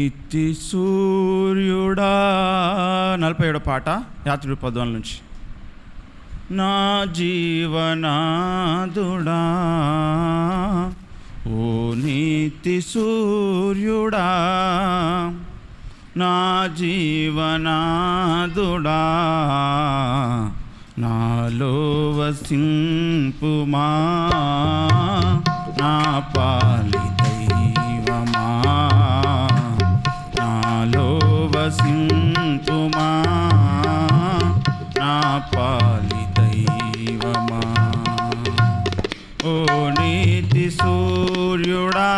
నీతి సూర్యుడా. 47వ పాట యాత్రికుడి పద్వాల నుంచి. నా జీవనాదుడా ఓ నీతి సూర్యుడా, నా జీవనాదుడా నాలో వసింపుమా, నా పాలి దైవమా నాలో వసింపుమా, నా పాలి దైవమా. ఓ నీతి సూర్యుడా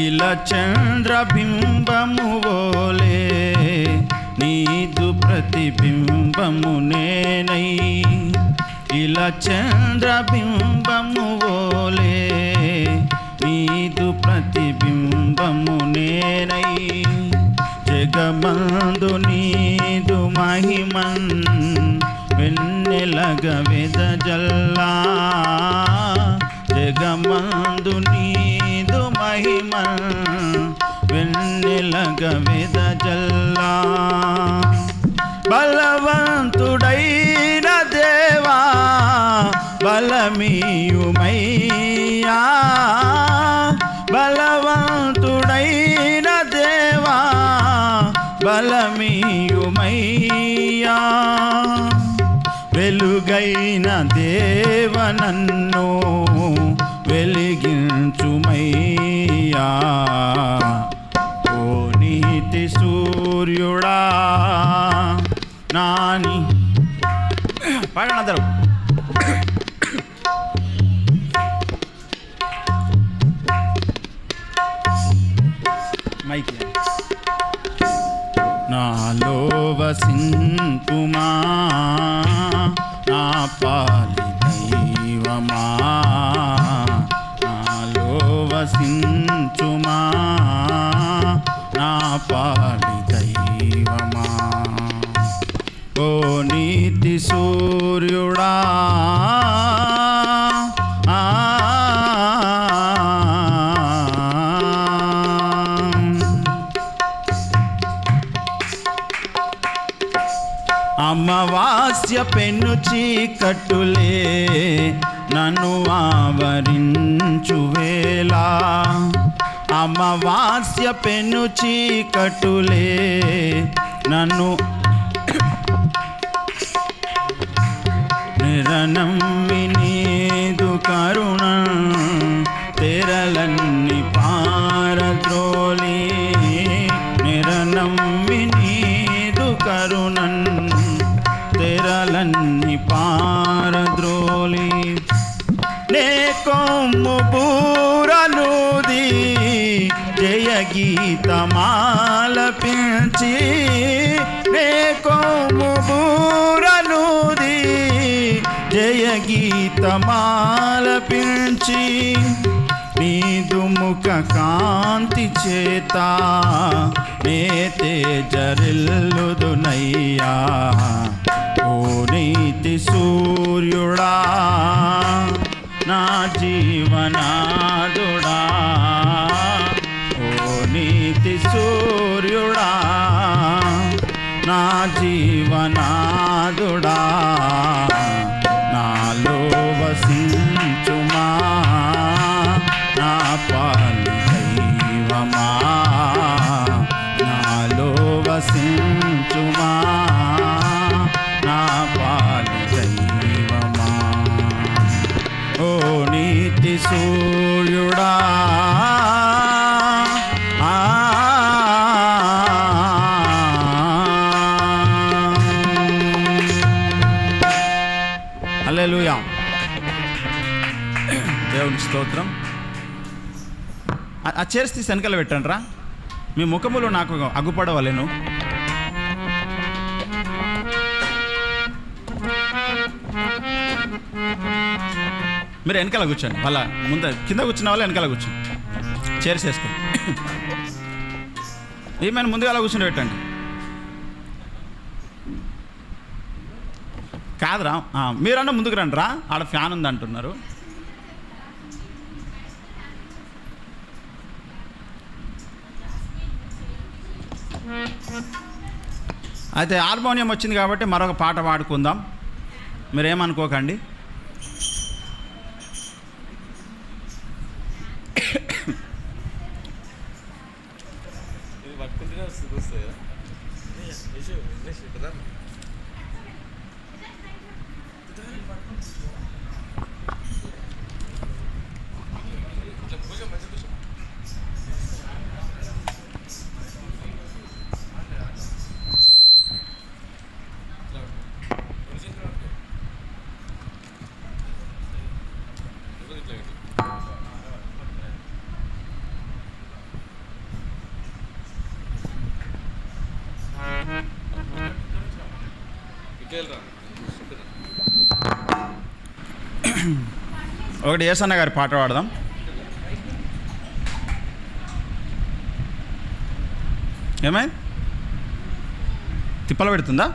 ఇలా చంద్రబింబము వోలే నీదు ప్రతిబింబము నేనై, ఇలా చంద్రబింబము వోలే నీదు ప్రతిబింబము నేనై, జగమందు నీదు మహిమన్ వెన్నెలగ వెదజల్లా, జగమందు నీదు మహిమ వెన్నెలగ వెదజల్లా. బలవంతుడైన దేవా బలమీయుమయ్యా, బలవంతుడైన దేవా బలమీయుమయ్యా, వెలుగైన దేవ నన్ను వెలిగించుమయ్యా. ఓ నీతి సూర్యుడా నాని పాడండి అందరూ. మైక్ నాలో వసింపుమా, నా పాలి దైవమా నాలో వసించుమా, నా పాలి దైవమా. ఓ నీతి సూర్యుడా అమావాస్య పెన్ను చీకట్టులే నన్ను ఆవరించువేళ, అమావాస్య పెన్ను చీకట్టులే నన్ను నిరనమ్మి నీదు కరుణ తెరలన్నీ పారద్రోలి, నిరనమ్మి నీదు కరుణన్ తెరలన్నీ పారద్రోలి, నే కొమ్ము బూరలూది జయ గీతమాలపించి, నే కొమ్ము బూరలూది జయ గీతమాలపించి, నీదు ముఖ కాంతి చేత నే తేజరిల్లుదునయ్యా. ఓ నీతి సూర్యుడా నా జీవనాదుడా, ఓ నీతి సూర్యుడా నా జీవనాదుడా, నాలో వసించుమా, నా పాలి దైవమా నాలో వసించుమా, నా పాలి దైవమా. ఓ నీతి సూర్యుడా హల్లెలూయా. దేవునికి స్తోత్రం. ఆ చైర్స్ తీసి వెనకాల పెట్టండి రా, మీ ముఖములో నాకు అగ్గుపడవలేను. మీరు వెనకాల కూర్చోండి, వాళ్ళ ముందు కింద కూర్చున్న వాళ్ళు వెనకాల కూర్చోండి, చైర్స్ వేసుకోండి. ఏమైనా ముందుగా అలా కూర్చొని పెట్టండి. కాదురా, మీరన్నా ముందుకు రండి రా, ఆడ ఫ్యాన్ ఉంది అంటున్నారు. అయితే హార్మోనియం వచ్చింది కాబట్టి మరొక పాట పాడుకుందాం, మీరేమనుకోకండి. ఒకటి యేసన్న గారి పాట పాడదాం. ఏమై తిప్పలు పెడుతుందా?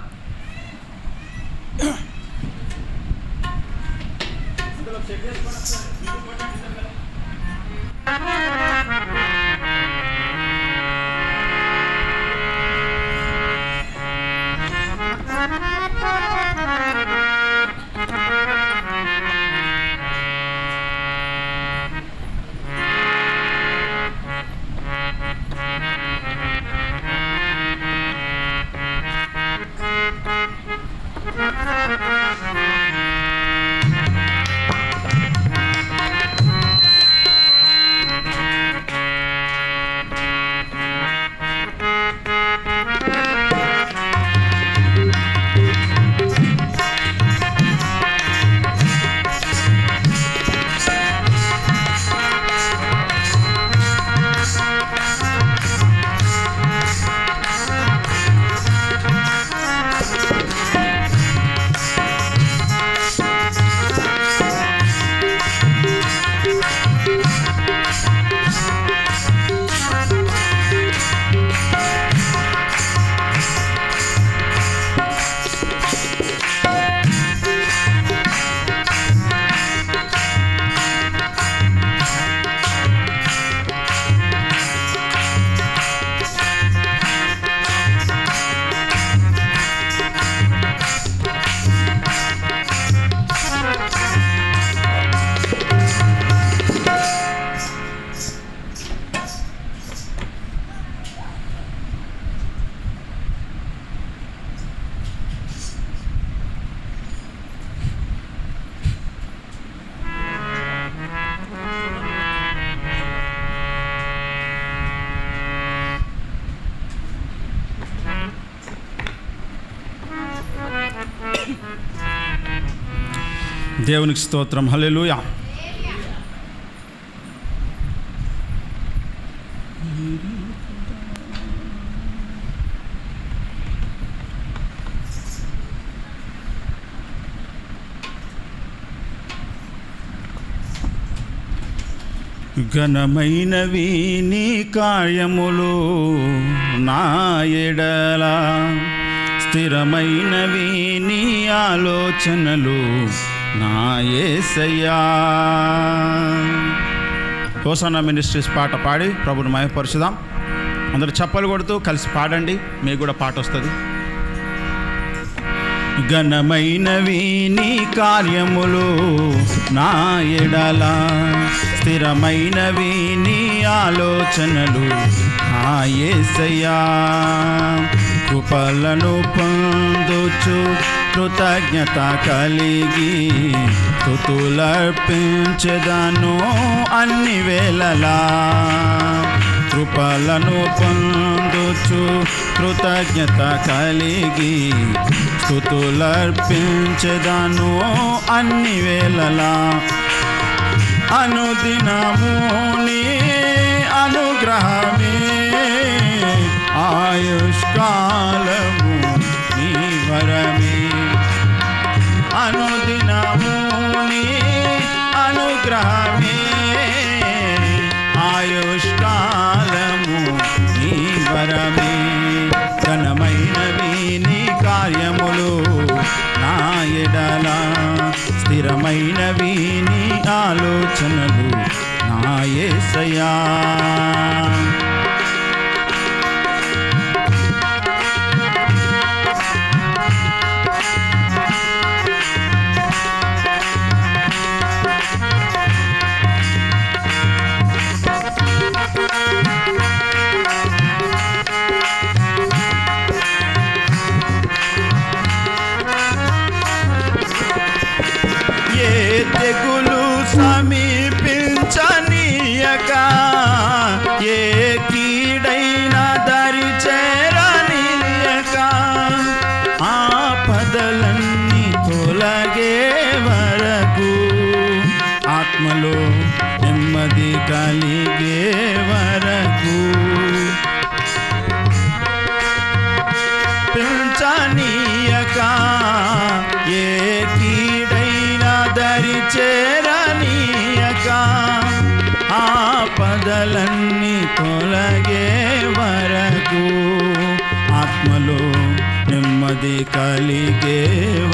దేవునికి స్తోత్రం. హల్లెలూయా. ఘనమైనవి నీ కార్యములు నా ఎడల, స్థిరమైనవి నీ ఆలోచనలు నా యేసయ్యా. హోసన్నా మినిస్ట్రీస్ పాట పాడి ప్రభుని మహిమపరచుదాం. అందరూ చప్పలు కొడుతూ కలిసి పాడండి, మీకు కూడా పాట వస్తుంది. ఘనమైనవి నీ కార్యములు నా ఎడల, స్థిరమైనవి నీ ఆలోచనలు నా యేసయ్యా. కృపలను పొందుచు కృతజ్ఞత కలిగి స్తుతులర్పించెదను అన్ని వేళలా. కృపలను పొందుచు కృతజ్ఞత కలిగి స్తుతులర్పించెదను అన్ని వేళలా. అనుదినము నీ అనుగ్రహమే, ఆయుష్కాలము నీ వరమే. అనుదినము నీ అనుగ్రహమే, ఆయుష్కాలము నీ వరమే. ఘనమైనవి నీ కార్యములు నా ఎడల, యేసయ్యా. తెగులు సమీపించనీయక, ఏ కీడైనా దరి చేరనీయక, ఆపదలన్నీ తొలగే వరకు, ఆత్మలో నెమ్మది కలిగే వరకు, పించనీయక, ఏ కీడైనా దరి చేరనీయక, ఆపదలన్నీ తొలగే వరకు, ఆత్మలో నెమ్మది కలిగే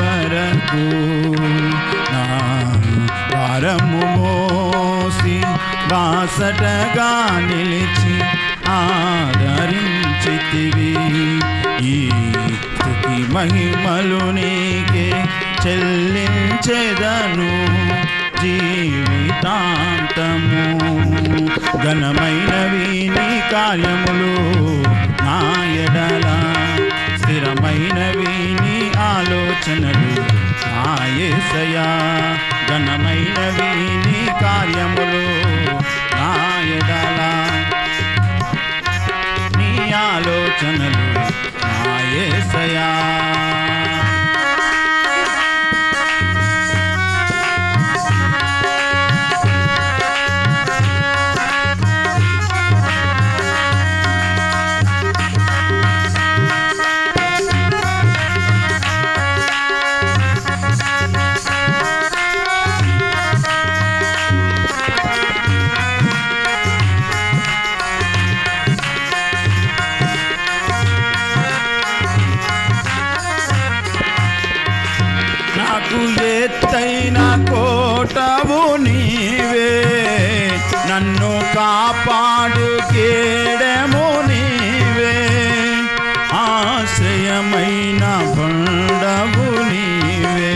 వరకు, నా భారము మోసి బాసటగా నిలిచి ఆదరించితివి. ఈ స్తుతి మహిమలు నీకే చెల్లించెదను జీవితాంతము. ఘనమైనవి నీ కార్యములు నా ఎడల, స్థిరమైనవి నీ ఆలోచనలు నా యేసయ్యా. ఘనమైనవి నీ కార్యములు నా ఎడల, నీ ఆలోచనలు నా యేసయ్యా. ఎత్తైన కోటవు నీవే, నన్ను కాపాడు కేడము నీవే, ఆశ్రయమైన బండవు నీవే,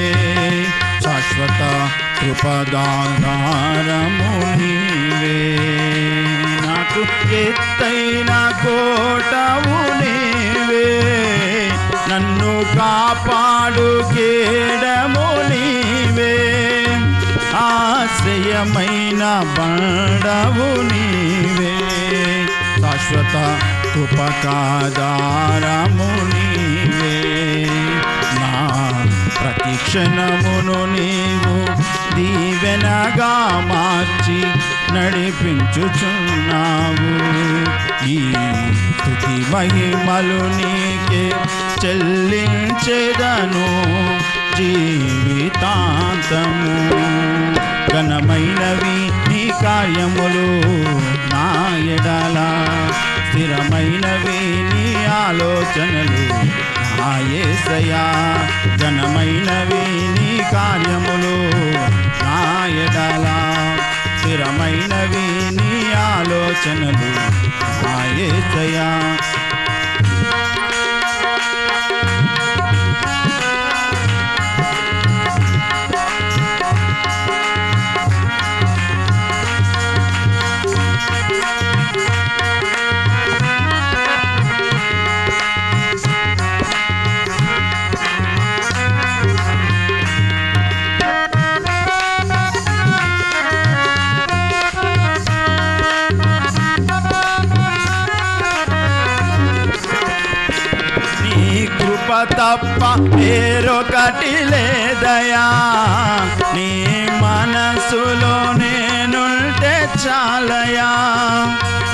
శాశ్వత కృపదాధారము నీవే. నాకు ఎత్తైన కోటవు నీవే, నన్ను కాపాడు కేడము నీవే, ఆశ్రయమైన బండవు నీవే, శాశ్వత కృపకాధారము నీవే. నా ప్రతి క్షణమును నీవు దీవెనగా మార్చి నడిపించుచున్నావు. ఈ స్తుతి మహిమలు నీకే చెల్లించెదను జీవితాంతము. ఘనమైనవి నీ కార్యములు నా ఎడల, స్థిరమైనవి నీ ఆలోచనలు నా యేసయ్యా. ఘనమైనవి నీ కార్యములు నా ఎడల, స్థిరమైనవి నీ ఆలోచనలు నా యేసయ్యా. తప్ప వేరొకటి లేదయా, నీ మనసులో నేనుంటే చాలయా.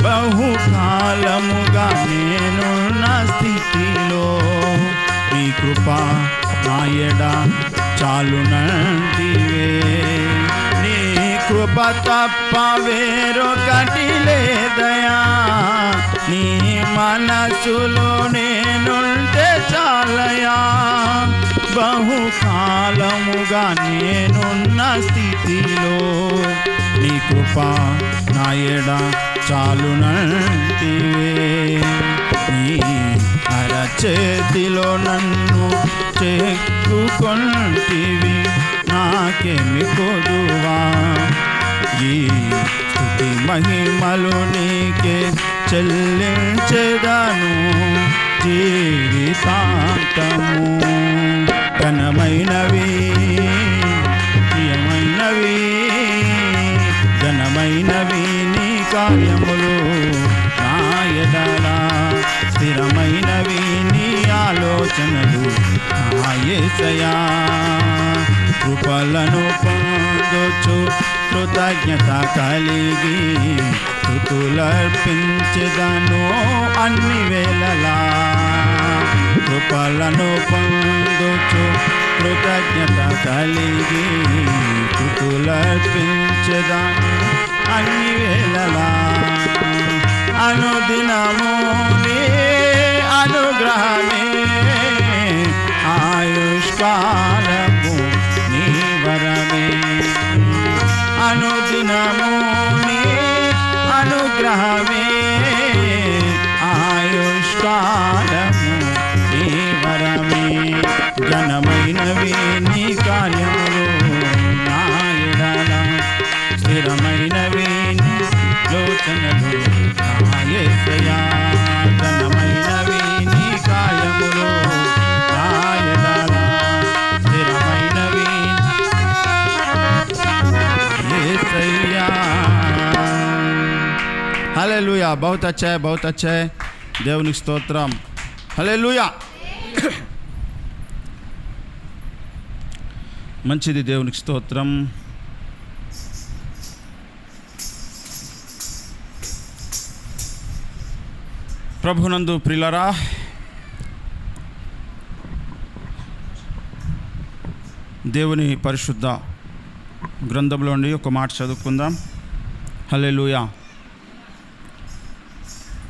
బహుకాలముగా నేనున్న స్థితిలో నీ కృప నా ఎడ చాలునంటివే. నీ కృప తప్ప వేరొకటి లేదయా, నీ మనసులో నేనుంటే చాలయా. బహుకాలముగా నేనున్న స్థితిలో నీ కృపా నాయడ చాలునంటివే. నీ అరచేతిలో నన్ను చెక్కుకొంటివి, నాకేమి కొదువా. ఈ స్తుతి మహిమలు నీకే చెల్లించెదను జీవితాంతము. ఘనమైనవి ప్రియమైనవి ఘనమైనవి నీ కార్యములు, నా ఎడల స్థిరమైనవి నీ ఆలోచనలు, నా యేసయ్యా. కృపలను పొందొచ్చు కృతజ్ఞత కలిగి, స్తుతులర్పించెదను అన్ని వేళలా. కృపలను పొందొచ్చు కృతజ్ఞత కలిగి, స్తుతులర్పించెదను అన్ని వేళలా. అనుదినము నీ అనుగ్రహమే, ఆయుష్కాలము నీ వరమే. అనుదినము నీ అనుగ్రహమే, ఆయుష్కాలము నీ వరమే. ఘనమైనవి నీ కార్యములు, నా ఎడల స్థిరమైనవి నీ లోచనలు, నా యేసయ్యా. ఘనమైనవి నీ కార్యములు, నా ఎడల స్థిరమైనవి యేసయ్యా. హల్లెలూయా. बहुत अच्छा है, बहुत अच्छा है. దేవునికి స్తోత్రం. హల్లెలూయా. మంచిది, దేవునికి స్తోత్రం. ప్రభునందు ప్రియులారా, దేవుని పరిశుద్ధ గ్రంథంలో నుండి ఒక మాట చదువుకుందాం. హల్లెలూయా.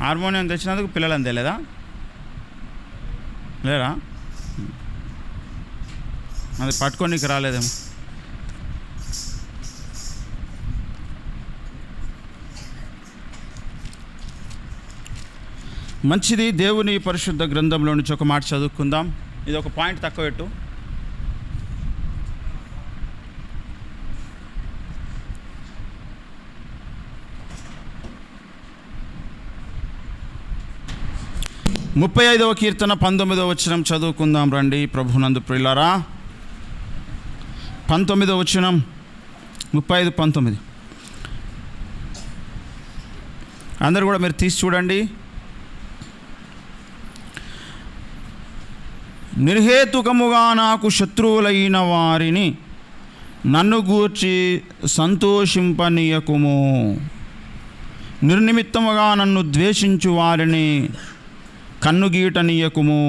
హార్మోనియం తెచ్చినందుకు పిల్లలని తెలియదా? లేరా? అది పట్టుకోనికి రాలేదేమో. మంచిది, దేవుని పరిశుద్ధ గ్రంథంలో నుంచి ఒక మాట చదువుకుందాం. ఇది ఒక పాయింట్ తక్కువ పెట్టు. ముప్పై 35వ కీర్తన 19వ వచనం చదువుకుందాం రండి. ప్రభునందు ప్రియులారా, 19వ వచనం, 35-19 అందరూ కూడా మీరు తీసి చూడండి. నిర్హేతుకముగా నాకు శత్రువులైన వారిని నన్ను గూర్చి సంతోషింపనీయకుము, నిర్నిమిత్తముగా నన్ను ద్వేషించు వారిని కన్నుగీటనీయకుము.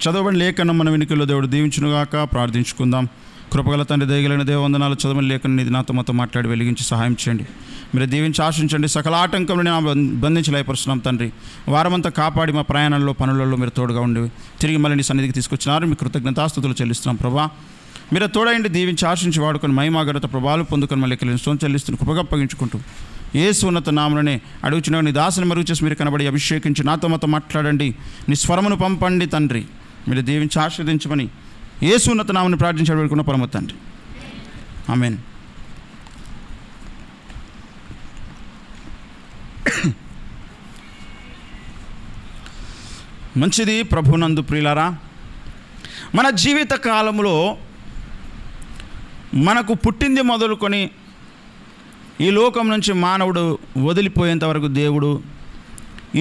చదవబడిన లేఖనం మన వెనుకలో దేవుడు దీవించునుగాక. ప్రార్థించుకుందాం. కృపగల తండ్రి, దయగలిగిన దేవందనాలు, చదవని లేఖనం ఇది నాతో మాతో మాట్లాడి వెలిగించి సహాయం చేయండి. మీరు దీవించి ఆశించండి. సకల ఆటంకంలో నేను బంధించి లయపరుస్తున్నాం తండ్రి. వారమంతా కాపాడి మా ప్రయాణంలో పనులలో మీరు తోడుగా ఉండి తిరిగి మళ్ళీ నీ సన్నిధికి తీసుకొచ్చినారు. మీ కృతజ్ఞతాస్తుతులు చెల్లిస్తున్నాం ప్రభా. మీరు తోడైండి, దీవించి ఆశించి వాడుకొని మహిమాగరత ప్రభావాలు పొందుకొని మళ్ళీ సోన్ చెల్లిస్తున్న కృపగా అప్పగించుకుంటూ యేసు ఉన్నత నామమునే అడుగుచున్నావు. నీ దాసుని మరుగు చేసి మీరు కనబడి అభిషేకించి నాతో మాతో మాట్లాడండి. నీ స్వరమును పంపండి తండ్రి. మీరు దీవించి ఆశీర్వదించమని యేసు ఉన్నత నామమును ప్రార్థించబడుకున్న పరమ తండ్రి. ఆమేన్. మంచిది, ప్రభునందు ప్రియులారా. మన జీవిత కాలంలో మనకు పుట్టింది మొదలుకొని ఈ లోకం నుంచి మానవుడు వదిలిపోయేంత వరకు దేవుడు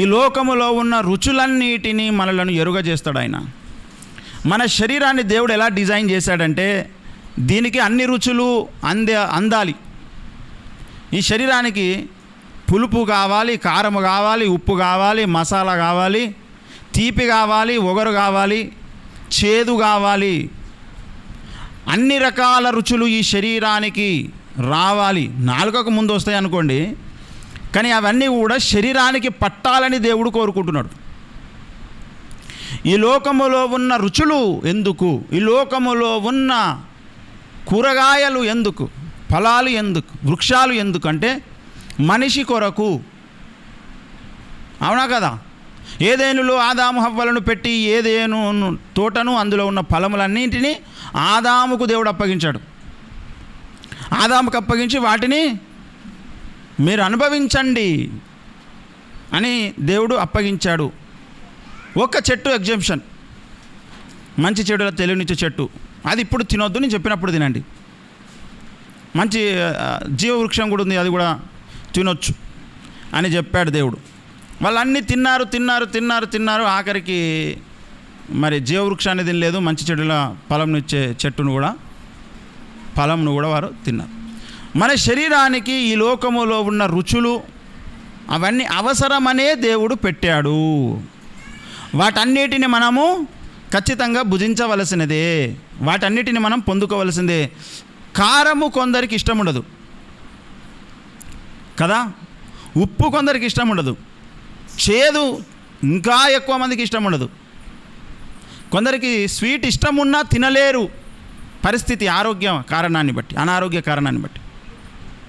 ఈ లోకములో ఉన్న రుచులన్నిటినీ మనలను ఎరుగజేస్తాడు. ఆయన మన శరీరాన్ని దేవుడు ఎలా డిజైన్ చేశాడంటే, దీనికి అన్ని రుచులు అందాలి. ఈ శరీరానికి పులుపు కావాలి, కారము కావాలి, ఉప్పు కావాలి, మసాలా కావాలి, తీపి కావాలి, ఒగరు కావాలి, చేదు కావాలి. అన్ని రకాల రుచులు ఈ శరీరానికి రావాలి. నాలుకకు ముందు వస్తాయి అనుకోండి, కానీ అవన్నీ కూడా శరీరానికి పట్టాలని దేవుడు కోరుకుంటున్నాడు. ఈ లోకములో ఉన్న రుచులు ఎందుకు, ఈ లోకములో ఉన్న కూరగాయలు ఎందుకు, ఫలాలు ఎందుకు, వృక్షాలు ఎందుకు అంటే మనిషి కొరకు. అవునా కదా? ఏదేనులో ఆదాము హవ్వలను పెట్టి ఏదేను తోటను అందులో ఉన్న ఫలములన్నింటినీ ఆదాముకు దేవుడు అప్పగించాడు. ఆదాముకు అప్పగించి వాటిని మీరు అనుభవించండి అని దేవుడు అప్పగించాడు. ఒక్క చెట్టు ఎగ్జంప్షన్, మంచి చెడుల తెలియనిచ్చే చెట్టు, అది ఇప్పుడు తినొద్దు, నేను చెప్పినప్పుడు తినండి. మంచి జీవవృక్షం కూడా ఉంది, అది కూడా తినొచ్చు అని చెప్పాడు దేవుడు. వాళ్ళన్నీ తిన్నారు. ఆఖరికి మరి జీవవృక్షాన్ని తినలేదు, మంచి చెడుల ఫలంనిచ్చే చెట్టును కూడా వారు తిన్నారు. మన శరీరానికి ఈ లోకములో ఉన్న రుచులు అవన్నీ అవసరమనే దేవుడు పెట్టాడు. వాటన్నిటిని మనము ఖచ్చితంగా భుజించవలసినదే, వాటన్నిటిని మనం పొందుకోవలసిందే. కారము కొందరికి ఇష్టం ఉండదు కదా, ఉప్పు కొందరికి ఇష్టం ఉండదు, చేదు ఇంకా ఎక్కువ మందికి ఇష్టం ఉండదు. కొందరికి స్వీట్ ఇష్టం ఉన్నా తినలేరు, పరిస్థితి ఆరోగ్య కారణాన్ని బట్టి, అనారోగ్య కారణాన్ని బట్టి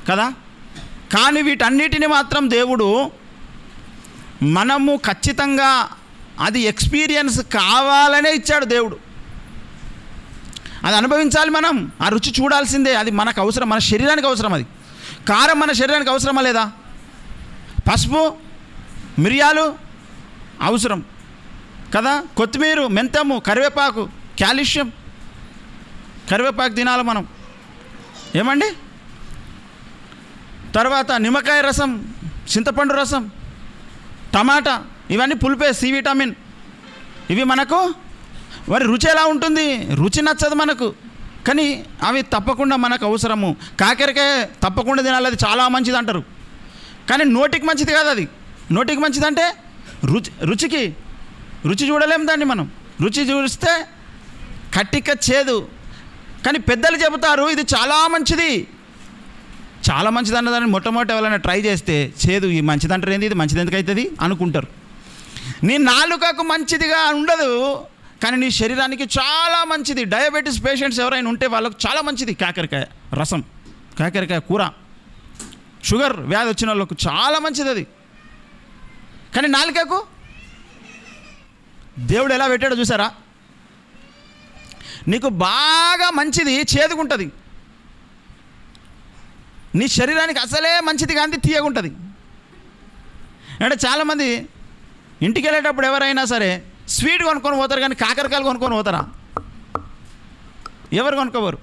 కదా. కానీ వీటన్నిటిని మాత్రం దేవుడు మనము ఖచ్చితంగా అది ఎక్స్పీరియన్స్ కావాలనే ఇచ్చాడు దేవుడు. అది అనుభవించాలి, మనం ఆ రుచి చూడాల్సిందే. అది మనకు అవసరం, మన శరీరానికి అవసరం. అది కారం మన శరీరానికి అవసరమా లేదా? పసుపు, మిరియాలు అవసరం కదా, కొత్తిమీర, మెంతము, కరివేపాకు, కాల్షియం, కరివేపాకు తినాలి మనం. ఏమండి? తర్వాత నిమ్మకాయ రసం, చింతపండు రసం, టమాటా, ఇవన్నీ పులిపే, సి విటమిన్. ఇవి మనకు మరి రుచి ఎలా ఉంటుంది? రుచి నచ్చదు మనకు, కానీ అవి తప్పకుండా మనకు అవసరము. కాకరకాయ తప్పకుండా తినాలి, అది చాలా మంచిది అంటారు, కానీ నోటికి మంచిది కాదు. అది నోటికి మంచిది అంటే రుచి చూడలేము దాన్ని మనం. రుచి చూస్తే కట్టిక చేదు, కానీ పెద్దలు చెబుతారు ఇది చాలా మంచిది, చాలా మంచిది అన్నదాన్ని మొట్టమొదటి ఎవరైనా ట్రై చేస్తే చేదు, ఈ మంచిది అంటారు, ఏంది ఇది మంచిది ఎందుకు అవుతుంది అనుకుంటారు. నీ నాలుకకు మంచిదిగా ఉండదు, కానీ నీ శరీరానికి చాలా మంచిది. డయాబెటీస్ పేషెంట్స్ ఎవరైనా ఉంటే వాళ్ళకు చాలా మంచిది కాకరకాయ రసం, కాకరకాయ కూర. షుగర్ వ్యాధి వచ్చిన వాళ్ళకు చాలా మంచిది అది. కానీ నాలుకకు దేవుడు ఎలా పెట్టాడో చూసారా? నీకు బాగా మంచిది చేదుగుంటుంది, నీ శరీరానికి అసలే మంచిది కానీ తీయగుంటుంది. అంటే చాలామంది ఇంటికి వెళ్ళేటప్పుడు ఎవరైనా సరే స్వీట్ కొనుక్కొని పోతారు, కానీ కాకరకాయలు కొనుక్కొని పోతారా? ఎవరు కొనుక్కోవరు.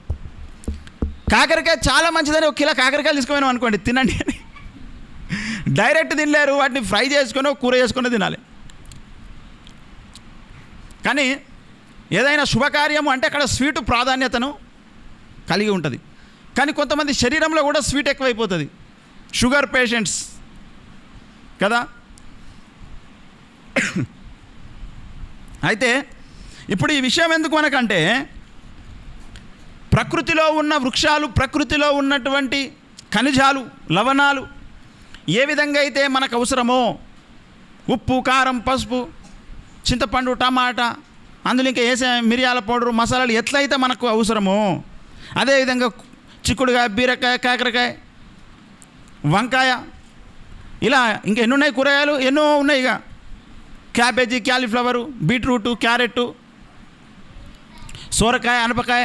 కాకరకాయ చాలా మంచిదని 1 కిలో కాకరకాయలు తీసుకుపోయినాం అనుకోండి, తినండి అని డైరెక్ట్ తినలేరు, వాటిని ఫ్రై చేసుకొని కూర చేసుకొని తినాలి. కానీ ఏదైనా శుభకార్యము అంటే అక్కడ స్వీటు ప్రాధాన్యతను కలిగి ఉంటుంది. కానీ కొంతమంది శరీరంలో కూడా స్వీట్ ఎక్కువైపోతుంది, షుగర్ పేషెంట్స్ కదా. అయితే ఇప్పుడు ఈ విషయం ఎందుకు మనకంటే, ప్రకృతిలో ఉన్న వృక్షాలు, ప్రకృతిలో ఉన్నటువంటి ఖనిజాలు, లవణాలు ఏ విధంగా అయితే మనకు అవసరమో, ఉప్పు, కారం, పసుపు, చింతపండు, టమాటా, అందులో ఇంకా వేసే మిరియాల పౌడరు, మసాలాలు ఎట్లయితే మనకు అవసరమో, అదేవిధంగా చిక్కుడుకాయ, బీరకాయ, కాకరకాయ, వంకాయ, ఇలా ఇంకా ఎన్ని ఉన్నాయి కూరగాయలు, ఎన్నో ఉన్నాయి. ఇక క్యాబేజీ, క్యాలీఫ్లవరు, బీట్రూటు, క్యారెట్టు, సోరకాయ, అనపకాయ,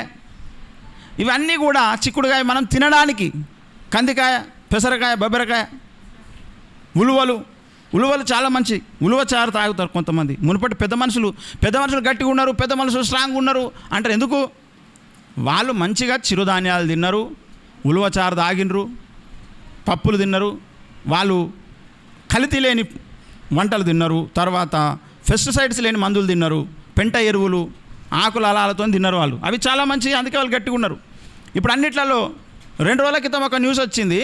ఇవన్నీ కూడా చిక్కుడుకాయ మనం తినడానికి, కందికాయ, పెసరకాయ, బొబ్బరకాయ, ఉలువలు చాలా మంచి. ఉలువ చారు తాగుతారు కొంతమంది. మునుపటి పెద్ద మనుషులు గట్టిగా ఉన్నారు, పెద్ద మనుషులు స్ట్రాంగ్ ఉన్నారు అంటారు. ఎందుకు? వాళ్ళు మంచిగా చిరుధాన్యాలు తిన్నారు, ఉలువ చారు తాగినరు, పప్పులు తిన్నారు, వాళ్ళు కల్తీ లేని వంటలు తిన్నారు, తర్వాత పెస్టిసైడ్స్ లేని మందులు తిన్నారు, పెంట ఎరువులు, ఆకుల అలాలతో తిన్నారు వాళ్ళు. అవి చాలా మంచి, అందుకే వాళ్ళు గట్టిగా ఉన్నారు. ఇప్పుడు అన్నిట్లలో 2 రోజుల క్రితం ఒక న్యూస్ వచ్చింది,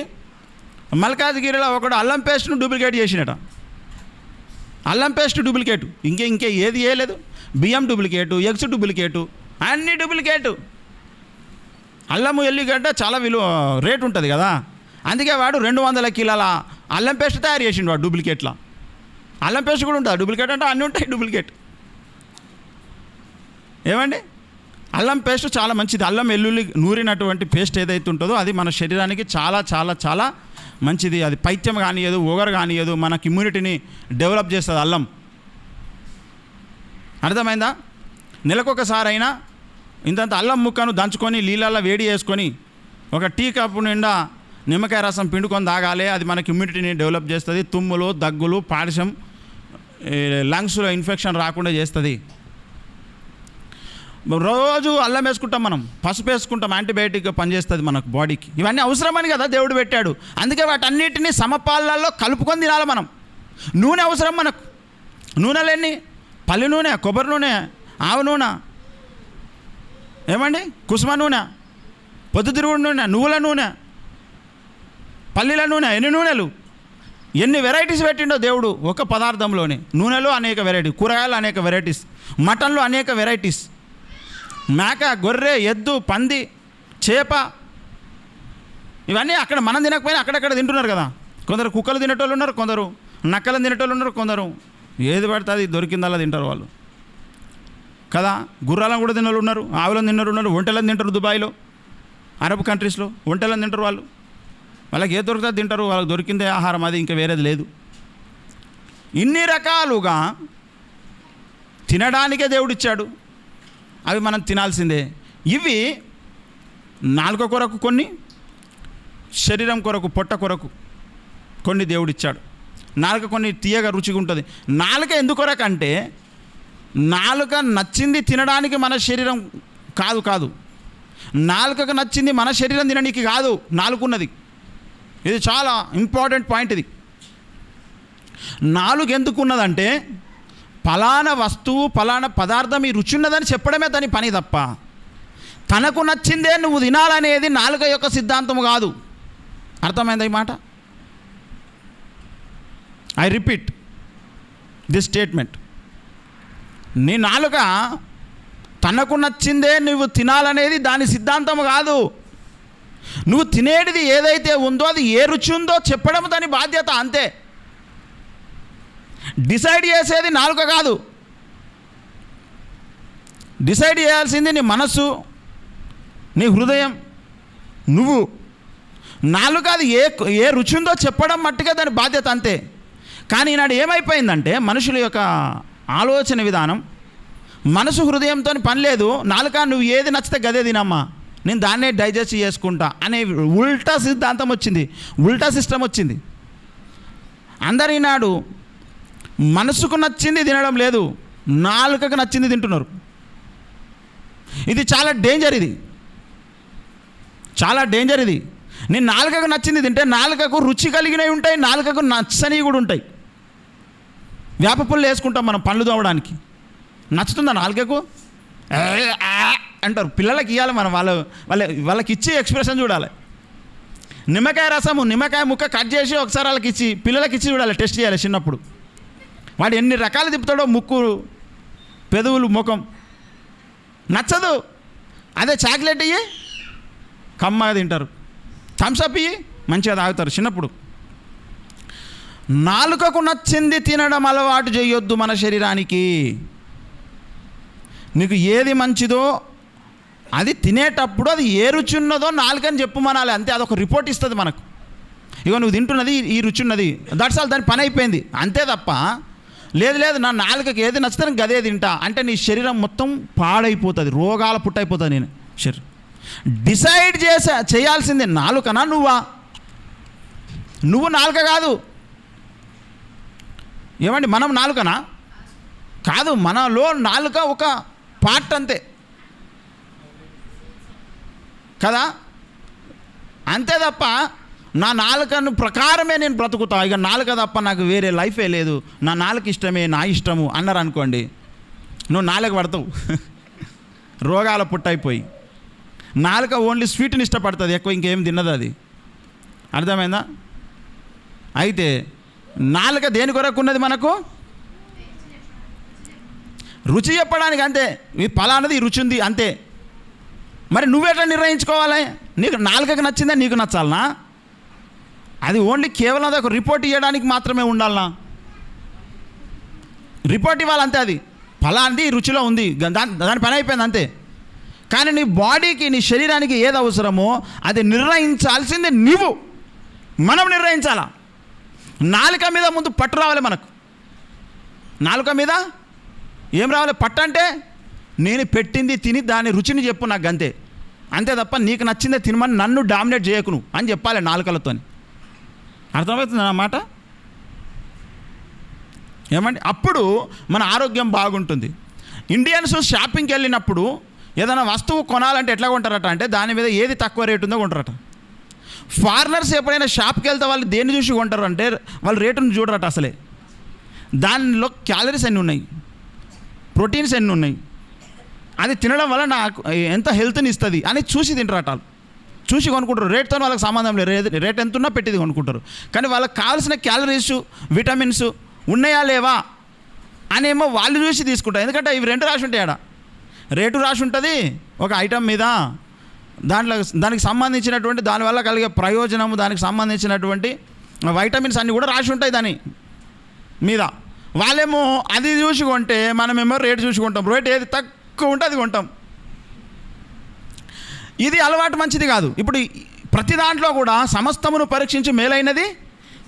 మల్కాజ్గిరిలో ఒకడు అల్లం పేస్ట్ను డూప్లికేట్ చేసినట. అల్లం పేస్ట్ డూప్లికేటు, ఇంకే ఏది వేయలేదు. బియ్యం డూప్లికేటు, ఎగ్స్ డూప్లికేటు, అన్నీ డూప్లికేటు. అల్లము ఎల్లిగడ్డ చాలా రేటు ఉంటుంది కదా, అందుకే వాడు 200 కిలోల అల్లం పేస్ట్ తయారు చేసిండు వాడు డూప్లికేట్లా. అల్లం పేస్ట్ కూడా ఉంటుంది డూప్లికేట్, అంటే అన్నీ ఉంటాయి డూప్లికేట్. ఏమండి? అల్లం పేస్ట్ చాలా మంచిది. అల్లం వెల్లుల్లి నూరినటువంటి పేస్ట్ ఏదైతే ఉంటుందో అది మన శరీరానికి చాలా చాలా చాలా మంచిది. అది పైత్యం కానియదు, ఓగరు కానియదు, మనకి ఇమ్యూనిటీని డెవలప్ చేస్తుంది అల్లం. అర్థమైందా? నెలకొకసారైనా ఇంతంత అల్లం ముక్కను దంచుకొని నీళ్ళల్లో వేడి చేసుకొని ఒక టీ కప్పు నిండా నిమ్మకాయ రసం పిండుకొని తాగాలి. అది మనకి ఇమ్యూనిటీని డెవలప్ చేస్తుంది. తుమ్ములు, దగ్గులు, పాడిషం, లంగ్స్లో ఇన్ఫెక్షన్ రాకుండా చేస్తుంది. రోజు అల్లం వేసుకుంటాం, మనం పసుపు వేసుకుంటాం, యాంటీబయాటిక్గా పనిచేస్తుంది మనకు బాడీకి. ఇవన్నీ అవసరమని కదా దేవుడు పెట్టాడు. అందుకే వాటన్నిటిని సమపాలలో కలుపుకొని తినాలి మనం. నూనె అవసరం మనకు. నూనెలన్నీ పల్లి నూనె, కొబ్బరి నూనె, ఆవు నూనె, ఏమండి కుసుమ నూనె, పొద్దుతిరుగుడు నూనె, నువ్వుల నూనె, పల్లీల నూనె, ఎన్ని నూనెలు, ఎన్ని వెరైటీస్ పెట్టిండో దేవుడు ఒక పదార్థంలోనే. నూనెలో అనేక వెరైటీ, కూరగాయలు అనేక వెరైటీస్, మటన్లో అనేక వెరైటీస్, మేక, గొర్రె, ఎద్దు, పంది, చేప, ఇవన్నీ అక్కడ మనం తినకపోయినా అక్కడక్కడ తింటున్నారు కదా. కొందరు కుక్కలు తినేటోళ్ళు ఉన్నారు, కొందరు నక్కలను తినేటోళ్ళు ఉన్నారు, కొందరు ఏది పడితే అది దొరికిందల్లా తింటారు వాళ్ళు కదా. గుర్రాలను కూడా తినోళ్ళు ఉన్నారు, ఆవులను తిన్నారు ఉన్నారు, ఒంటెలను తింటారు. దుబాయ్లో, అరబ్ కంట్రీస్లో ఒంటెలను తింటారు వాళ్ళు. వాళ్ళకి ఏది దొరుకుతుంది తింటారు, వాళ్ళకి దొరికిందే ఆహారం, అది ఇంకా వేరేది లేదు. ఇన్ని రకాలుగా తినడానికే దేవుడిచ్చాడు, అవి మనం తినాల్సిందే. ఇవి నాలుక కొరకు కొన్ని, శరీరం కొరకు, పొట్ట కొరకు కొన్ని దేవుడిచ్చాడు. నాలుక కొన్ని తీయగా రుచిగా ఉంటుంది. నాలుక ఎందుకొరకు అంటే నాలుక నచ్చింది తినడానికి మన శరీరం కాదు. నాలుకకు నచ్చింది మన శరీరం తినడానికి కాదు నాలుగున్నది. ఇది చాలా ఇంపార్టెంట్ పాయింట్. ఇది నాలుగు ఎందుకున్నదంటే ఫలానా వస్తువు, ఫలానా పదార్థం ఈ రుచి ఉన్నదని చెప్పడమే దాని పని తప్ప తనకు నచ్చిందే నువ్వు తినాలనేది నాలుక యొక్క సిద్ధాంతం కాదు. అర్థమైందా ఈ మాట? I repeat this statement. నీ నాలుక తనకు నచ్చిందే నువ్వు తినాలనేది దాని సిద్ధాంతం కాదు. నువ్వు తినేటిది ఏదైతే ఉందో అది ఏ రుచి ఉందో చెప్పడం దాని బాధ్యత, అంతే. డిసైడ్ చేసేది నాలుక కాదు. డిసైడ్ చేయాల్సింది నీ మనస్సు, నీ హృదయం, నువ్వు. నాలుక అది ఏ రుచి ఉందో చెప్పడం మట్టుగా దాని బాధ్యత, అంతే. కానీ ఈనాడు ఏమైపోయిందంటే మనుషుల యొక్క ఆలోచన విధానం, మనసు హృదయంతో పని లేదు. నాలుక నువ్వు ఏది నచ్చితే గదే తినమ్మా, నేను దాన్నే డైజెస్ట్ చేసుకుంటా అనే ఉల్టా సిద్ధాంతం వచ్చింది, ఉల్టా సిస్టమ్ వచ్చింది. అందరు ఈనాడు మనసుకు నచ్చింది తినడం లేదు, నాలుకకు నచ్చింది తింటున్నారు. ఇది చాలా డేంజర్, ఇది చాలా డేంజర్. ఇది నేను నాలుకకు నచ్చింది తింటే నాలుకకు రుచి కలిగినవి ఉంటాయి, నాలుకకు నచ్చనివి కూడా ఉంటాయి. వేప పుల్ల వేసుకుంటాం మనం పండ్లు తోమడానికి, నచ్చుతుందా నాలుకకు? అంటారు. పిల్లలకి ఇవ్వాలి మనం, వాళ్ళకి ఇచ్చి ఎక్స్ప్రెషన్ చూడాలి. నిమ్మకాయ రసము, నిమ్మకాయ ముక్క కట్ చేసి ఒకసారి వాళ్ళకి ఇచ్చి పిల్లలకి ఇచ్చి చూడాలి, టెస్ట్ చేయాలి. చిన్నప్పుడు వాడు ఎన్ని రకాలు తిప్పుతాడో, ముక్కు, పెదవులు, ముఖం నచ్చదు. అదే చాక్లెట్ ఇయ్యి కమ్మగా తింటారు, థమ్స్అప్ ఇయ్యి మంచిగా తాగుతారు చిన్నప్పుడు. నాలుకకు నచ్చింది తినడం అలవాటు చేయొద్దు మన శరీరానికి. నీకు ఏది మంచిదో అది తినేటప్పుడు అది ఏ రుచి ఉన్నదో నాలుకని చెప్పమనాలి, అంతే. అదొక రిపోర్ట్ ఇస్తుంది మనకు. ఇగో నువ్వు తింటున్నది ఈ రుచి ఉన్నది, దట్స్ ఆల్, దాని పని అయిపోయింది, అంతే. తప్ప లేదు నా నాలుకకి ఏది నచ్చితే నేను గదే తింటా అంటే నీ శరీరం మొత్తం పాడైపోతుంది, రోగాల పుట్టయిపోతుంది. నేను శరీరం డిసైడ్ చేయాల్సిందే నాలుకనా నువ్వా? నువ్వు నాలుక కాదు. ఏమండి మనం నాలుకనా? కాదు, మనలో నాలుక ఒక పార్ట్, అంతే కదా, అంతే. తప్ప నా నాలుకను ప్రకారమే నేను బ్రతుకుతా, ఇక నాలుక తప్ప నాకు వేరే లైఫే లేదు, నా నాలుక ఇష్టమే, నా ఇష్టము అన్నారు అనుకోండి, నువ్వు నాలుక పడతావు రోగాల పుట్టయిపోయి. నాలుక ఓన్లీ స్వీట్ని ఇష్టపడుతుంది, ఎక్కువ ఇంకేం తిన్నది అది. అర్థమైందా? అయితే నాలుక దేని కొరకు ఉన్నది మనకు? రుచి చెప్పడానికి, అంతే. ఈ ఫలానది ఈ రుచి ఉంది, అంతే. మరి నువ్వెట్లా నిర్ణయించుకోవాలి? నీకు నాలుకకు నచ్చిందే నీకు నచ్చాలనా? అది ఓన్లీ కేవలం అది ఒక రిపోర్ట్ ఇవ్వడానికి మాత్రమే ఉండాలనా? రిపోర్ట్ ఇవ్వాలంతే. అది ఫలానది రుచిలో ఉంది, దాని పని అయిపోయింది, అంతే. కానీ నీ బాడీకి, నీ శరీరానికి ఏది అవసరమో అది నిర్ణయించాల్సింది నీవు. మనం నిర్ణయించాలా. నాలుక మీద ముందు పట్టు రావాలి మనకు. నాలుక మీద ఏం రావాలి? పట్టు అంటే నేను పెట్టింది తిని దాని రుచిని చెప్పు నాకు, అంతే. అంతే తప్ప నీకు నచ్చిందే తినమని నన్ను డామినేట్ చేయకు నువ్వు అని చెప్పాలి నాలుకలతో. అర్థమవుతుంది నా మాట? ఏమండి? అప్పుడు మన ఆరోగ్యం బాగుంటుంది. ఇండియన్స్ షాపింగ్కి వెళ్ళినప్పుడు ఏదైనా వస్తువు కొనాలంటే ఎట్లా కొంటారట అంటే దాని మీద ఏది తక్కువ రేటు ఉందో కొంటారట. ఫారినర్స్ ఎప్పుడైనా షాప్కి వెళ్తే వాళ్ళు దేన్ని చూసి కొంటారు అంటే వాళ్ళు రేటును చూడరట అసలే. దానిలో క్యాలరీస్ ఎన్ని ఉన్నాయి, ప్రోటీన్స్ ఎన్ని ఉన్నాయి, అది తినడం వల్ల నాకు ఎంత హెల్త్ని ఇస్తుంది అని చూసి తింటారట. వాళ్ళు చూసి కొనుక్కుంటారు. రేట్తో వాళ్ళకి సంబంధం లేదు, రేట్ ఎంత ఉన్నా పెట్టిది కొనుక్కుంటారు. కానీ వాళ్ళకి కావాల్సిన క్యాలరీస్, విటమిన్స్ ఉన్నాయా లేవా అనేమో వాళ్ళు చూసి తీసుకుంటారు. ఎందుకంటే ఇవి రెండు రాసి ఉంటాయి. ఆడ రేటు రాసి ఉంటుంది ఒక ఐటమ్ మీద, దానికి సంబంధించినటువంటి దానివల్ల కలిగే ప్రయోజనము, దానికి సంబంధించినటువంటి వైటమిన్స్ అన్నీ కూడా రాసి ఉంటాయి దాని మీద. వాళ్ళేమో అది చూసి కొంటే మనమేమో రేటు చూసి కొంటాం. రేట్ ఏది తక్కువ ఉంటే అది కొంటాం. ఇది అలవాటు మంచిది కాదు. ఇప్పుడు ప్రతి దాంట్లో కూడా సమస్తమును పరీక్షించి మేలైనది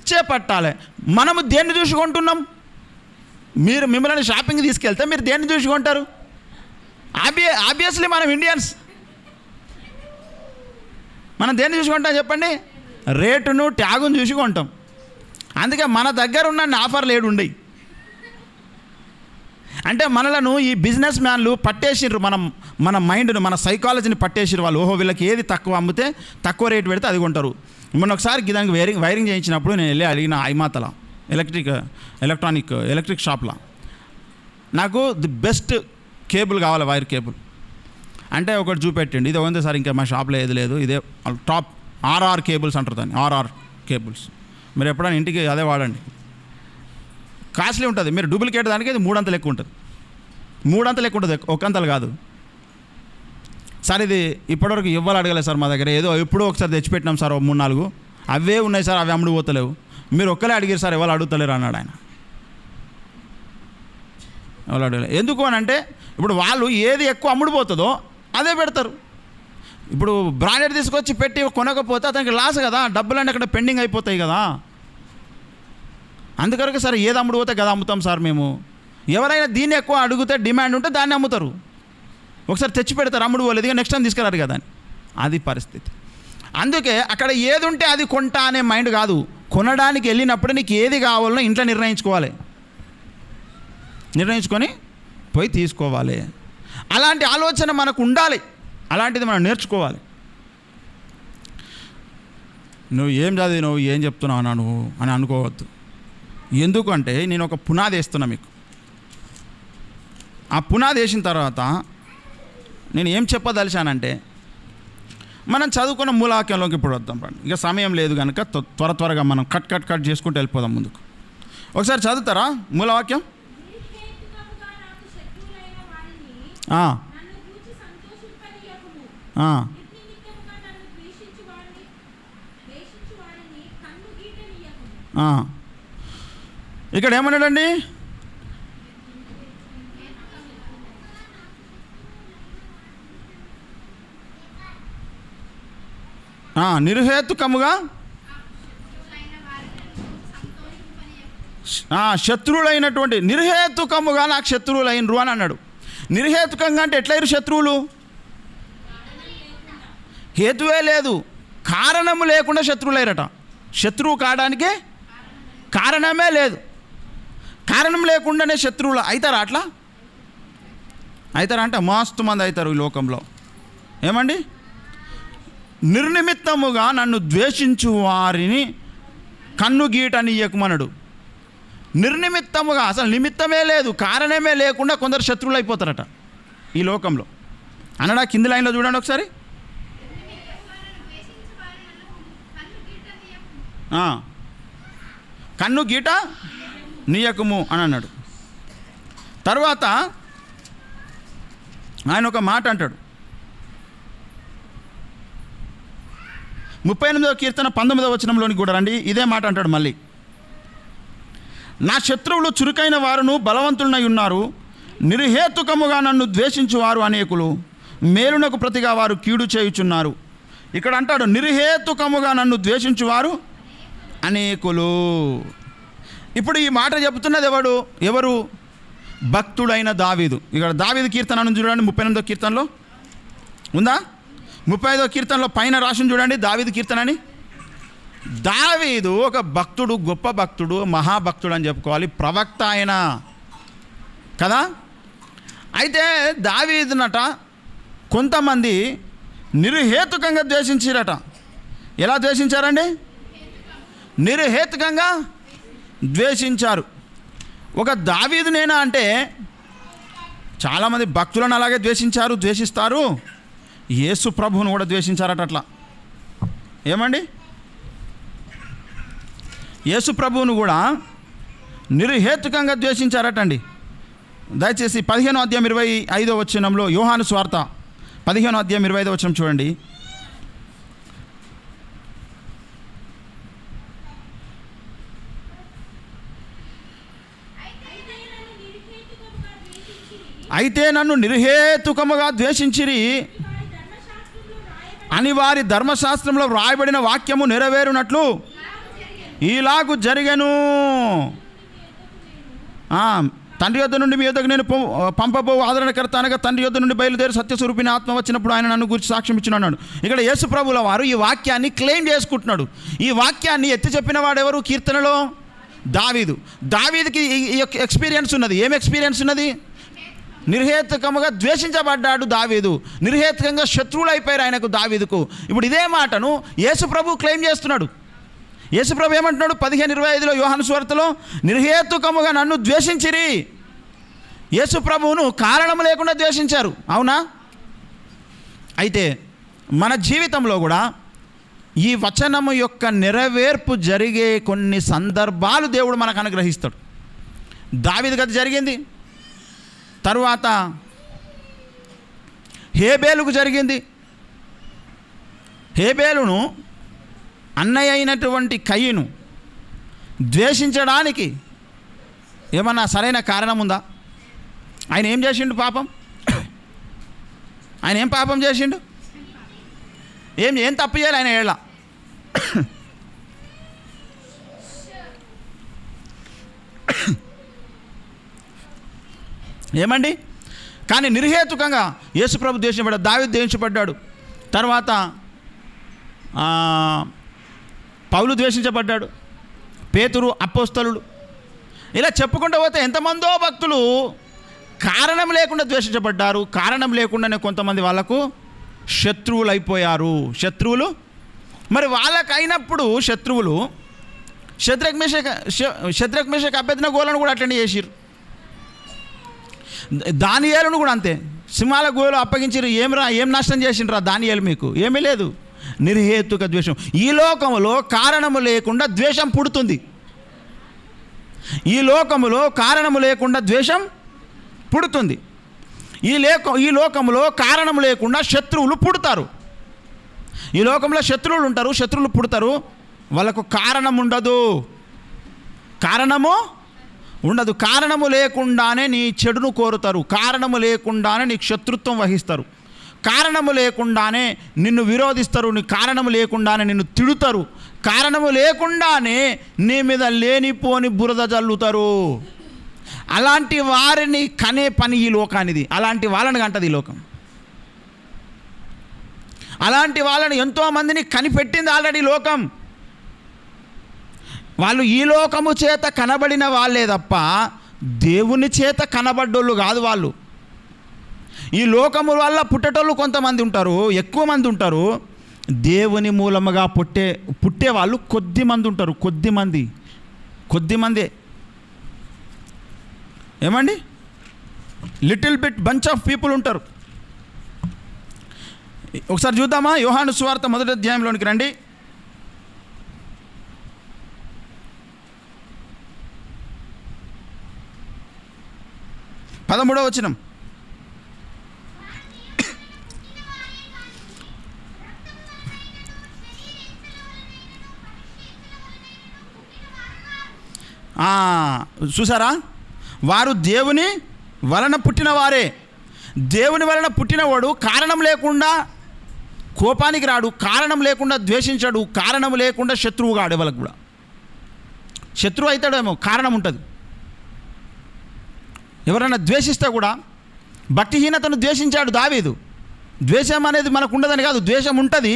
చేపట్టాలి. మనము దేన్ని చూసి కొంటున్నాం? మిమ్మల్ని షాపింగ్ తీసుకెళ్తే మీరు దేన్ని చూసి కొంటారు? ఆబ్వియస్లీ మనం ఇండియన్స్ మనం దేన్ని చూసి కొంటాం చెప్పండి? రేటును, ట్యాగును చూసి కొంటాం. అందుకే మన దగ్గర ఉన్న ఆఫర్లు ఏడు ఉండయి. అంటే మనలను ఈ బిజినెస్ మ్యాన్లు పట్టేసిర్రు, మన మైండ్ను, మన సైకాలజీని పట్టేసిర్రు వాళ్ళు. ఓహో వీళ్ళకి ఏది తక్కువ అమ్మితే తక్కువ రేటు పెడితే అది కొంటారు. మొన్న ఒకసారి దానికి వైరింగ్ చేయించినప్పుడు నేను వెళ్ళి అడిగిన ఐమాతల ఎలక్ట్రిక్ షాప్లో నాకు ది బెస్ట్ కేబుల్ కావాలి, వైర్ కేబుల్ అంటే ఒకటి చూపెట్టండి. ఇది ఉంది సార్, ఇంకా మా షాప్లో ఏది లేదు, ఇదే టాప్ ఆర్ఆర్ కేబుల్స్ అంటారు దాన్ని, ఆర్ఆర్ కేబుల్స్. మీరు ఎప్పుడైనా ఇంటికి అదే వాడండి. కాస్ట్లీ ఉంటుంది. మీరు డూప్లికేట్ దానికి ఇది 3 అంతలు ఎక్కువ ఉంటుంది. 3 అంతలు ఎక్కువ ఉంటుంది, ఒక అంతలు కాదు సార్. ఇది ఇప్పటివరకు ఇవ్వాలి అడగలేదు సార్ మా దగ్గర, ఏదో ఎప్పుడో ఒకసారి తెచ్చిపెట్టినాం సార్, 3-4 అవే ఉన్నాయి సార్, అవి అమ్ముడు పోతలేవు. మీరు ఒక్కలే అడిగారు సార్, ఎవరు అడుగుతలేరు అన్నాడు ఆయన. ఎవరు అడగలేదు. ఎందుకు అని అంటే ఇప్పుడు వాళ్ళు ఏది ఎక్కువ అమ్ముడుపోతుందో అదే పెడతారు. ఇప్పుడు బ్రాండెడ్ తీసుకొచ్చి పెట్టి కొనకపోతే అతనికి లాస్ కదా, డబ్బులన్నీ అక్కడ పెండింగ్ అయిపోతాయి కదా. అందుకరకు సరే ఏది అమ్ముడు పోతే కదా అమ్ముతాం సార్ మేము. ఎవరైనా దీన్ని ఎక్కువ అడిగితే డిమాండ్ ఉంటే దాన్ని అమ్ముతారు. ఒకసారి తెచ్చి పెడతారు, అమ్ముడు పోలేదు, ఇక నెక్స్ట్ టైం తీసుకురారు కదా అని. అది పరిస్థితి. అందుకే అక్కడ ఏది ఉంటే అది కొంటా అనే మైండ్ కాదు. కొనడానికి వెళ్ళినప్పుడు నీకు ఏది కావాలో ఇంట్లో నిర్ణయించుకొని పోయి తీసుకోవాలి. అలాంటి ఆలోచన మనకు ఉండాలి. అలాంటిది మనం నేర్చుకోవాలి. నువ్వు ఏం చదివి నువ్వు ఏం చెప్తున్నావు నువ్వు అని అనుకోవద్దు. ఎందుకంటే నేను ఒక పునాది వేస్తున్నా మీకు. ఆ పునాది వేసిన తర్వాత నేను ఏం చెప్పదలిచానంటే మనం చదువుకున్న మూలవాక్యంలోకి ఇప్పుడు వద్దాం. ఇక సమయం లేదు కనుక త్వరగా మనం కట్ చేసుకుంటూ వెళ్ళిపోదాం ముందుకు. ఒకసారి చదువుతారా మూలవాక్యం? ఇక్కడ ఏమన్నాడండి? నిర్హేతుకముగా శత్రువులైనటువంటి, నిర్హేతుకముగా నాకు శత్రువులైనరు అని అన్నాడు. నిర్హేతుకంగా అంటే ఎట్లయిరు శత్రువులు? హేతువే లేదు, కారణము లేకుండా శత్రువులైరట. శత్రువు కావడానికి కారణమే లేదు. కారణం లేకుండానే శత్రువులు అవుతారా? అట్లా అవుతారా అంటే మస్తు మంది అవుతారు ఈ లోకంలో. ఏమండి? నిర్నిమిత్తముగా నన్ను ద్వేషించు వారిని కన్ను గీటనియ్యకుమనడు. నిర్నిమిత్తముగా, అసలు నిమిత్తమే లేదు, కారణమే లేకుండా కొందరు శత్రువులు అయిపోతారట ఈ లోకంలో. అనడా కింది లైన్లో చూడండి ఒకసారి. కన్ను గీట నీయకుము అని అన్నాడు. తర్వాత ఆయన ఒక మాట అంటాడు. 38వ కీర్తన 19వ వచనంలోనికి కూడా రండి. ఇదే మాట అంటాడు మళ్ళీ. నా శత్రువులు చురుకైన వారును బలవంతులనై ఉన్నారు, నిర్హేతుకముగా నన్ను ద్వేషించువారు అనేకులు. మేలునకు ప్రతిగా వారు కీడు చేయుచున్నారు. ఇక్కడ అంటాడు, నిర్హేతుకముగా నన్ను ద్వేషించువారు అనేకులు. ఇప్పుడు ఈ మాట చెబుతున్నది ఎవరు? భక్తుడైన దావీదు. ఇక్కడ దావీదు కీర్తనను చూడండి, 38వ కీర్తనలో ఉందా? 35వ కీర్తనలో పైన రాసిన చూడండి దావీదు కీర్తనని. దావీదు ఒక భక్తుడు, గొప్ప భక్తుడు, మహాభక్తుడు అని చెప్పుకోవాలి, ప్రవక్త ఆయన కదా. అయితే దావీదునట కొంతమంది నిర్హేతుకంగా ద్వేషించారట. ఎలా ద్వేషించారండి? నిర్హేతుకంగా ద్వేషించారు. ఒక దావీదునేనా అంటే చాలామంది భక్తులను అలాగే ద్వేషిస్తారు. యేసు ప్రభువును కూడా ద్వేషించారట అట్లా. ఏమండి? యేసు ప్రభువును కూడా నిర్హేతుకంగా ద్వేషించారటండి. దయచేసి 15వ అధ్యాయం 25వ వచనంలో, యోహాను సువార్త 15వ అధ్యాయం 25వ వచనం చూడండి. అయితే నన్ను నిర్హేతుకముగా ద్వేషించిరి అని వారి ధర్మశాస్త్రంలో వ్రాయబడిన వాక్యము నెరవేరునట్లు ఇలాగు జరిగెను. తండ్రి యొద్ద నుండి మీ యొద్దకు నేను పంపబో ఆదరణకర్త అనగా తండ్రి యొద్ద నుండి బయలుదేరి సత్యస్వరూపిణి ఆత్మ వచ్చినప్పుడు ఆయన నన్ను గురించి సాక్ష్యం ఇచ్చినాడు. ఇక్కడ యేసు ప్రభువుల వారు ఈ వాక్యాన్ని క్లెయిమ్ చేసుకుంటున్నాడు. ఈ వాక్యాన్ని ఎత్తి చెప్పిన వాడెవరు? కీర్తనలో దావీదు. దావీదుకి ఈ ఎక్స్పీరియన్స్ ఉన్నది. ఏం ఎక్స్పీరియన్స్ ఉన్నది? నిర్హేతుకముగా ద్వేషించబడ్డాడు దావీదు. నిర్హేతుకంగా శత్రువులు అయిపోయారు ఆయనకు, దావీదుకు. ఇప్పుడు ఇదే మాటను యేసు ప్రభు క్లెయిమ్ చేస్తున్నాడు. యేసు ప్రభు ఏమంటున్నాడు? 15:25లో యోహాను సువార్తలో, నిర్హేతుకముగా నన్ను ద్వేషించిరి. యేసు ప్రభువును కారణం లేకుండా ద్వేషించారు. అవునా? అయితే మన జీవితంలో కూడా ఈ వచనము యొక్క నెరవేర్పు జరిగే కొన్ని సందర్భాలు దేవుడు మనకు అనుగ్రహిస్తాడు. దావీదుకు అది జరిగింది. తరువాత హేబేలుకు జరిగింది. హేబేలును అన్నయ్య అయినటువంటి కయీను ద్వేషించడానికి ఏమన్నా సరైన కారణం ఉందా? ఆయన ఏం చేసిండు పాపం? ఆయన ఏం పాపం చేసిండు? ఏం తప్పు చేయాలి ఆయన ఏళ్ళ? ఏమండి? కానీ నిర్హేతుకంగా యేసుప్రభు ద్వేషించబడ్డాడు, దావీదు ద్వేషించబడ్డాడు. తర్వాత పౌలు ద్వేషించబడ్డాడు, పేతురు, అపోస్తలుడు, ఇలా చెప్పుకుంటూ పోతే ఎంతమందో భక్తులు కారణం లేకుండా ద్వేషించబడ్డారు. కారణం లేకుండానే కొంతమంది వాళ్ళకు శత్రువులు అయిపోయారు. శత్రువులు మరి వాళ్ళకు అయినప్పుడు శత్రువులు శద్రక్ మేషక్ అబేద్నెగోలను కూడా అట్లనే చేసిర్రు. దానియేలును కూడా అంతే. సింహాల గుహలో అప్పగించారు. ఏం నష్టం చేసిండ్రా దానియేలు? మీకు ఏమీ లేదు. నిర్హేతుక ద్వేషం. ఈ లోకములో కారణము లేకుండా ద్వేషం పుడుతుంది. ఈ లోకములో కారణము లేకుండా ద్వేషం పుడుతుంది. ఈ లోకములో కారణం లేకుండా శత్రువులు పుడతారు. ఈ లోకంలో శత్రువులు ఉంటారు, శత్రువులు పుడతారు. వాళ్ళకు కారణం ఉండదు. కారణము ఉండదు. కారణము లేకుండానే నీ చెడును కోరుతారు. కారణము లేకుండానే నీకు శత్రుత్వం వహిస్తారు. కారణము లేకుండానే నిన్ను విరోధిస్తారు. నీ కారణము లేకుండానే నిన్ను తిడుతారు. కారణము లేకుండానే నీ మీద లేనిపోని బురద జల్లుతారు. అలాంటి వారిని కనే పని ఈ లోకానిది. అలాంటి వాళ్ళని కంటది ఈ లోకం. అలాంటి వాళ్ళని ఎంతోమందిని కనిపెట్టింది ఆల్రెడీ లోకం. వాళ్ళు ఈ లోకము చేత కనబడిన వాళ్ళే తప్ప దేవుని చేత కనబడ్డోళ్ళు కాదు వాళ్ళు. ఈ లోకము వల్ల పుట్టేటోళ్ళు కొంతమంది ఉంటారు, ఎక్కువ మంది ఉంటారు. దేవుని మూలముగా పుట్టే వాళ్ళు కొద్ది మంది ఉంటారు. కొద్దిమందే. ఏమండి? Little bit bunch of people ఉంటారు. ఒకసారి చూద్దామా? యోహాను సువార్త 1వ అధ్యాయంలోనికి రండి. 13వ వచనం. చూసారా? వారు దేవుని వలన పుట్టిన వారే, దేవుని వలన పుట్టినవాడు కారణం లేకుండా కోపానికి రాడు, కారణం లేకుండా ద్వేషించాడు, కారణం లేకుండా శత్రువు కాడు. వాళ్ళకు కూడా శత్రువు అవుతాడేమో, కారణం ఉంటుంది. ఎవరైనా ద్వేషిస్తే కూడా భక్తిహీనతను ద్వేషించాడు దావీదు. ద్వేషం అనేది మనకు ఉండదని కాదు, ద్వేషం ఉంటుంది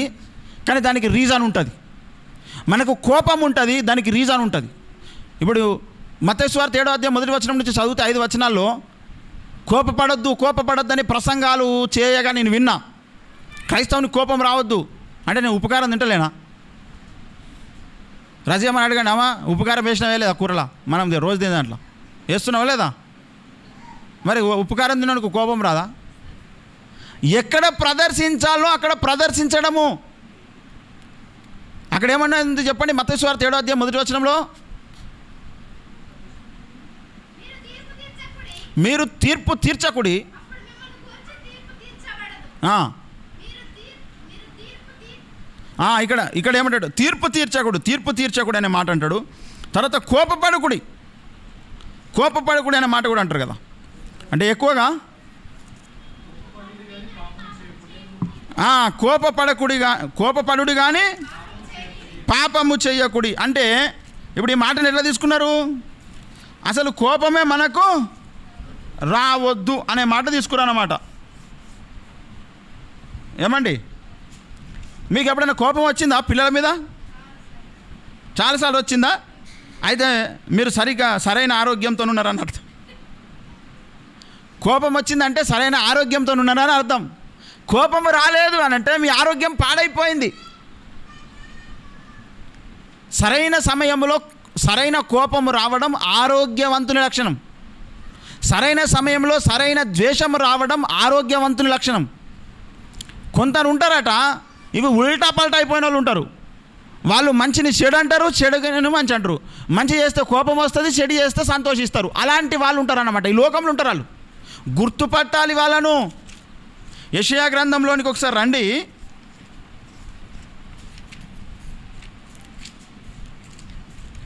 కానీ దానికి రీజన్ ఉంటుంది. మనకు కోపం ఉంటుంది, దానికి రీజన్ ఉంటుంది. ఇప్పుడు మత్తయి సువార్త 7వ అధ్యాయం 1వ వచనం నుంచి చదివితే 5 వచనాల్లో కోపపడొద్దు అని ప్రసంగాలు చేయగా నేను విన్నా. క్రైస్తవుని కోపం రావద్దు అంటే నేను ఉపకారం తింటలేనా? రజయమని అడగండి, అమ్మా ఉపకారం వేసినవే లేదా కూరలా? మనం రోజు తినే దాంట్లో వేస్తున్నావా లేదా? మరి ఉపకారం తినడానికి కోపం రాదా? ఎక్కడ ప్రదర్శించాలో అక్కడ ప్రదర్శించడము. అక్కడ ఏమన్నా చెప్పండి, మత్తయి సువార్త 7వ అధ్యాయం 1వ వచనంలో, మీరు తీర్పు తీర్చకుడి. ఇక్కడ ఏమంటాడు? తీర్పు తీర్చకుడు అనే మాట అంటాడు. తర్వాత కోపపడకుడి అనే మాట కూడా అంటారు కదా. అంటే ఎక్కువగా కోపపడుడి కానీ పాపము చెయ్యకుడి. అంటే ఇప్పుడు ఈ మాటను ఎట్లా తీసుకున్నారు? అసలు కోపమే మనకు రావద్దు అనే మాట తీసుకున్నారన్నమాట. ఏమండి, మీకు ఎప్పుడైనా కోపం వచ్చిందా పిల్లల మీద? చాలాసార్లు వచ్చిందా? అయితే మీరు సరైన ఆరోగ్యంతో ఉన్నారని అర్థం. కోపం వచ్చిందంటే సరైన ఆరోగ్యంతో ఉన్నారని అర్థం. కోపం రాలేదు అని అంటే మీ ఆరోగ్యం పాడైపోయింది. సరైన సమయంలో సరైన కోపము రావడం ఆరోగ్యవంతుని లక్షణం. సరైన సమయంలో సరైన ద్వేషము రావడం ఆరోగ్యవంతుని లక్షణం. కొందరు ఉంటారట, ఇవి ఉల్టా పల్టా అయిపోయిన వాళ్ళు ఉంటారు. వాళ్ళు మంచిని చెడు అంటారు, చెడుని మంచి అంటారు. మంచి చేస్తే కోపం వస్తుంది, చెడు చేస్తే సంతోషిస్తారు. అలాంటి వాళ్ళు ఉంటారన్నమాట. ఈ లోకంలో ఉంటారు వాళ్ళు. గుర్తుపట్టాలి వాళ్ళను. యెషయా గ్రంథంలోనికి ఒకసారి రండి.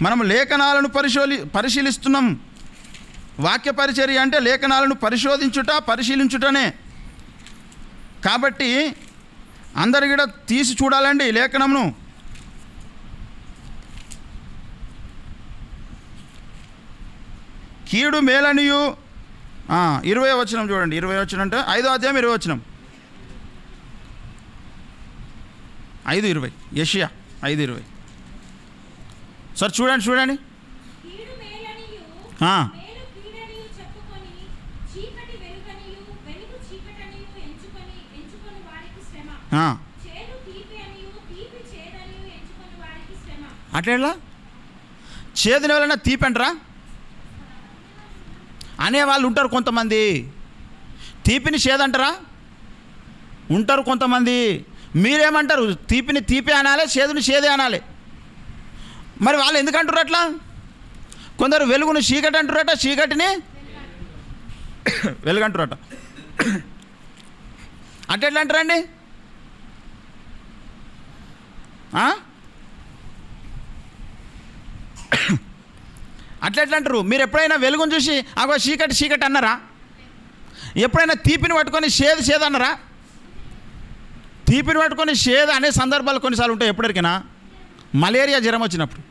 మనం లేఖనాలను పరిశీలిస్తున్నాం. వాక్య పరిచర్య అంటే లేఖనాలను పరిశీలించుటనే. కాబట్టి అందరు కూడా తీసి చూడాలండి లేఖనమును. కీడు మేలనియు 20వ వచనం చూడండి. 20వ వచనం అంటే 5వ అధ్యాయం 20వ వచనం. 5:20 యెషయా 5:20. సార్ చూడండి. అట్లా చేదుని వలన తీపి అంటారా అనేవాళ్ళు ఉంటారు కొంతమంది. తీపిని చేదంటారా ఉంటారు కొంతమంది. మీరేమంటారు? తీపిని తీపి అనాలి, చేదుని చేదే అనాలి. మరి వాళ్ళు ఎందుకంటారు అట్లా? కొందరు వెలుగును చీకటి అంటారట, చీకటిని వెలుగంటారట. అట్లా అంటారండి? అట్లా అంటారు? మీరు ఎప్పుడైనా వెలుగును చూసి అగో చీకటి అన్నారా? ఎప్పుడైనా తీపిని పట్టుకొని చేదు అన్నారా? తీపిని పట్టుకొని చేదు అనే సందర్భాలు కొన్నిసార్లు ఉంటాయి. ఎప్పటికైనా మలేరియా జ్వరం వచ్చినప్పుడు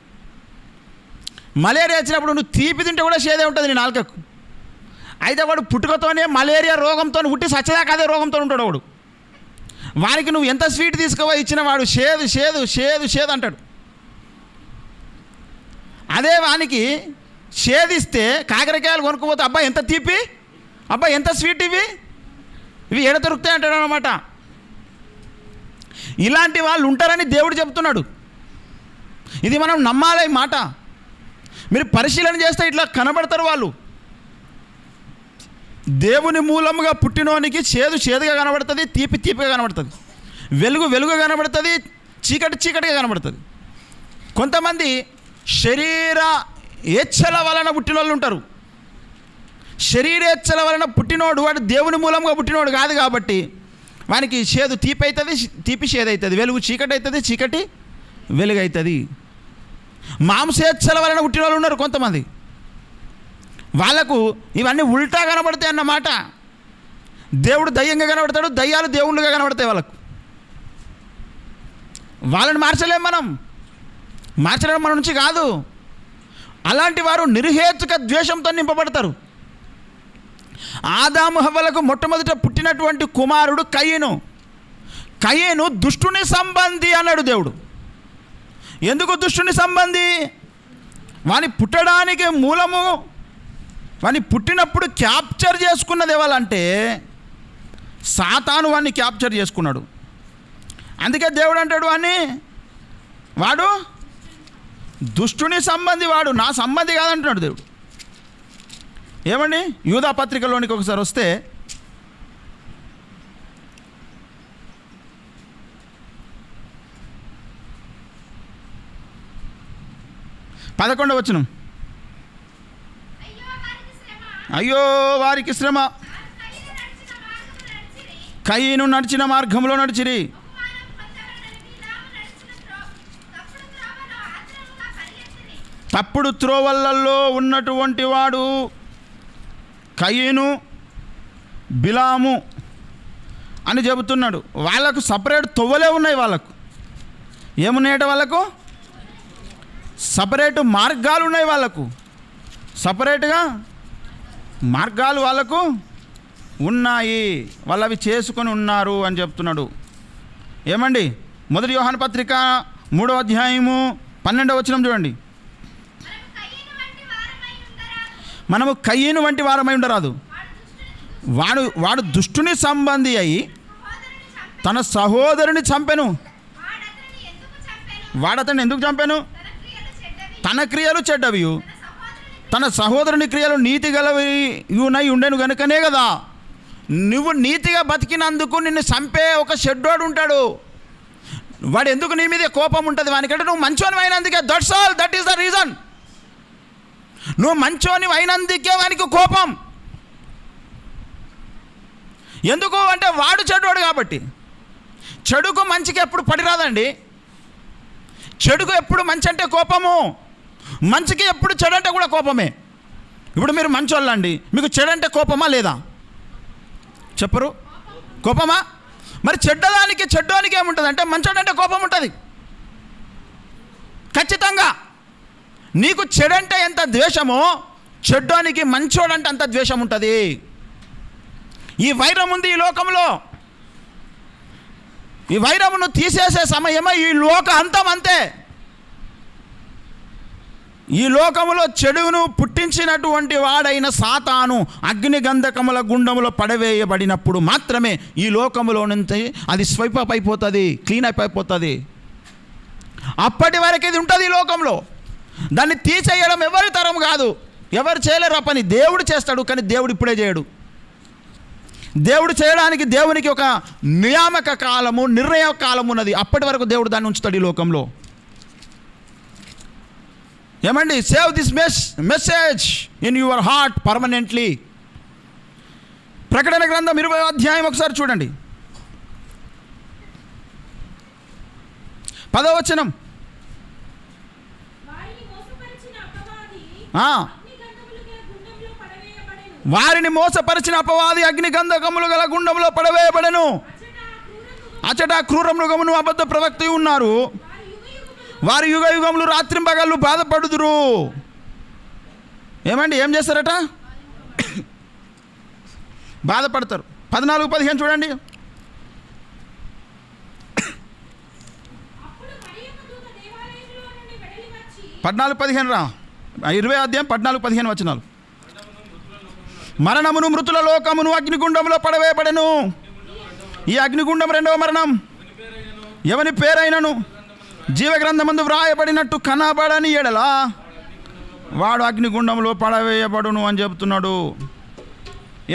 నువ్వు తీపి తింటే కూడా చేదే ఉంటుంది నీ నాలుకకు. అయితే వాడు పుట్టుకతోనే మలేరియా రోగంతో పుట్టి సచ్చదాకా అదే రోగంతో ఉంటాడు వాడు. వానికి నువ్వు ఎంత స్వీట్ తీసుకుపోయి ఇచ్చిన వాడు చేదు అంటాడు. అదే వానికి చేదిస్తే కాకరకాయలు కొనుక్కోపోతే అబ్బా ఎంత తీపి, అబ్బా ఎంత స్వీట్, ఇవి ఎడ దొరుకుతాయి అంటాడు అన్నమాట. ఇలాంటి వాళ్ళు ఉంటారని దేవుడు చెబుతున్నాడు. ఇది మనం నమ్మాలి ఈ మాట. మీరు పరిశీలన చేస్తే ఇట్లా కనబడతారు వాళ్ళు. దేవుని మూలముగా పుట్టినోనికి చేదుగా కనబడుతుంది, తీపిగా కనబడుతుంది, వెలుగుగా కనబడుతుంది, చీకటిగా కనబడుతుంది. కొంతమంది శరీర ఏచ్ఛల వలన పుట్టిన వాళ్ళు ఉంటారు. శరీరేచ్ఛల వలన పుట్టినోడు వాడు దేవుని మూలంగా పుట్టినోడు కాదు కాబట్టి వానికి చేదు తీపి అవుతుంది, తీపి చేదు అవుతుంది, వెలుగు చీకటి అవుతుంది, చీకటి వెలుగు అవుతుంది. మాంసేచ్ఛల వలన పుట్టిన వాళ్ళు ఉన్నారు కొంతమంది. వాళ్ళకు ఇవన్నీ ఉల్టా కనబడతాయి అన్నమాట. దేవుడు దయ్యంగా కనబడతాడు, దయ్యాలు దేవుళ్ళుగా కనబడతాయి వాళ్ళని మార్చలేం మనం. మార్చడం మన నుంచి కాదు. అలాంటి వారు నిర్హేతుక ద్వేషంతో నింపబడతారు. ఆదాము హవ్వలకు మొట్టమొదట పుట్టినటువంటి కుమారుడు కయీను దుష్టుని సంబంధి అన్నాడు దేవుడు. ఎందుకు దుష్టుని సంబంధి? వాని పుట్టడానికి మూలము, వాని పుట్టినప్పుడు క్యాప్చర్ చేసుకున్నది ఎవరంటే సాతాను. వాడిని క్యాప్చర్ చేసుకున్నాడు. అందుకే దేవుడు అంటాడు వాడు దుష్టుని సంబంధి, వాడు నా సంబంధి కాదంటున్నాడు దేవుడు. ఏమండి, యూదా పత్రికలోనికి ఒకసారి వస్తే 11వ వచనం. అయ్యో వారికి శ్రమ, కయీను నడిచిన మార్గంలో నడిచిరి. తప్పుడు త్రోవలలో ఉన్నటువంటి వాడు కయీను, బిలాము అని చెబుతున్నాడు. వాళ్ళకు సపరేట్ తొవ్వలే ఉన్నాయి. వాళ్ళకు ఏమున్నాయట? వాళ్ళకు సపరేట్ మార్గాలు ఉన్నాయి. వాళ్ళకు సపరేట్గా మార్గాలు వాళ్ళకు ఉన్నాయి. వాళ్ళు అవి చేసుకొని ఉన్నారు అని చెప్తున్నాడు. ఏమండి, 1 యోహాను పత్రిక 3వ అధ్యాయము 12వ వచనం చూడండి. మనము కయీను వంటి వారమై ఉండరాదు. వాడు దుష్టుని సంబంధి అయి తన సహోదరుని చంపెను. వాడతన్ని ఎందుకు చంపాను? తన క్రియలు చెడ్డవి, తన సహోదరుని క్రియలు నీతి గలవినై ఉండెను కనుకనే కదా. నువ్వు నీతిగా బతికినందుకు నిన్ను చంపే ఒక షెడ్డోడు ఉంటాడు. వాడు ఎందుకు నీ మీద కోపం ఉంటుంది? వానికంటే నువ్వు మంచోని అయినందుకే. That's all, that is the reason. నువ్వు మంచోని అయినందుకే వానికి కోపం. ఎందుకు అంటే వాడు చెడ్డోడు కాబట్టి. చెడుకు మంచికి ఎప్పుడు పడిరాదండి. చెడుకు ఎప్పుడు మంచి అంటే కోపము, మంచికి ఎప్పుడు చెడు అంటే కూడా కోపమే. ఇప్పుడు మీరు మంచోళ్ళండి, మీకు చెడు అంటే కోపమా లేదా? చెప్పరు? కోపమా? మరి చెడ్డోనికి ఏముంటుంది అంటే మంచోడంటే కోపం ఉంటుంది ఖచ్చితంగా. నీకు చెడంటే ఎంత ద్వేషమో చెడ్డోనికి మంచోడంటే అంత ద్వేషం ఉంటుంది. ఈ వైరం ఉంది ఈ లోకంలో. ఈ వైరమును తీసేసే సమయమే ఈ లోక అంతం. అంతే. ఈ లోకములో చెడును పుట్టించినటువంటి వాడైన సాతాను అగ్ని గంధకముల గుండములో పడవేయబడినప్పుడు మాత్రమే ఈ లోకములో నుంచి అది స్వైప్ అప్ అయిపోతుంది, క్లీన్ అప్ అయిపోతుంది. అప్పటి వరకు ఇది ఉంటుంది ఈ లోకంలో. దాన్ని తీసేయడం ఎవరి తరం కాదు, ఎవరు చేయలేరు. ఆ పని దేవుడు చేస్తాడు, కానీ దేవుడు ఇప్పుడే చేయడు. దేవుడు చేయడానికి దేవునికి ఒక నియామక కాలము, నిర్ణయ కాలం ఉన్నది. అప్పటి వరకు దేవుడు దాన్ని ఉంచుతాడు ఈ లోకంలో. ఏమండి, save this message in your heart permanently. ప్రకటన గ్రంథం 20వ అధ్యాయం ఒకసారి చూడండి, 10వ వచనం. వారిని మోసపరిచిన అపవాది అగ్ని గంధకములు గల గుండములో పడవేయబడెను. అచట క్రూర మృగమును అబద్ధ ప్రవక్త ఉన్నారు. వారి యుగ యుగములు రాత్రింపగళ్ళు బాధపడుదురు. ఏమండి, ఏం చేస్తారట? బాధపడతారు. 14-15 చూడండి. 14-15 రా. 20వ అధ్యాయం 14-15 వచనాలు. మరణమును మృతుల లోకమును అగ్నిగుండంలో పడవేయబడెను. ఈ అగ్నిగుండం 2వ మరణం. ఎవని పేరైనను జీవగ్రంథమందు వ్రాయబడినట్టు కనబడని ఎడలా వాడు అగ్నిగుండంలో పడవేయబడును అని చెబుతున్నాడు.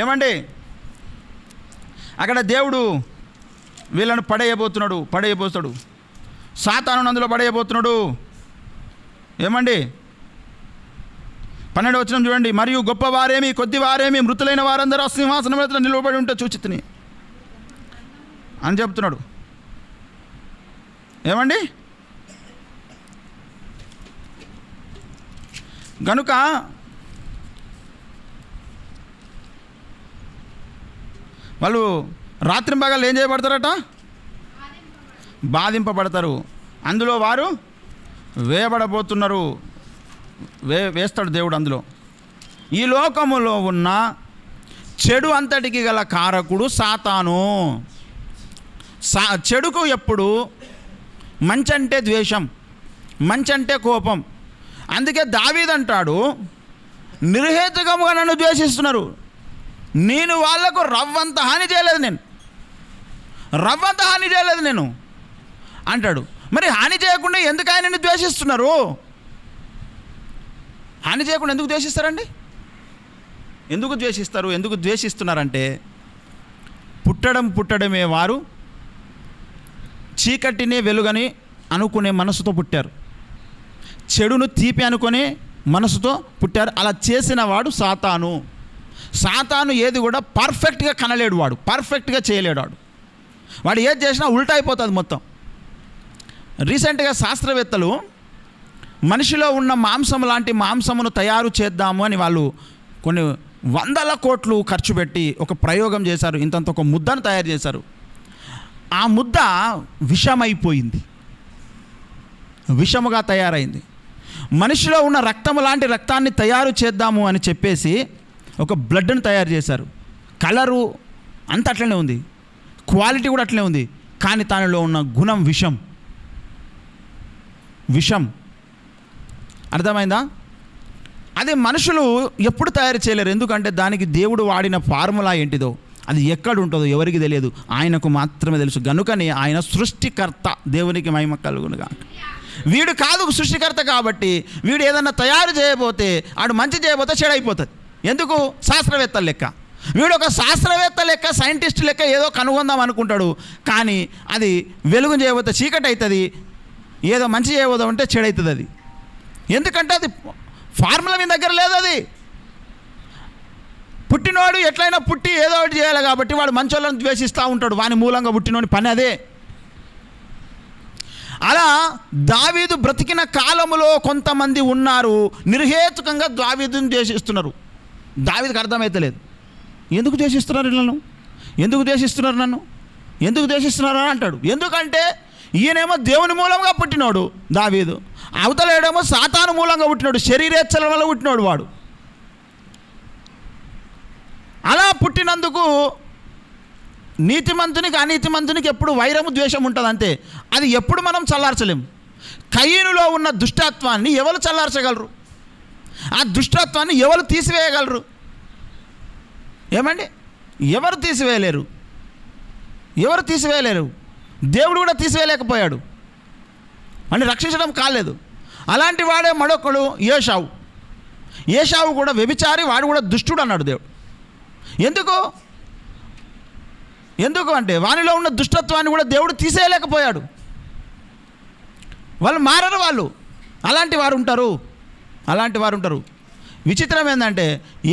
ఏమండి, అక్కడ దేవుడు వీళ్ళను పడేయబోతాడు. సాతాను అందులో పడేయబోతున్నాడు. ఏమండి, 12వ వచనం చూడండి. మరియు గొప్పవారేమి కొద్దివారేమి మృతులైన వారందరూ సింహాసనం మీద నిలబడి ఉంటే చూచితిని అని చెప్తున్నాడు. ఏమండి, కనుక వాళ్ళు రాత్రింపగలు ఏం చేయబడతారట? బాధింపబడతారు. అందులో వారు వేయబడబోతున్నారు. వేస్తాడు దేవుడు అందులో. ఈ లోకములో ఉన్న చెడు అంతటికి గల కారకుడు సాతాను. చెడుకు ఎప్పుడు మంచి అంటే ద్వేషం, మంచి అంటే కోపం. అందుకే దావీదు అంటాడు, నిర్హేతుకముగా నన్ను ద్వేషిస్తున్నారు, నేను వాళ్లకు రవ్వంత హాని చేయలేదు, రవ్వంత హాని చేయలేదు నేను అంటాడు. మరి హాని చేయకుండా ఎందుకు ఆయనని ద్వేషిస్తున్నారు? హాని చేయకుండా ఎందుకు ద్వేషిస్తారండి? ఎందుకు ద్వేషిస్తారు? ఎందుకు ద్వేషిస్తున్నారంటే, పుట్టడమే వారు చీకటినే వెలుగని అనుకునే మనసుతో పుట్టారు, చెడును తీపి అనుకునే మనసుతో పుట్టారు. అలా చేసిన వాడు సాతాను. సాతాను ఏది కూడా పర్ఫెక్ట్గా కనలేడు, వాడు పర్ఫెక్ట్గా చేయలేడు. వాడు ఏది చేసినా ఉల్టా అయిపోతుంది మొత్తం. రీసెంట్గా శాస్త్రవేత్తలు మనిషిలో ఉన్న మాంసం లాంటి మాంసమును తయారు చేద్దాము అని వాళ్ళు కొన్ని 100 కోట్లు ఖర్చు పెట్టి ఒక ప్రయోగం చేశారు. ఇంతంత ఒక ముద్దను తయారు చేశారు. ఆ ముద్ద విషమైపోయింది, విషముగా తయారైంది. మనిషిలో ఉన్న రక్తము లాంటి రక్తాన్ని తయారు చేద్దాము అని చెప్పేసి ఒక బ్లడ్ను తయారు చేశారు. కలరు అంత అట్లనే ఉంది, క్వాలిటీ కూడా అట్లనే ఉంది. కానీ దానిలో ఉన్న గుణం విషం. అర్థమైందా? అదే మనుషులు ఎప్పుడు తయారు చేయలేరు. ఎందుకంటే దానికి దేవుడు వాడిన ఫార్ములా ఏంటిదో, అది ఎక్కడ ఉంటుందో ఎవరికి తెలియదు, ఆయనకు మాత్రమే తెలుసు. గనుకని ఆయన సృష్టికర్త, దేవునికి మహిమ కలుగునుగా. వీడు కాదు సృష్టికర్త కాబట్టి వీడు ఏదన్నా తయారు చేయబోతే, ఆడు మంచి చేయబోతే చెడైపోతుంది. ఎందుకు? శాస్త్రవేత్తల లెక్క. వీడు ఒక శాస్త్రవేత్త లెక్క, సైంటిస్ట్ లెక్క ఏదో కనుగొందాం అనుకుంటాడు. కానీ అది వెలుగు చేయబోతే చీకటి అవుతుంది, ఏదో మంచి చేయబోదాం అంటే చెడవుతుంది. అది ఎందుకంటే అది ఫార్ములా మీ దగ్గర లేదు. అది పుట్టినోడు ఎట్లయినా పుట్టి ఏదో ఒకటి చేయాలి కాబట్టి వాడు మంచోళ్ళని ద్వేషిస్తూ ఉంటాడు. వాని మూలంగా పుట్టినోని పని అదే. అలా దావీదు బ్రతికిన కాలములో కొంతమంది ఉన్నారు, నిర్హేతుకంగా దావీదుని ద్వేషిస్తున్నారు. దావీదుకు అర్థమైతలేదు, ఎందుకు ద్వేషిస్తున్నారు నన్ను, ఎందుకు ద్వేషిస్తున్నారు నన్ను, ఎందుకు ద్వేషిస్తున్నారు అని అంటాడు. ఎందుకంటే ఈయనేమో దేవుని మూలంగా పుట్టినోడు దావీదు, అవతలేడేమో సాతాను మూలంగా పుట్టినాడు, శరీరేచ్ఛల వల్ల పుట్టినోడు వాడు. అలా పుట్టినందుకు నీతిమంతునికి అనీతిమంతునికి ఎప్పుడు వైరము ద్వేషం ఉంటుంది అంతే. అది ఎప్పుడు మనం చల్లార్చలేము. కయీనులో ఉన్న దుష్టత్వాన్ని ఎవరు చల్లార్చగలరు? ఆ దుష్టత్వాన్ని ఎవరు తీసివేయగలరు? ఏమండి? ఎవరు తీసివేయలేరు. దేవుడు కూడా తీసివేయలేకపోయాడు, అని రక్షించడం కాలేదు. అలాంటి వాడే మరొకడు ఏషావు కూడా వ్యభిచారి, వాడు కూడా దుష్టుడు అన్నాడు దేవుడు. ఎందుకు అంటే వానిలో ఉన్న దుష్టత్వాన్ని కూడా దేవుడు తీసేయలేకపోయాడు. వాళ్ళు మారరు. అలాంటి వారు ఉంటారు. విచిత్రం ఏంటంటే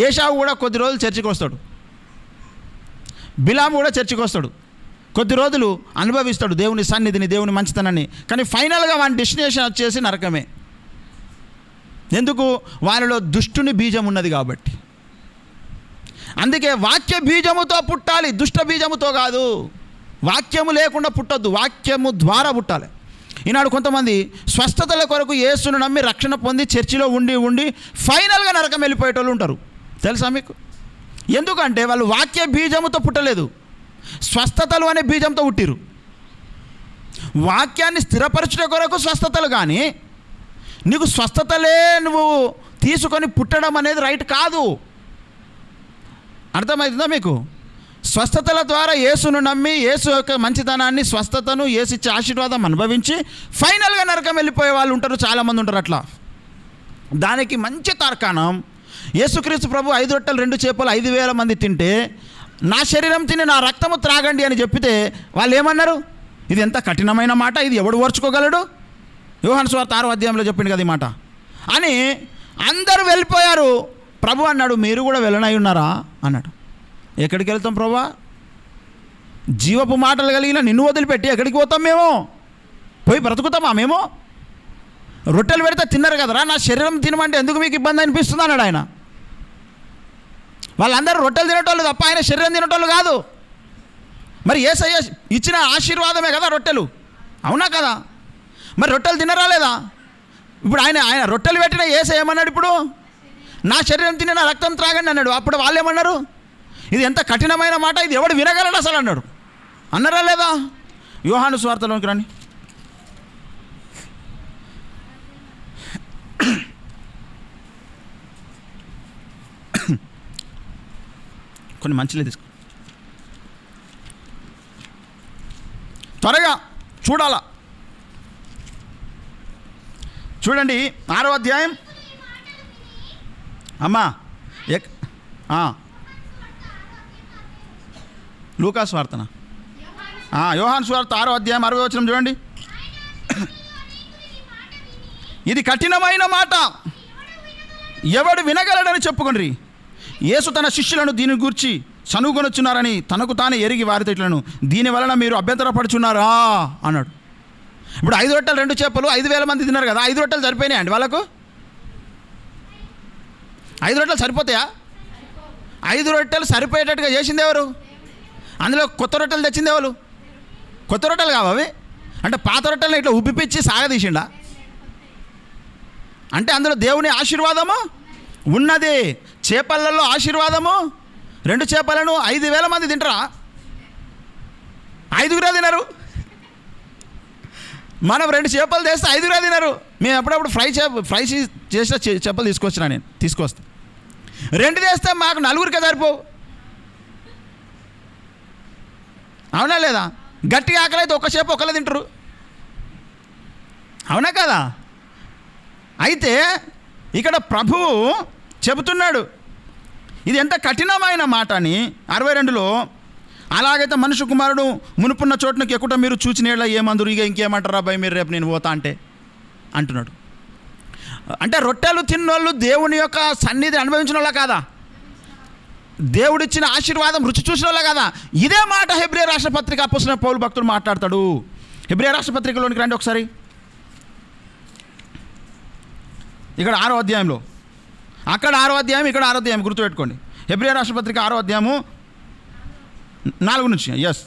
ఏషావు కూడా కొద్ది రోజులు చర్చికి వస్తాడు, బిలాము కూడా చర్చికి వస్తాడు, కొద్ది రోజులు అనుభవిస్తాడు దేవుని సన్నిధిని, దేవుని మంచితనాన్ని. కానీ ఫైనల్గా వాని డెస్టినేషన్ వచ్చేసి నరకమే. ఎందుకు? వారిలో దుష్టుని బీజం ఉన్నది కాబట్టి. అందుకే వాక్య బీజముతో పుట్టాలి, దుష్ట బీజముతో కాదు. వాక్యము లేకుండా పుట్టొద్దు, వాక్యము ద్వారా పుట్టాలి. ఈనాడు కొంతమంది స్వస్థతల కొరకు యేసును నమ్మి రక్షణ పొంది చర్చిలో ఉండి ఫైనల్గా నరకం వెళ్ళిపోయేటోళ్ళు ఉంటారు. తెలుసా మీకు? ఎందుకంటే వాళ్ళు వాక్య బీజముతో పుట్టలేదు, స్వస్థతలు అనే బీజంతో పుట్టిరు. వాక్యాన్ని స్థిరపరచుట కొరకు స్వస్థతలు, కానీ నీకు స్వస్థతలే నువ్వు తీసుకొని పుట్టడం అనేది రైట్ కాదు. అర్థమవుతుందా మీకు? స్వస్థతల ద్వారా యేసును నమ్మి యేసు యొక్క మంచితనాన్ని, స్వస్థతను, యేసు ఇచ్చే ఆశీర్వాదం అనుభవించి ఫైనల్గా నరకం వెళ్ళిపోయే వాళ్ళు ఉంటారు, చాలామంది ఉంటారు. అట్లా దానికి మంచి తార్కాణం యేసుక్రీస్తు ప్రభు 5 రొట్టెలు 2 చేపలు 5,000 మంది తింటే, నా శరీరం తిని నా రక్తము త్రాగండి అని చెప్పితే వాళ్ళు ఏమన్నారు? ఇది ఎంత కఠినమైన మాట, ఇది ఎవడు ఓర్చుకోగలడు? యోహాను సువార్త 6వ అధ్యాయంలో చెప్పింది కదా ఈ మాట అని. అందరూ వెళ్ళిపోయారు. ప్రభు అన్నాడు, మీరు కూడా వెళ్ళనై ఉన్నారా అన్నాడు. ఎక్కడికి వెళ్తాం ప్రభా? జీవపు మాటలు కలిగిన నిన్ను వదిలిపెట్టి ఎక్కడికి పోతాం? మేము పోయి బ్రతుకుతామా? మేము రొట్టెలు పెడితే తిన్నారు కదరా, నా శరీరం తినమంటే ఎందుకు మీకు ఇబ్బంది అనిపిస్తుంది అన్నాడు ఆయన. వాళ్ళందరూ రొట్టెలు తినేటోళ్ళు తప్ప ఆయన శరీరం తినేటోళ్ళు కాదు. మరి యేసయ్య ఇచ్చిన ఆశీర్వాదమే కదా రొట్టెలు, అవునా కదా? మరి రొట్టెలు తినరా లేదా? ఇప్పుడు ఆయన రొట్టెలు పెట్టిన యేసయ్య ఏమన్నాడు? ఇప్పుడు నా శరీరం తిని నా రక్తం త్రాగండి అన్నాడు. అప్పుడు వాళ్ళు ఏమన్నారు? ఇది ఎంత కఠినమైన మాట, ఇది ఎవడు వినగలడు అసలు అన్నాడు. అన్నారా లేదా? యోహాను సువార్తలోనికి రండి. కొన్ని మంచిలే తీసుకో, త్వరగా చూడాలా. చూడండి 6వ అధ్యాయం. అమ్మా లూకాసు వార్తన, యోహాను సువార్త 6వ అధ్యాయం 60వ వచనం చూడండి. ఇది కఠినమైన మాట, ఎవడు వినగలడని చెప్పుకొండ్రి. యేసు తన శిష్యులను దీని గూర్చి సనుగొనొచ్చున్నారని తనకు తానే ఎరిగి వారితో ఇట్లను, దీని వలన మీరు అభ్యంతరపడుచున్నారా అన్నాడు. ఇప్పుడు 5 రొట్టెలు 2 చేపలు 5,000 మంది తిన్నారు కదా, 5 రొట్టెలు సరిపోయినాయి అండి వాళ్ళకు? 5 రొట్టెలు సరిపోతాయా? 5 రొట్టెలు సరిపోయేటట్టుగా చేసింది ఎవరు? అందులో కొత్త రొట్టెలు తెచ్చింది ఎవరు? కొత్త రొట్టెలు కావు అవి. అంటే పాత రొట్టెలను ఇట్లా ఉబ్బిపిచ్చి సాగదీసిండా? అంటే అందులో దేవుని ఆశీర్వాదము ఉన్నది. చేపలలో ఆశీర్వాదము. 2 చేపలను 5,000 మంది తింటారా? 5గురే తినరు. మనం 2 చేపలు చేస్తే 5గురే తినరు. మేము ఎప్పుడప్పుడు ఫ్రై చేసిన చేపలు తీసుకొచ్చినా, నేను తీసుకొస్తా. 2 చేస్తే మాకు 4గురికే సరిపోవు, అవునా లేదా? గట్టిగా ఆకలి అయితే 1 చేప ఒకళ్ళే తింటారు, అవునా కదా? అయితే ఇక్కడ ప్రభువు చెబుతున్నాడు ఇది ఎంత కఠినమైన మాట అని. 62లో, అలాగైతే మనుష్య కుమారుడు మునుపున్న చోటునకి ఎక్కుట మీరు చూచినేళ్ళ ఏమందరు, ఇక ఇంకేమంటారా అబ్బాయి మీరు రేపు నేను పోతా అంటే అంటున్నాడు. అంటే రొట్టెలు తిన్నోళ్ళు దేవుని యొక్క సన్నిధి అనుభవించిన వాళ్ళ కాదా? దేవుడిచ్చిన ఆశీర్వాదం రుచి చూసిన వాళ్ళ కదా? ఇదే మాట హెబ్రీ రాష్ట్రపత్రిక అపోస్తలుడైన పౌలు భక్తుడు మాట్లాడతాడు. హెబ్రీ రాష్ట్రపత్రికలోనికి రండి ఒకసారి. ఇక్కడ 6వ అధ్యాయంలో, అక్కడ 6వ అధ్యాయం, ఇక్కడ 6వ అధ్యాయం గుర్తుపెట్టుకోండి. హెబ్రీ రాష్ట్రపత్రిక 6వ అధ్యాయము 4 నుంచి. ఎస్,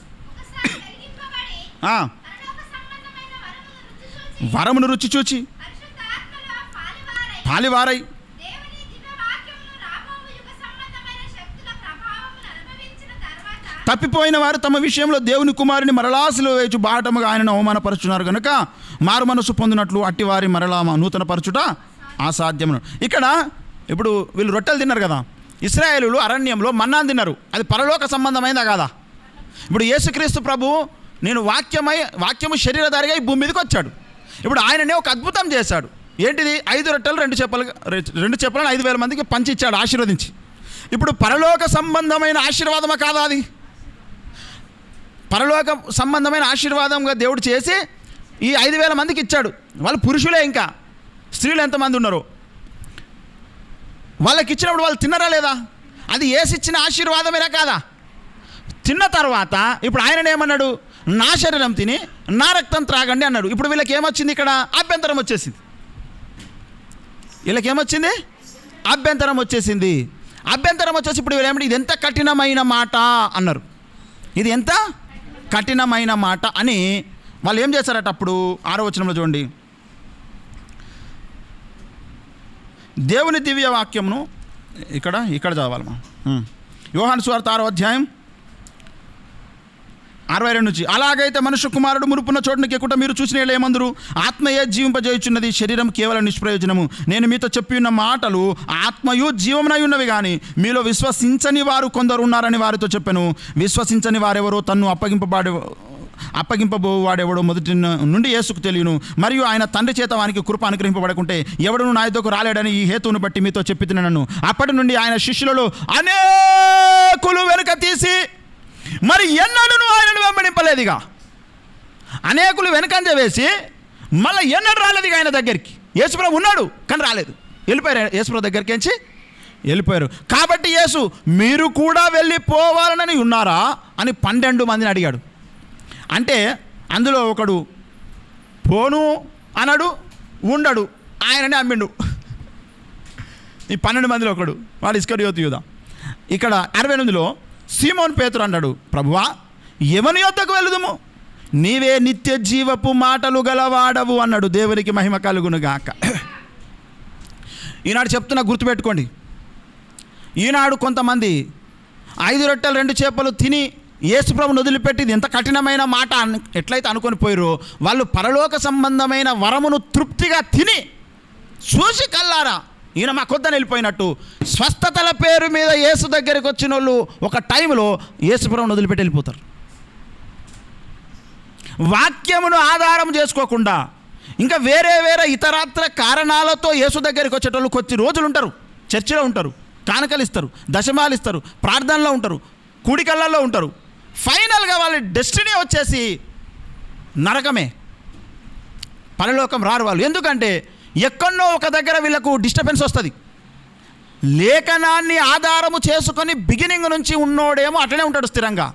వరమును రుచి చూచి పాలివారై తప్పిపోయిన వారు తమ విషయంలో దేవుని కుమారుని మరలా సిలువ వేయు బాటముగా ఆయనను అవమానపరుచున్నారు కనుక మారు మనసు పొందినట్లు అట్టి వారి మరలా నూతన పరచుట అసాధ్యమును. ఇక్కడ ఇప్పుడు వీళ్ళు రొట్టెలు తిన్నారు కదా, ఇశ్రాయేలులు అరణ్యంలో మన్నాను తిన్నారు. అది పరలోక సంబంధమైందా కాదా? ఇప్పుడు యేసుక్రీస్తు ప్రభు నేను వాక్యము శరీరధారిగా ఈ భూమి మీదకి వచ్చాడు. ఇప్పుడు ఆయననే ఒక అద్భుతం చేశాడు. ఏంటిది? 5 రొట్టెలు 2 చేపలను 5,000 మందికి పంచి ఇచ్చాడు ఆశీర్వదించి. ఇప్పుడు పరలోక సంబంధమైన ఆశీర్వాదమా కాదా? అది పరలోక సంబంధమైన ఆశీర్వాదంగా దేవుడు చేసి ఈ 5,000 మందికి ఇచ్చాడు. వాళ్ళు పురుషులే, ఇంకా స్త్రీలు ఎంతమంది ఉన్నారో వాళ్ళకి ఇచ్చినప్పుడు వాళ్ళు తిన్నారా లేదా? అది యేసిచ్చిన ఆశీర్వాదమేనా కాదా? తిన్న తర్వాత ఇప్పుడు ఆయన ఏమన్నాడు? నా శరీరం తిని నా రక్తం త్రాగండి అన్నాడు. ఇప్పుడు వీళ్ళకి ఏమొచ్చింది? ఇక్కడ అభ్యంతరం వచ్చేసింది. వీళ్ళకేమొచ్చింది? అభ్యంతరం వచ్చేసింది. అభ్యంతరం వచ్చేసి ఇప్పుడు వీళ్ళేమంటే ఇది ఎంత కఠినమైన మాట అన్నారు. ఇది ఎంత కఠినమైన మాట అని వాళ్ళు ఏం చేశారట? అప్పుడు 6వ వచనంలో చూడండి, దేవుని దివ్య వాక్యమును ఇక్కడ చదవాలి మనం. యోహాను సువార్త 6వ అధ్యాయం 62 నుంచి, అలాగైతే మనుష్య కుమారుడు మునుపున్న చోటునికి ఎక్కుట మీరు చూసిన ఏమందరు, ఆత్మయే జీవింపజేయుచున్నది, శరీరం కేవలం నిష్ప్రయోజనము. నేను మీతో చెప్పి ఉన్న మాటలు ఆత్మయు జీవమునై ఉన్నవి, కానీ మీలో విశ్వసించని వారు కొందరు ఉన్నారని వారితో చెప్పాను. విశ్వసించని వారెవరో తన్ను అప్పగింపబోవాడెవడో మొదటి నుండి యేసుకు తెలియను, మరియు ఆయన తండ్రి చేత వానికి కృప అనుగ్రహింపబడకుంటే ఎవడును నా యొద్దకు రాలేడని ఈ హేతువును బట్టి మీతో చెప్పితున్నాను. అప్పటి నుండి ఆయన శిష్యులలో అనేకులు వెనుక తీసి మరి ఎన్నడూ ఆయనను వెంబడింపలేదుగా. అనేకులు వెనకంజ వేసి మళ్ళీ ఎన్నడూ రాలేదుగా ఆయన దగ్గరికి. యేసుప్రభు ఉన్నాడు కానీ రాలేదు, వెళ్ళిపోయారు. యేసుప్రభు దగ్గరికి ఎంచి వెళ్ళిపోయారు. కాబట్టి యేసు మీరు కూడా వెళ్ళిపోవాలని ఉన్నారా అని 12 మందిని అడిగాడు. అంటే అందులో ఒకడు పోను అనడు, ఉండడు, ఆయననే అమ్మిండు. ఈ 12 మందిలో ఒకడు వాడు ఇస్కరియోతు యూదా. ఇక్కడ 68లో సీమోను పేతురు అన్నాడు, ప్రభువా ఎవని యొద్దకు వెళుదుము? నీవే నిత్య జీవపు మాటలు గలవాడవు అన్నాడు. దేవునికి మహిమ కలుగునుగాక. ఈనాడు చెప్తున్నా, గుర్తుపెట్టుకోండి. ఈనాడు కొంతమంది 5 రొట్టెలు 2 చేపలు తిని యేసుప్రభుని వదిలిపెట్టి ఎంత కఠినమైన మాట ఎట్లయితే అనుకొని పోయిరో, వాళ్ళు పరలోక సంబంధమైన వరమును తృప్తిగా తిని చూసి కల్లారా ఈయన మా కొద్దని వెళ్ళిపోయినట్టు స్వస్థతల పేరు మీద యేసు దగ్గరికి వచ్చిన వాళ్ళు ఒక టైంలో యేసుప్రభుని వదిలిపెట్టి వెళ్ళిపోతారు. వాక్యమును ఆధారం చేసుకోకుండా ఇంకా వేరే ఇతరత్ర కారణాలతో యేసు దగ్గరికి వచ్చేటోళ్ళు కొద్ది రోజులు ఉంటారు, చర్చిలో ఉంటారు, కానుకలు ఇస్తారు, దశమాలు ఇస్తారు, ప్రార్థనలో ఉంటారు, కూడికళ్ళల్లో ఉంటారు. ఫైనల్గా వాళ్ళ డెస్టినీ వచ్చేసి నరకమే, పరలోకం రారు వాళ్ళు. ఎందుకంటే ఎక్కడో ఒక దగ్గర వీళ్ళకు డిస్టర్బెన్స్ వస్తుంది. లేఖనాన్ని ఆధారము చేసుకొని బిగినింగ్ నుంచి ఉన్నోడేమో అట్లనే ఉంటాడు స్థిరంగా.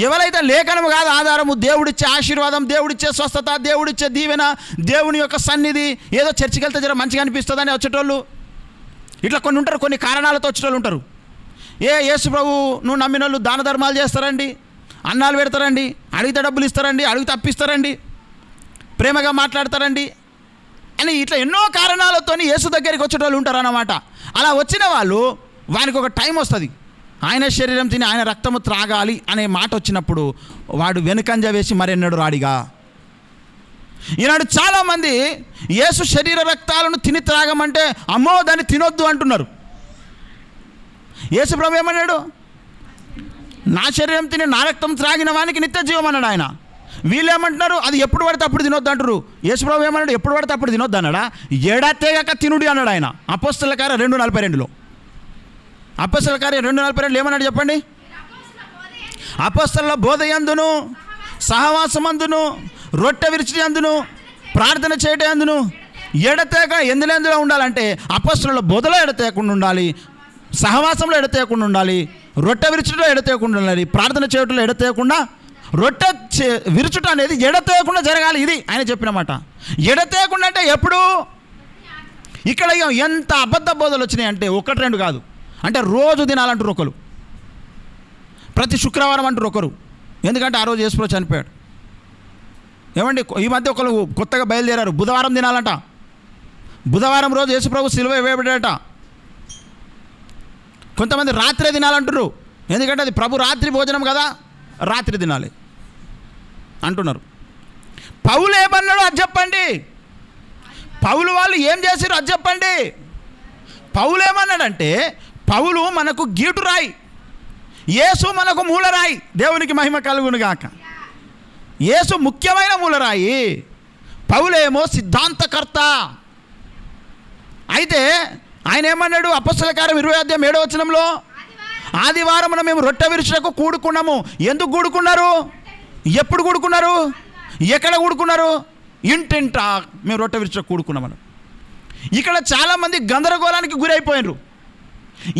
ఎవరైతే లేఖనము కాదు ఆధారము, దేవుడిచ్చే ఆశీర్వాదం, దేవుడిచ్చే స్వస్థత, దేవుడిచ్చే దీవెన, దేవుని యొక్క సన్నిధి, ఏదో చర్చికి వెళ్తే జర మంచిగా అనిపిస్తుందని వచ్చేటోళ్ళు, ఇట్లా కొన్ని ఉంటారు, కొన్ని కారణాలతో వచ్చేటోళ్ళు ఉంటారు. యేసు ప్రభు నువ్వు నమ్మిన వాళ్ళు దాన ధర్మాలు చేస్తారండి, అన్నాలు పెడతారండి, అడిగితే డబ్బులు ఇస్తారండి, అడిగితే అప్పిస్తారండి, ప్రేమగా మాట్లాడతారండి అని ఇట్లా ఎన్నో కారణాలతో యేసు దగ్గరికి వచ్చేటోళ్ళు ఉంటారు అన్నమాట. అలా వచ్చిన వాళ్ళు వానికి ఒక టైం వస్తుంది, ఆయన శరీరం తిని ఆయన రక్తము త్రాగాలి అనే మాట వచ్చినప్పుడు వాడు వెనుకంజ వేసి మరెన్నడు రాడిగా. ఈనాడు చాలామంది యేసు శరీర రక్తాలను తిని త్రాగమంటే అమ్మో దాన్ని తినొద్దు అంటున్నారు. యేసు ప్రభు ఏమన్నాడు? నా శరీరం తిని నా రక్తం త్రాగిన వానికి నిత్య జీవం అన్నాడు ఆయన. వీళ్ళు ఏమంటున్నారు? అది ఎప్పుడు పడితే అప్పుడు తినొద్దు అంటారు. యేసు ప్రభు ఏమన్నాడు? ఎప్పుడు పడితే అప్పుడు తినొద్దు అన్నాడా? ఏడాతేగాక తినుడి అన్నాడు ఆయన. అపోస్తల కార్యం 2:42లో. అపోస్తల కార్యం 2:42 ఏమన్నాడు చెప్పండి? అపోస్తల బోధ యందును, సహవాసమందును, రొట్టె విరిచి అందును, ప్రార్థన చేయటం అందును ఎడతేక ఎందులో ఉండాలంటే అపోస్తల బోధలో ఎడతేయకుండా ఉండాలి, సహవాసంలో ఎడతేయకుండా ఉండాలి, రొట్టె విరుచుటలో ఎడతేయకుండా ఉండాలి, ప్రార్థన చేయటంలో ఎడతేయకుండా. రొట్టె విరుచుట అనేది ఎడతేయకుండా జరగాలి. ఇది ఆయన చెప్పిన మాట. ఎడతేయకుండా అంటే ఎప్పుడు? ఇక్కడ ఎంత అబద్ధ బోధలు వచ్చినాయి అంటే 1-2 కాదు. అంటే రోజు తినాలంటారు ఒకరు, ప్రతి శుక్రవారం అంటారు ఒకరు. ఎందుకంటే ఆ రోజు యేసుప్రభు చనిపోయాడు. ఏమండి, ఈ మధ్య ఒకరు కొత్తగా బయలుదేరారు, బుధవారం తినాలంట. బుధవారం రోజు యేసుప్రభు సిలువ వేయబడ్డాడట. కొంతమంది రాత్రే తినాలంటారు, ఎందుకంటే అది ప్రభు రాత్రి భోజనం కదా, రాత్రి తినాలి అంటున్నారు. పౌలు ఏమన్నాడు అది చెప్పండి. పౌలు వాళ్ళు ఏం చేశారు అది చెప్పండి. పౌలు ఏమన్నాడంటే, పౌలు మనకు గీటురాయి, యేసు మనకు మూలరాయి. దేవునికి మహిమ కలుగునుగాక. యేసు ముఖ్యమైన మూలరాయి, పౌలేమో సిద్ధాంతకర్త. అయితే ఆయన ఏమన్నాడు? అపోస్తల కార్యం 20:7 ఆదివారమున మేము రొట్టె విరుచుటకు కూడుకున్నాము. ఎందుకు కూడుకున్నారు? ఎప్పుడు కూడుకున్నారు? ఎక్కడ కూడుకున్నారు? ఇంటింట మేము రొట్టె విరుచుటకు కూడుకున్నామని. ఇక్కడ చాలామంది గందరగోళానికి గురైపోయినారు.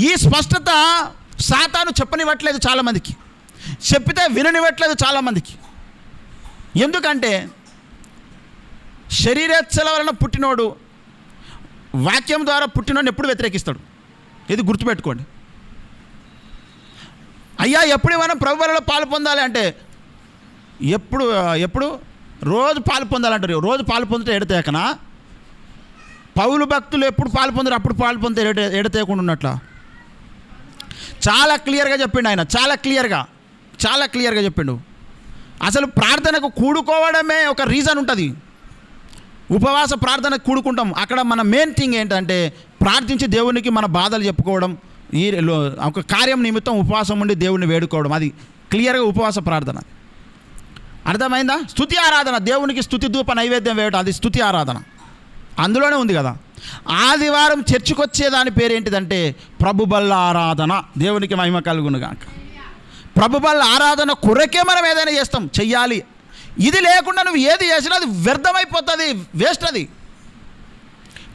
ఈ స్పష్టత సాతాను చెప్పనివ్వట్లేదు చాలామందికి, చెప్పితే విననివ్వట్లేదు చాలామందికి. ఎందుకంటే శరీరేచ్ఛల వలన పుట్టినోడు వాక్యం ద్వారా పుట్టినోడిని ఎప్పుడు వ్యతిరేకిస్తాడు. ఇది గుర్తుపెట్టుకోండి. అయ్యా ఎప్పుడు మనం ప్రభు వలలో పాలు పొందాలి అంటే ఎప్పుడు రోజు పాలు పొందాలంటారు. రోజు పాలు పొందితే ఎడతేకనా? పౌలు భక్తులు ఎప్పుడు పాలు పొందారు అప్పుడు పాలు పొందితే ఎడతేయకుండా ఉన్నట్ల చాలా క్లియర్గా చెప్పిండు ఆయన. చాలా క్లియర్గా చెప్పిండు. అసలు ప్రార్థనకు కూడుకోవడమే ఒక రీజన్ ఉంటుంది. ఉపవాస ప్రార్థనకు కూడుకుంటాం. అక్కడ మన మెయిన్ థింగ్ ఏంటంటే ప్రార్థించి దేవునికి మన బాధలు చెప్పుకోవడం, ఈ ఒక కార్యం నిమిత్తం ఉపవాసం ఉండి దేవుణ్ణి వేడుకోవడం. అది క్లియర్గా ఉపవాస ప్రార్థన. అర్థమైందా? స్తుతి ఆరాధన, దేవునికి స్తుతి ధూప నైవేద్యం వేయడం, అది స్తుతి ఆరాధన. అందులోనే ఉంది కదా. ఆదివారం చర్చికి వచ్చేదాని పేరు ఏంటిదంటే ప్రభు బల్ల ఆరాధన. దేవునికి మహిమ కలుగునుగాక. ప్రభు బల్ల ఆరాధన కొరకే మనం ఏదైనా చేస్తాం, చెయ్యాలి. ఇది లేకుండా నువ్వు ఏది చేసినా అది వ్యర్థమైపోతుంది, వేస్ట్. అది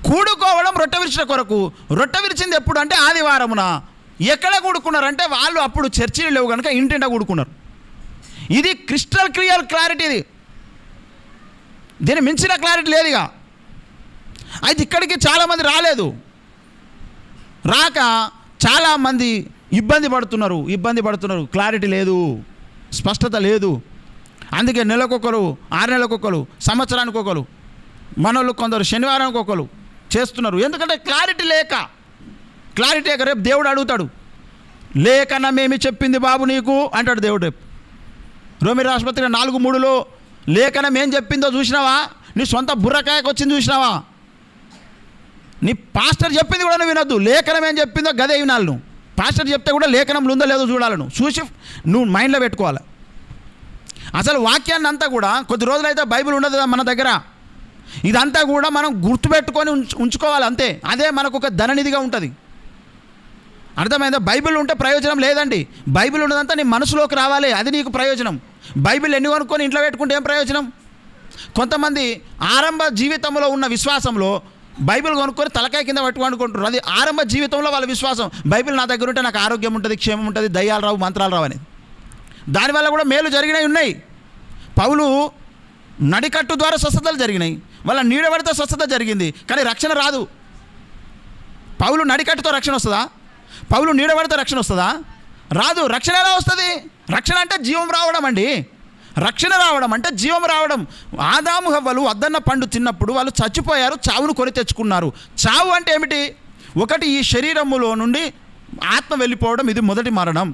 కూడుకోవడం రొట్టె విరిచిన కొరకు. రొట్టె విరిచింది ఎప్పుడు అంటే ఆదివారమున. ఎక్కడ కూడుకున్నారంటే వాళ్ళు అప్పుడు చర్చిలు లేవు కనుక ఇంటింట కూడుకున్నారు. ఇది క్రిస్టల్ క్లియర్ క్లారిటీ. ఇది దీన్ని మించిన క్లారిటీ లేదు. ఇక అయితే ఇక్కడికి చాలామంది రాలేదు. రాక చాలామంది ఇబ్బంది పడుతున్నారు, క్లారిటీ లేదు, స్పష్టత లేదు. అందుకే నెలకొకరు, 6 నెలలకొకరు, సంవత్సరానికి ఒకరు, మనోళ్ళు కొందరు శనివారానికి ఒకరు చేస్తున్నారు. ఎందుకంటే క్లారిటీ లేక రేపు దేవుడు అడుగుతాడు, లేఖనమేమి చెప్పింది బాబు నీకు అంటాడు దేవుడు రేపు. రోమి రాష్ట్రపతి 4:3 లేఖనం ఏం చెప్పిందో చూసినావా? నీ సొంత బుర్రకాయకు వచ్చింది చూసినావా? నీ పాస్టర్ చెప్పింది కూడా నువ్వు వినొద్దు. లేఖనం ఏం చెప్పిందో గదే వినాలి నువ్వు. పాస్టర్ చెప్తే కూడా లేఖనంలో ఉందో లేదో చూడాలి, చూసి నువ్వు మైండ్లో పెట్టుకోవాలి. అసలు వాక్యాన్ని అంతా కూడా కొద్ది రోజులైతే బైబిల్ ఉండదు మన దగ్గర. ఇదంతా కూడా మనం గుర్తుపెట్టుకొని ఉంచుకోవాలి అంతే. అదే మనకు ఒక ధననిధిగా ఉంటుంది. అర్థమైందా? బైబిల్ ఉంటే ప్రయోజనం లేదండి. బైబిల్ ఉన్నదంతా నీ మనసులోకి రావాలి, అది నీకు ప్రయోజనం. బైబిల్ ఎన్ని కొనుక్కొని ఇంట్లో పెట్టుకుంటే ఏం ప్రయోజనం? కొంతమంది ఆరంభ జీవితంలో ఉన్న విశ్వాసంలో బైబిల్ కొనుక్కొని తలకాయ కింద పట్టుకుంటారు. అది ఆరంభ జీవితంలో వాళ్ళ విశ్వాసం. బైబిల్ నా దగ్గర ఉంటే నాకు ఆరోగ్యం ఉంటుంది, క్షేమం ఉంటుంది, దయ్యాలు రావు, మంత్రాలు రావు అనేది. దానివల్ల కూడా మేలు జరిగినవి ఉన్నాయి. పౌలు నడికట్టు ద్వారా స్వస్థతలు జరిగినాయి, వాళ్ళ నీడబడితో స్వస్థత జరిగింది, కానీ రక్షణ రాదు. పౌలు నడికట్టుతో రక్షణ వస్తుందా? పౌలు నీడబడితో రక్షణ వస్తుందా? రాదు. రక్షణ ఎలా వస్తుంది? రక్షణ అంటే జీవం రావడం అండి. రక్షణ రావడం అంటే జీవం రావడం. ఆదాము హవ్వలు వద్దన్న పండు తిన్నప్పుడు వాళ్ళు చచ్చిపోయారు, చావును కొని తెచ్చుకున్నారు. చావు అంటే ఏమిటి? ఒకటి, ఈ శరీరములో నుండి ఆత్మ వెళ్ళిపోవడం, ఇది మొదటి మరణం.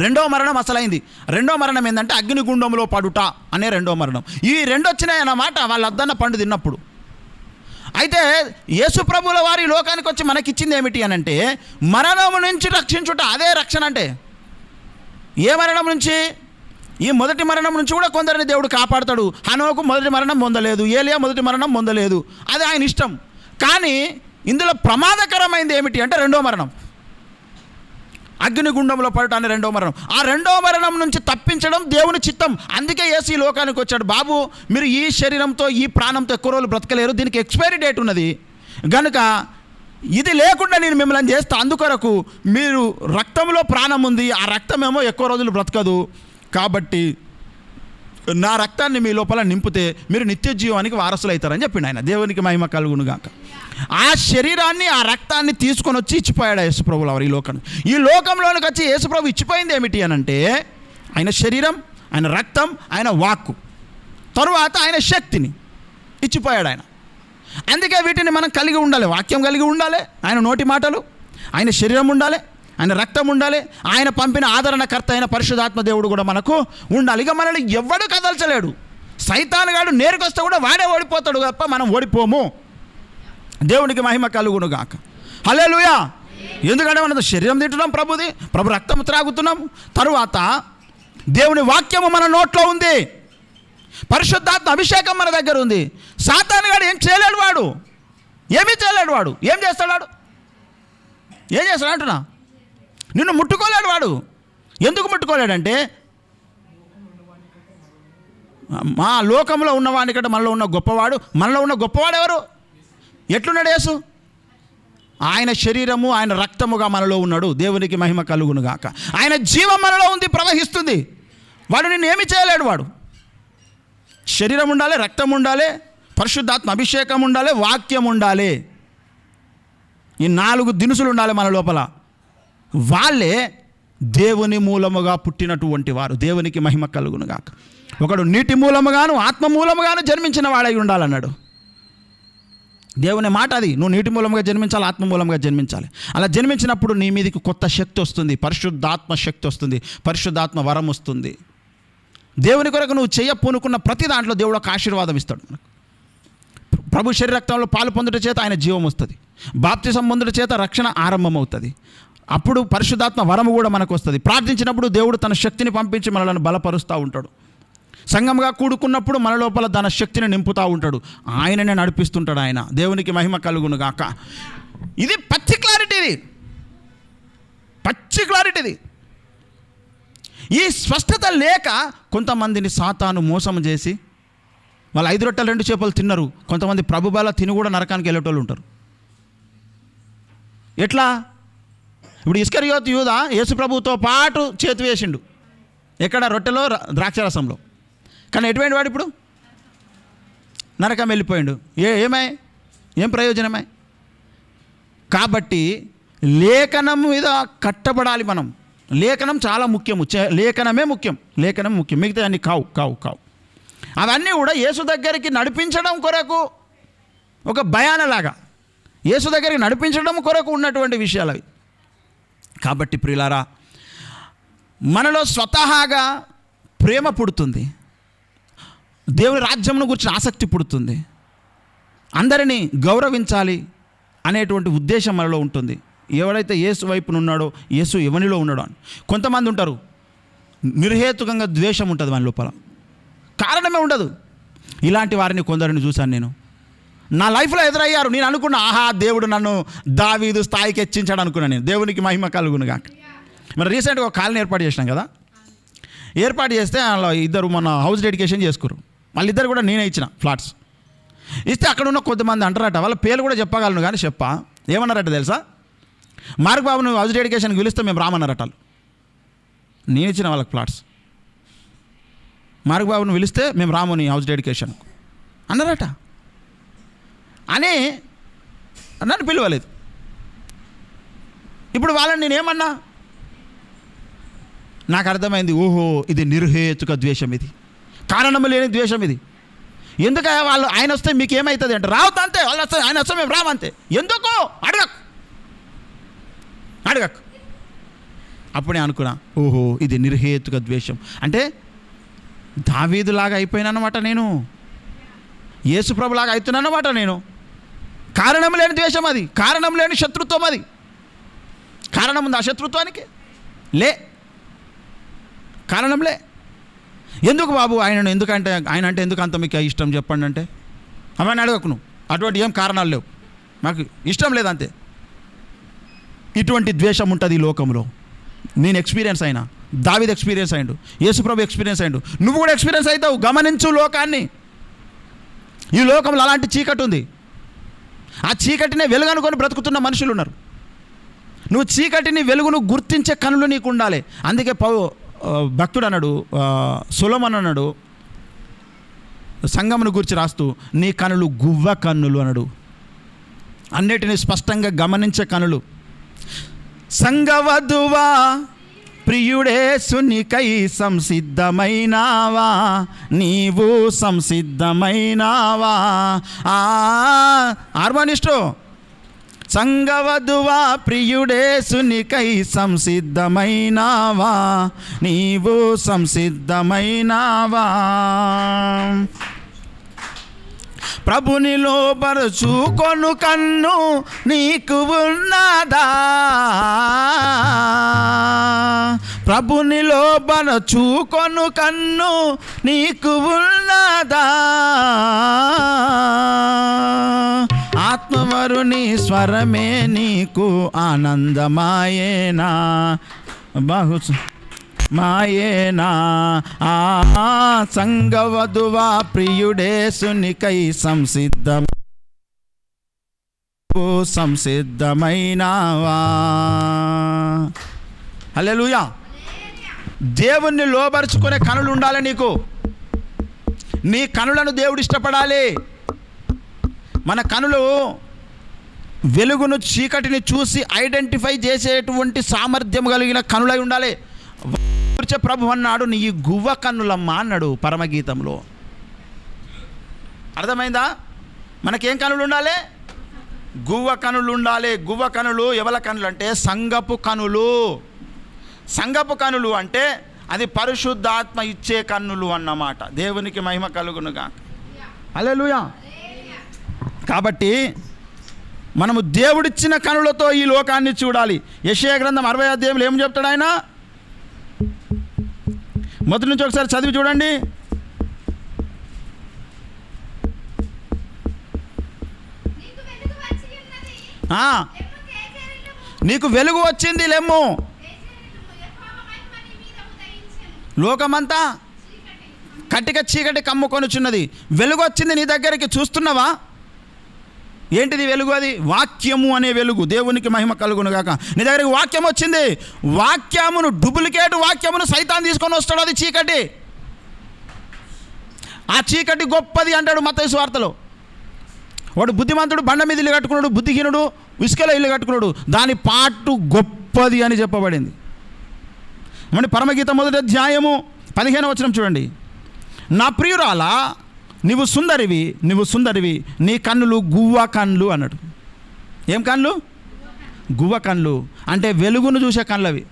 రెండవ మరణం అసలైంది. రెండో మరణం ఏంటంటే అగ్నిగుండంలో పడుట అనే రెండో మరణం. ఈ రెండు వచ్చినాయి అన్నమాట వాళ్ళు వద్దన్న పండు తిన్నప్పుడు. అయితే యేసు ప్రభువుల వారి లోకానికి వచ్చి మనకిచ్చింది ఏమిటి అని అంటే మరణం నుంచి రక్షించుట. అదే రక్షణ అంటే. ఏ మరణం నుంచి? ఈ మొదటి మరణం నుంచి కూడా కొందరిని దేవుడు కాపాడుతాడు. హనోకు మొదటి మరణం పొందలేదు, ఏలియా మొదటి మరణం పొందలేదు, అది ఆయన ఇష్టం. కానీ ఇందులో ప్రమాదకరమైంది ఏమిటి అంటే రెండో మరణం, అగ్నిగుండంలో పడటం అనే రెండో మరణం. ఆ రెండో మరణం నుంచి తప్పించడం దేవుని చిత్తం. అందుకే యేసు ఈ లోకానికి వచ్చాడు. బాబు, మీరు ఈ శరీరంతో ఈ ప్రాణంతో ఎక్కువ రోజులు బ్రతకలేరు, దీనికి ఎక్స్పైరీ డేట్ ఉన్నది, గనుక ఇది లేకుండా నేను మిమ్మల్ని చేస్తా. అందుకొరకు మీరు రక్తంలో ప్రాణం ఉంది, ఆ రక్తమేమో ఎక్కువ రోజులు బ్రతకదు, కాబట్టి నా రక్తాన్ని మీ లోపల నింపితే మీరు నిత్య జీవానికి వారసులు అవుతారని చెప్పిండు ఆయన. దేవునికి మహిమ కలుగునుగాక. ఆ శరీరాన్ని, ఆ రక్తాన్ని తీసుకొని వచ్చి ఇచ్చిపోయాడు యేసుప్రభులు వారు ఈ లోకంలోనికి వచ్చి. యేసుప్రభు ఇచ్చిపోయింది ఏమిటి అని అంటే ఆయన శరీరం, ఆయన రక్తం, ఆయన వాక్కు, తరువాత ఆయన శక్తిని ఇచ్చిపోయాడు ఆయన. అందుకే వీటిని మనం కలిగి ఉండాలి. వాక్యం కలిగి ఉండాలి, ఆయన నోటి మాటలు, ఆయన శరీరం ఉండాలి, ఆయన రక్తం ఉండాలి, ఆయన పంపిన ఆదరణకర్త అయిన పరిశుద్ధాత్మ దేవుడు కూడా మనకు ఉండాలి. ఇక మనల్ని ఎవడు కదల్చలేడు. సైతానుగాడు నేరుకొస్తే కూడా వాడే ఓడిపోతాడు తప్ప మనం ఓడిపోము. దేవునికి మహిమ కలుగునుగాక. హల్లెలూయా. ఎందుకంటే మనం శరీరం తింటున్నాం, ప్రభు రక్తం త్రాగుతున్నాం, తరువాత దేవుని వాక్యము మన నోట్లో ఉంది, పరిశుద్ధాత్మ అభిషేకం మన దగ్గర ఉంది. సాతానుగాడు ఏం చేయలేడు, వాడు ఏమీ చేయలేడు. వాడు ఏం చేస్తాడు? ఏం చేస్తాడు అంటున్నా? నిన్ను ముట్టుకోలేడు వాడు. ఎందుకు ముట్టుకోలేడంటే మా లోకంలో ఉన్నవాడికంటే మనలో ఉన్న గొప్పవాడు. మనలో ఉన్న గొప్పవాడు ఎవరు? ఎట్లున్నాడు యేసు? ఆయన శరీరము, ఆయన రక్తముగా మనలో ఉన్నాడు. దేవునికి మహిమ కలుగునుగాక. ఆయన జీవం మనలో ఉంది, ప్రవహిస్తుంది. వాడు నిన్ను ఏమి చేయలేడు. వాడు శరీరం ఉండాలి, రక్తం ఉండాలి, పరిశుద్ధాత్మ అభిషేకం ఉండాలి, వాక్యం ఉండాలి. ఈ 4 దినుసులు ఉండాలి మన లోపల. వాళ్ళే దేవుని మూలముగా పుట్టినటువంటి వారు. దేవునికి మహిమ కలుగునుగాక. ఒకడు నీటి మూలముగాను ఆత్మ మూలముగాను జన్మించిన వాడై ఉండాలన్నాడు దేవుని మాట. అది నువ్వు నీటి మూలంగా జన్మించాలి, ఆత్మ మూలంగా జన్మించాలి. అలా జన్మించినప్పుడు నీ మీదకి కొత్త శక్తి వస్తుంది, పరిశుద్ధాత్మ శక్తి వస్తుంది, పరిశుద్ధాత్మ వరం వస్తుంది. దేవుని కొరకు నువ్వు పూనుకున్న ప్రతి దాంట్లో దేవుడు ఒక ఆశీర్వాదం ఇస్తాడు. ప్రభు శరీర రక్తంలో పాలు పొందుట చేత ఆయన జీవం వస్తుంది, బాప్తిసం పొందుట చేత రక్షణ ఆరంభమవుతుంది. అప్పుడు పరిశుద్ధాత్మ వరము కూడా మనకు వస్తుంది. ప్రార్థించినప్పుడు దేవుడు తన శక్తిని పంపించి మనలను బలపరుస్తూ ఉంటాడు. సంఘంగా కూడుకున్నప్పుడు మన లోపల తన శక్తిని నింపుతూ ఉంటాడు, ఆయననే నడిపిస్తుంటాడు ఆయన. దేవునికి మహిమ కలుగునుగాక. ఇది పచ్చి క్లారిటీది. ఈ స్పష్టత లేక కొంతమందిని సాతాను మోసం చేసి వాళ్ళు 5 రొట్టెలు 2 చేపలు తిన్నారు. కొంతమంది ప్రభుబల తిని కూడా నరకానికి వెళ్ళేటోళ్ళు ఉంటారు. ఎట్లా? ఇప్పుడు ఇస్కరియోతు యూదా యేసు ప్రభుతో పాటు చేతి వేసిండు. ఎక్కడ? రొట్టెలో, ద్రాక్షరసంలో. కానీ ఎటువంటి వాడు ఇప్పుడు నరకం వెళ్ళిపోయిండు. ఏం ప్రయోజనమై? కాబట్టి లేఖనం మీద కట్టబడాలి మనం. లేఖనం చాలా ముఖ్యము. లేఖనమే ముఖ్యం. లేఖనం ముఖ్యం, మిగతా అన్ని కావు. అవన్నీ కూడా యేసు దగ్గరికి నడిపించడం కొరకు ఒక భయానలాగా, యేసు దగ్గరికి నడిపించడం కొరకు ఉన్నటువంటి విషయాలు అవి. కాబట్టి ప్రియులారా, మనలో స్వతహాగా ప్రేమ పుడుతుంది, దేవుని రాజ్యంను గురించి ఆసక్తి పుడుతుంది, అందరినీ గౌరవించాలి అనేటువంటి ఉద్దేశం మనలో ఉంటుంది. ఎవరైతే యేసు వైపున ఉన్నాడో, యేసు ఎవనిలో ఉన్నాడో అని. కొంతమంది ఉంటారు నిర్హేతుకంగా ద్వేషం ఉంటుంది మన లోపల, కారణమే ఉండదు. ఇలాంటి వారిని కొందరిని చూశాను నేను, నా లైఫ్లో ఎదురయ్యారు. నేను అనుకున్నా, ఆహా దేవుడు నన్ను దావీదు స్థాయికి హెచ్చించాడు అనుకున్నాను నేను. దేవునికి మహిమ కలుగును గాక. మరి రీసెంట్గా ఒక కాలనీ ఏర్పాటు చేసినాం కదా, ఏర్పాటు చేస్తే అలా ఇద్దరు మన హౌస్ డెడికేషన్ చేసుకురు. వాళ్ళిద్దరు కూడా నేనే ఇచ్చిన ఫ్లాట్స్ ఇస్తే, అక్కడ ఉన్న కొంతమంది అంటారట, వాళ్ళ పేర్లు కూడా చెప్పగలను కానీ ఏమన్నారట తెలుసా? మార్క్ బాబు నువ్వు హౌస్ డెడికేషన్కి పిలిస్తే మేము రామన్నారట వాళ్ళు. నేను ఇచ్చిన వాళ్ళకి ఫ్లాట్స్. మార్క్ బాబును పిలిస్తే మేము రాము నీ హౌస్ డెడికేషన్ అన్నారట. అని నన్ను పిలవలేదు. ఇప్పుడు వాళ్ళని నేనేమన్నా, నాకు అర్థమైంది, ఓహో ఇది నిర్హేతుక ద్వేషం, ఇది కారణం లేని ద్వేషం ఇది. ఎందుకు వాళ్ళు ఆయన వస్తే మీకు ఏమవుతుంది అంటే, రావద్దు అంతే, వాళ్ళు వస్తే ఆయన వస్తే మేము రామంతే. ఎందుకు అడగకు. అప్పుడే అనుకున్నా, ఓహో ఇది నిర్హేతుక ద్వేషం అంటే దావీదులాగా అయిపోయినన్నమాట, నేను యేసుప్రభులాగా అవుతున్నానన్నమాట నేను. కారణం లేని ద్వేషం అది, కారణం లేని శత్రుత్వం అది. కారణం ఉంది ఆ శత్రుత్వానికి? కారణంలే. ఎందుకు బాబు ఆయన అంటే ఎందుకు అంత మీకు ఇష్టం చెప్పండి అంటే, అవన్నీ అడగకు నువ్వు, అటువంటి ఏం కారణాలు లేవు, మాకు ఇష్టం లేదంతే. ఇటువంటి ద్వేషం ఉంటుంది ఈ లోకంలో. నేను ఎక్స్పీరియన్స్ అయినా, దావీదు ఎక్స్పీరియన్స్ అయ్యిండు, యేసుప్రభు ఎక్స్పీరియన్స్ అయ్యిండు, నువ్వు కూడా ఎక్స్పీరియన్స్ అవుతావు. గమనించు లోకాన్ని. ఈ లోకంలో అలాంటి చీకటి ఉంది. ఆ చీకటినే వెలుగు అనుకొని బ్రతుకుతున్న మనుషులు ఉన్నారు. నువ్వు చీకటిని వెలుగును గుర్తించే కనులు నీకు ఉండాలి. అందుకే భక్తుడు అన్నాడు, సొలొమోను అన్నాడు, సంగమును గురించి రాస్తూ, నీ కనులు గువ్వ కన్నులు అన్నాడు, అన్నిటినీ స్పష్టంగా గమనించే కనులు. సంగవధువా ప్రియుడేసునికై సంసిద్ధమైనావా, నీవు సంసిద్ధమైనావా. ఆర్మనిస్టు, సంగవధువా ప్రియుడేసునికై సంసిద్ధమైనావా, నీవు సంసిద్ధమైనావా. ప్రభునిలో బరుచుకొను కన్ను నీకు ఉన్నదా, ప్రభునిలో బరుచుకొను కన్ను నీకు ఉన్నదా. ఆత్మవరుని స్వరమే నీకు ఆనందమాయేనా, బహు మాయేనా. సంగవధువా ప్రియుడేసునికై సంసిద్ధమైనావా. హల్లెలూయా. దేవుణ్ణి లోబరుచుకునే కనులు ఉండాలి నీకు. నీ కనులను దేవుడు ఇష్టపడాలి. మన కనులు వెలుగును చీకటిని చూసి ఐడెంటిఫై చేసేటువంటి సామర్థ్యం కలిగిన కనులై ఉండాలి. ప్రభు అన్నాడు, నీ గువ్వ కన్నులమ్మా అన్నాడు పరమగీతంలో. అర్థమైందా? మనకేం కనులు ఉండాలి? గువ్వ కనులు ఉండాలి. గువ్వ కనులు ఎవల కనులు అంటే సంగపు కనులు. సంగపు కనులు అంటే అది పరిశుద్ధాత్మ ఇచ్చే కన్నులు అన్నమాట. దేవునికి మహిమ కలుగునుగా. హల్లెలూయా. కాబట్టి మనము దేవుడిచ్చిన కనులతో ఈ లోకాన్ని చూడాలి. యెషయా గ్రంథం 60వ అధ్యాయంలో ఏం చెప్తాడు ఆయన? మొదటి నుంచి ఒకసారి చదివి చూడండి. నీకు వెలుగు వచ్చింది లెమ్ము, లోకమంతా కట్టిక చీకటి కమ్ముకొనుచున్నది. వెలుగు వచ్చింది నీ దగ్గరికి, చూస్తున్నావా? ఏంటిది వెలుగు? అది వాక్యము అనే వెలుగు. దేవునికి మహిమ కలుగును గాక. నీ దగ్గరికి వాక్యం వచ్చింది. వాక్యమును, డూప్లికేట్ వాక్యమును సైతాన్ తీసుకొని వస్తాడు. అది చీకటి. ఆ చీకటి గొప్పది అంటాడు మత్తయి సువార్తలో. వాడు బుద్ధిమంతుడు బండ మీద ఇల్లు కట్టుకున్నాడు, బుద్ధిహీనుడు ఇసుకలో ఇల్లు కట్టుకున్నాడు, దాని పాటు గొప్పది అని చెప్పబడింది. మరి పరమగీత 1వ అధ్యాయము 15వ వచనం చూడండి. నా ప్రియురాలా నువ్వు సుందరివి, నీ కన్నులు గువ్వ కన్నులు అన్నాడు. ఏం కన్నులు? గువ్వ కన్నులు అంటే వెలుగును చూసే కళ్ళు అవి.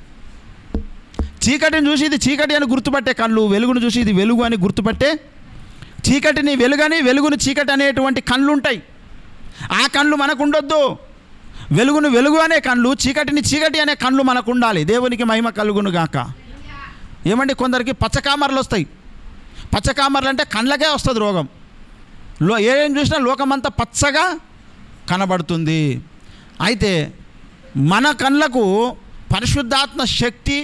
చీకటిని చూసి ఇది చీకటి అని గుర్తుపట్టే కళ్ళు, వెలుగును చూసి ఇది వెలుగు అని గుర్తుపట్టే, చీకటిని వెలుగని వెలుగును చీకటి అనేటువంటి కళ్ళు ఉంటాయి. ఆ కళ్ళు మనకు ఉండొద్దు. వెలుగును వెలుగు అనే కళ్ళు, చీకటిని చీకటి అనే కళ్ళు మనకు ఉండాలి. దేవునికి మహిమ కలుగును గాక. ఏమండి, కొందరికి పచ్చకామర్లు వస్తాయి. పచ్చకామర్లు అంటే కళ్ళకే వస్తుంది రోగం. ఏం చూసినా లోకమంతా పచ్చగా కనబడుతుంది. అయితే మన కళ్ళకు పరిశుద్ధాత్మ శక్తి,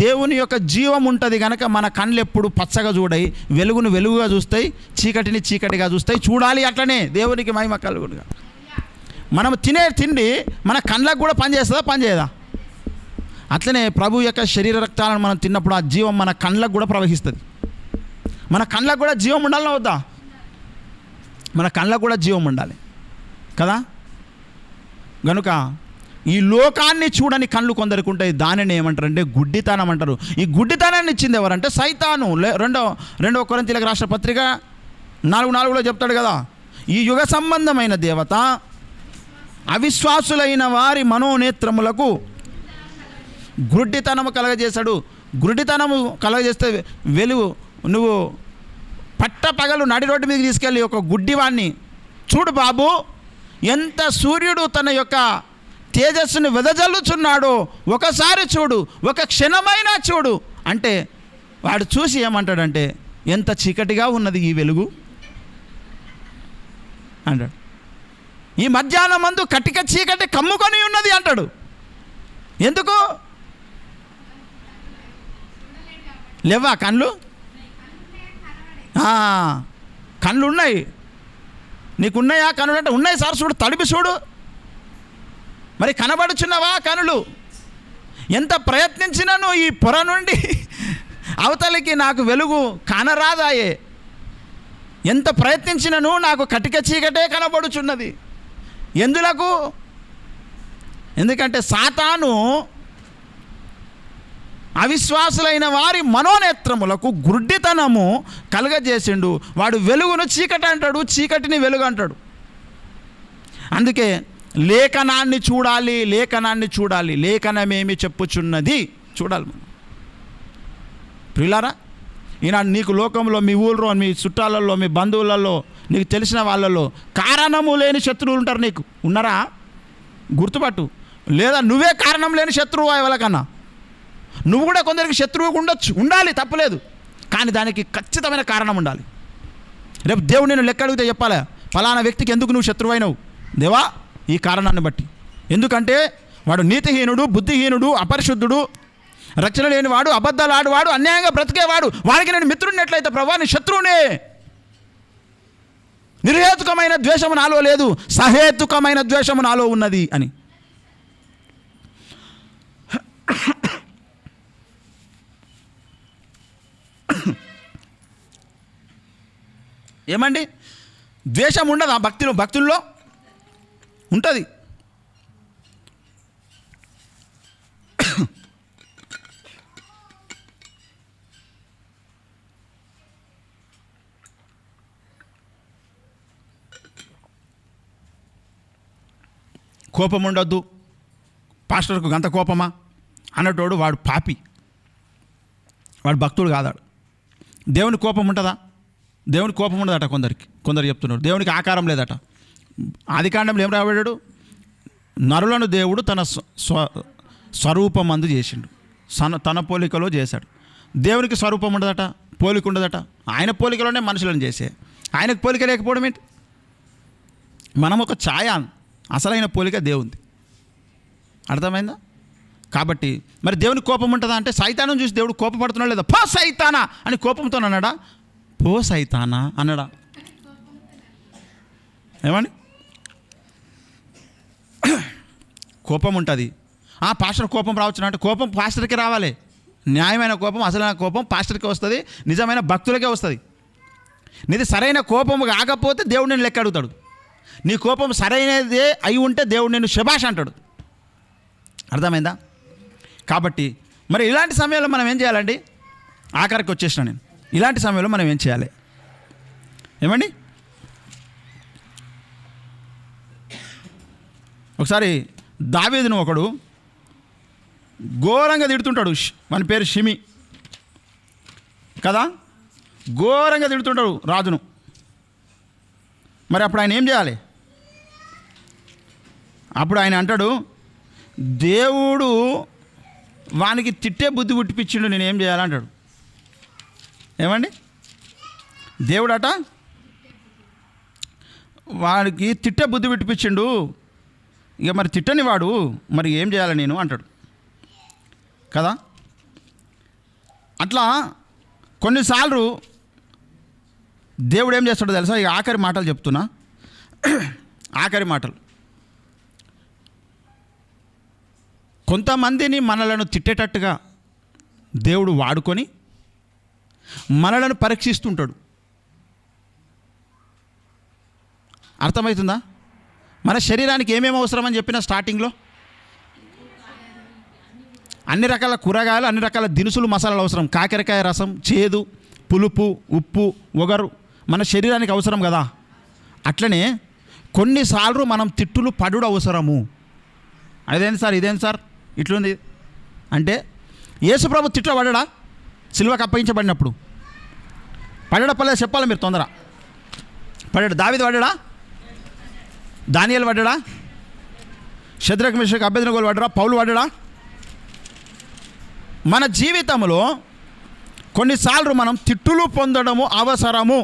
దేవుని యొక్క జీవం ఉంటుంది కనుక మన కళ్ళు ఎప్పుడు పచ్చగా చూడాయి, వెలుగును వెలుగుగా చూస్తాయి, చీకటిని చీకటిగా చూస్తాయి. చూడాలి అట్లనే. దేవునికి మహిమ కలుగునుగా. మనం తినే తిండి మన కళ్ళకు కూడా పనిచేస్తుందా, పనిచేయదా? అట్లనే ప్రభు యొక్క శరీర రక్తాలను మనం తిన్నప్పుడు ఆ జీవం మన కళ్ళకు కూడా ప్రవహిస్తుంది. మన కళ్ళకు కూడా జీవం ఉండాలని వద్దా? మన కళ్ళకు కూడా జీవం ఉండాలి కదా. గనుక ఈ లోకాన్ని చూడని కళ్ళు కొందరికి ఉంటాయి. దానిని ఏమంటారంటే గుడ్డితనం అంటారు. ఈ గుడ్డితనాన్ని ఇచ్చింది ఎవరంటే సైతాను. రెండవ కొరింథీయులకు రాసిన పత్రిక 4:4 చెప్తాడు కదా, ఈ యుగ సంబంధమైన దేవత అవిశ్వాసులైన వారి మనోనేత్రములకు గుడ్డితనము కలగజేశాడు. గుడ్డితనము కలగజేస్తే వెలుగు, నువ్వు పట్టపగలు నడి రోడ్డు మీదకి తీసుకెళ్ళి ఒక గుడ్డివాణ్ణి, చూడు బాబు ఎంత సూర్యుడు తన యొక్క తేజస్సును వెదజల్లుచున్నాడో ఒకసారి చూడు, ఒక క్షణమైనా చూడు అంటే వాడు చూసి ఏమంటాడంటే ఎంత చీకటిగా ఉన్నది ఈ వెలుగు అంటాడు. ఈ మధ్యాహ్నం మందు కటిక చీకటి కమ్ముకొని ఉన్నది అంటాడు. ఎందుకు? లేవా కళ్ళు? కళ్ళు ఉన్నాయి. నీకున్నాయా కళ్ళు? అంటే ఉన్నాయి సార్, చూడు తడిపి చూడు. మరి కనబడుచున్నవా కనులు? ఎంత ప్రయత్నించినాను ఈ పొర నుండి అవతలికి నాకు వెలుగు కానరాదాయే. ఎంత ప్రయత్నించినను నాకు కటిక చీకటే కనబడుచున్నది. ఎందులకు? ఎందుకంటే సాతాను అవిశ్వాసులైన వారి మనోనేత్రములకు గుడ్డితనము కలుగజేసిండు. వాడు వెలుగును చీకటి అంటాడు, చీకటిని వెలుగు అంటాడు. అందుకే లేఖనాన్ని చూడాలి, లేఖనాన్ని చూడాలి. లేఖనమేమి చెప్పుచున్నది చూడాలి మనం. ప్రియులారా, ఈనాడు నీకు లోకంలో, మీ ఊళ్ళో, మీ చుట్టాలలో, మీ బంధువులలో, నీకు తెలిసిన వాళ్ళలో కారణము లేని శత్రువులు ఉంటారు. నీకు ఉన్నారా? గుర్తుపట్టు. లేదా నువ్వే కారణం లేని శత్రువు ఎవరికన్నా. నువ్వు కూడా కొందరికి శత్రువుగా ఉండొచ్చు, ఉండాలి, తప్పలేదు. కానీ దానికి ఖచ్చితమైన కారణం ఉండాలి. రేపు దేవుడు నేను లెక్క అడిగితే చెప్పాలి, ఫలానా వ్యక్తికి ఎందుకు నువ్వు శత్రువు అయినావు దేవా? ఈ కారణాన్ని బట్టి. ఎందుకంటే వాడు నీతిహీనుడు, బుద్ధిహీనుడు, అపరిశుద్ధుడు, రక్షణ లేనివాడు, అబద్ధాలు ఆడువాడు, అన్యాయంగా బ్రతికేవాడు. వాడికి నేను మిత్రుడినట్లయితే ప్రభా నీ శత్రువునే. నిర్హేతుకమైన ద్వేషము నాలో లేదు, సహేతుకమైన ద్వేషము నాలో ఉన్నది అని. ఏమండి, ద్వేషం ఉండదా భక్తుల్లో? ఉంటుంది. కోపం ఉండొద్దు, పాస్టర్కు గంత కోపమా అన్నటోడు వాడు పాపి, వాడు భక్తుడు కాదాడు. దేవుని కోపం ఉంటుందా? దేవుని కోపం ఉండదట. కొందరు చెప్తున్నారు దేవునికి ఆకారం లేదట. ఆదికాండంలో ఏం రాబడ్డాడు? నరులను దేవుడు తన స్వరూపమందు చేసిండు, తన పోలికలో చేశాడు. దేవునికి స్వరూపం ఉండదట, పోలిక ఉండదట. ఆయన పోలికలోనే మనుషులను చేసే, ఆయనకు పోలిక లేకపోవడం ఏంటి? మనం ఒక ఛాయ, అసలైన పోలిక దేవుంది. అర్థమైందా? కాబట్టి మరి దేవునికి కోపం ఉంటుందా అంటే సైతానం చూసి దేవుడు కోపపడుతున్నాడు లేదా? పో సైతానా అని కోపంతో అన్నాడా? పో సైతానా అన్నాడా? ఏమని? కోపం ఉంటుంది. పాస్టర్ కోపం రావచ్చు అంటే కోపం పాస్టర్కి రావాలి. న్యాయమైన కోపం, అసలైన కోపం పాస్టర్కి వస్తుంది, నిజమైన భక్తులకే వస్తుంది. నీది సరైన కోపం కాకపోతే దేవుడు నేను లెక్క అడుగుతాడు. నీ కోపం సరైనదే అయి ఉంటే దేవుడు నేను శభాష్ అంటాడు. అర్థమైందా? కాబట్టి మరి ఇలాంటి సమయంలో మనం ఏం చేయాలండి? ఆఖరికి వచ్చేసిన నేను. ఇలాంటి సమయంలో మనం ఏం చేయాలి ఏమండి? ఒకసారి దావీదును ఒకడు ఘోరంగా తిడుతుంటాడు. మన పేరు షిమి కదా, ఘోరంగా తిడుతుంటాడు రాజును. మరి అప్పుడు ఆయన ఏం చేయాలి? అప్పుడు ఆయన అంటాడు, దేవుడు వానికి తిట్టే బుద్ధి పుట్టిపించిండు, నేను ఏం చేయాలంటాడు. ఏమండి? దేవుడట వాడికి తిట్టే బుద్ధి పుట్టిపించిండు, ఇక మరి తిట్టని వాడు మరి ఏం చేయాలి నేను అంటాడు కదా. అట్లా కొన్నిసార్లు దేవుడు ఏం చేస్తాడో తెలుసా? ఇక ఆఖరి మాటలు చెప్తున్నా, ఆఖరి మాటలు. కొంతమందిని మనలను తిట్టేటట్టుగా దేవుడు వాడుకొని మనలను పరీక్షిస్తుంటాడు. అర్థమవుతుందా? మన శరీరానికి ఏమేమి అవసరమని చెప్పిన స్టార్టింగ్లో అన్ని రకాల కూరగాయలు, అన్ని రకాల దినుసులు, మసాలాలు అవసరం. కాకరకాయ రసం, చేదు, పులుపు, ఉప్పు, ఒగరు మన శరీరానికి అవసరం కదా. అట్లనే కొన్నిసార్లు మనం తిట్టులు పడుడు అవసరము. అదేంటి సార్, ఇదేంటి సార్ ఇట్లుంది అంటే, యేసుప్రభు తిట్ల పడ్డా? సిలువకు అప్పగించబడినప్పుడు పడలేదు చెప్పాలి మీరు తొందర. పడ్డాడు. దావీదు పడ్డా? దానియేలు పడ్డా? షద్రక్ మేషక్ అబేద్నెగోలు పడ్డా? పౌలు పడ్డా? మన జీవితంలో కొన్నిసార్లు మనం తిట్టులు పొందడము అవసరము.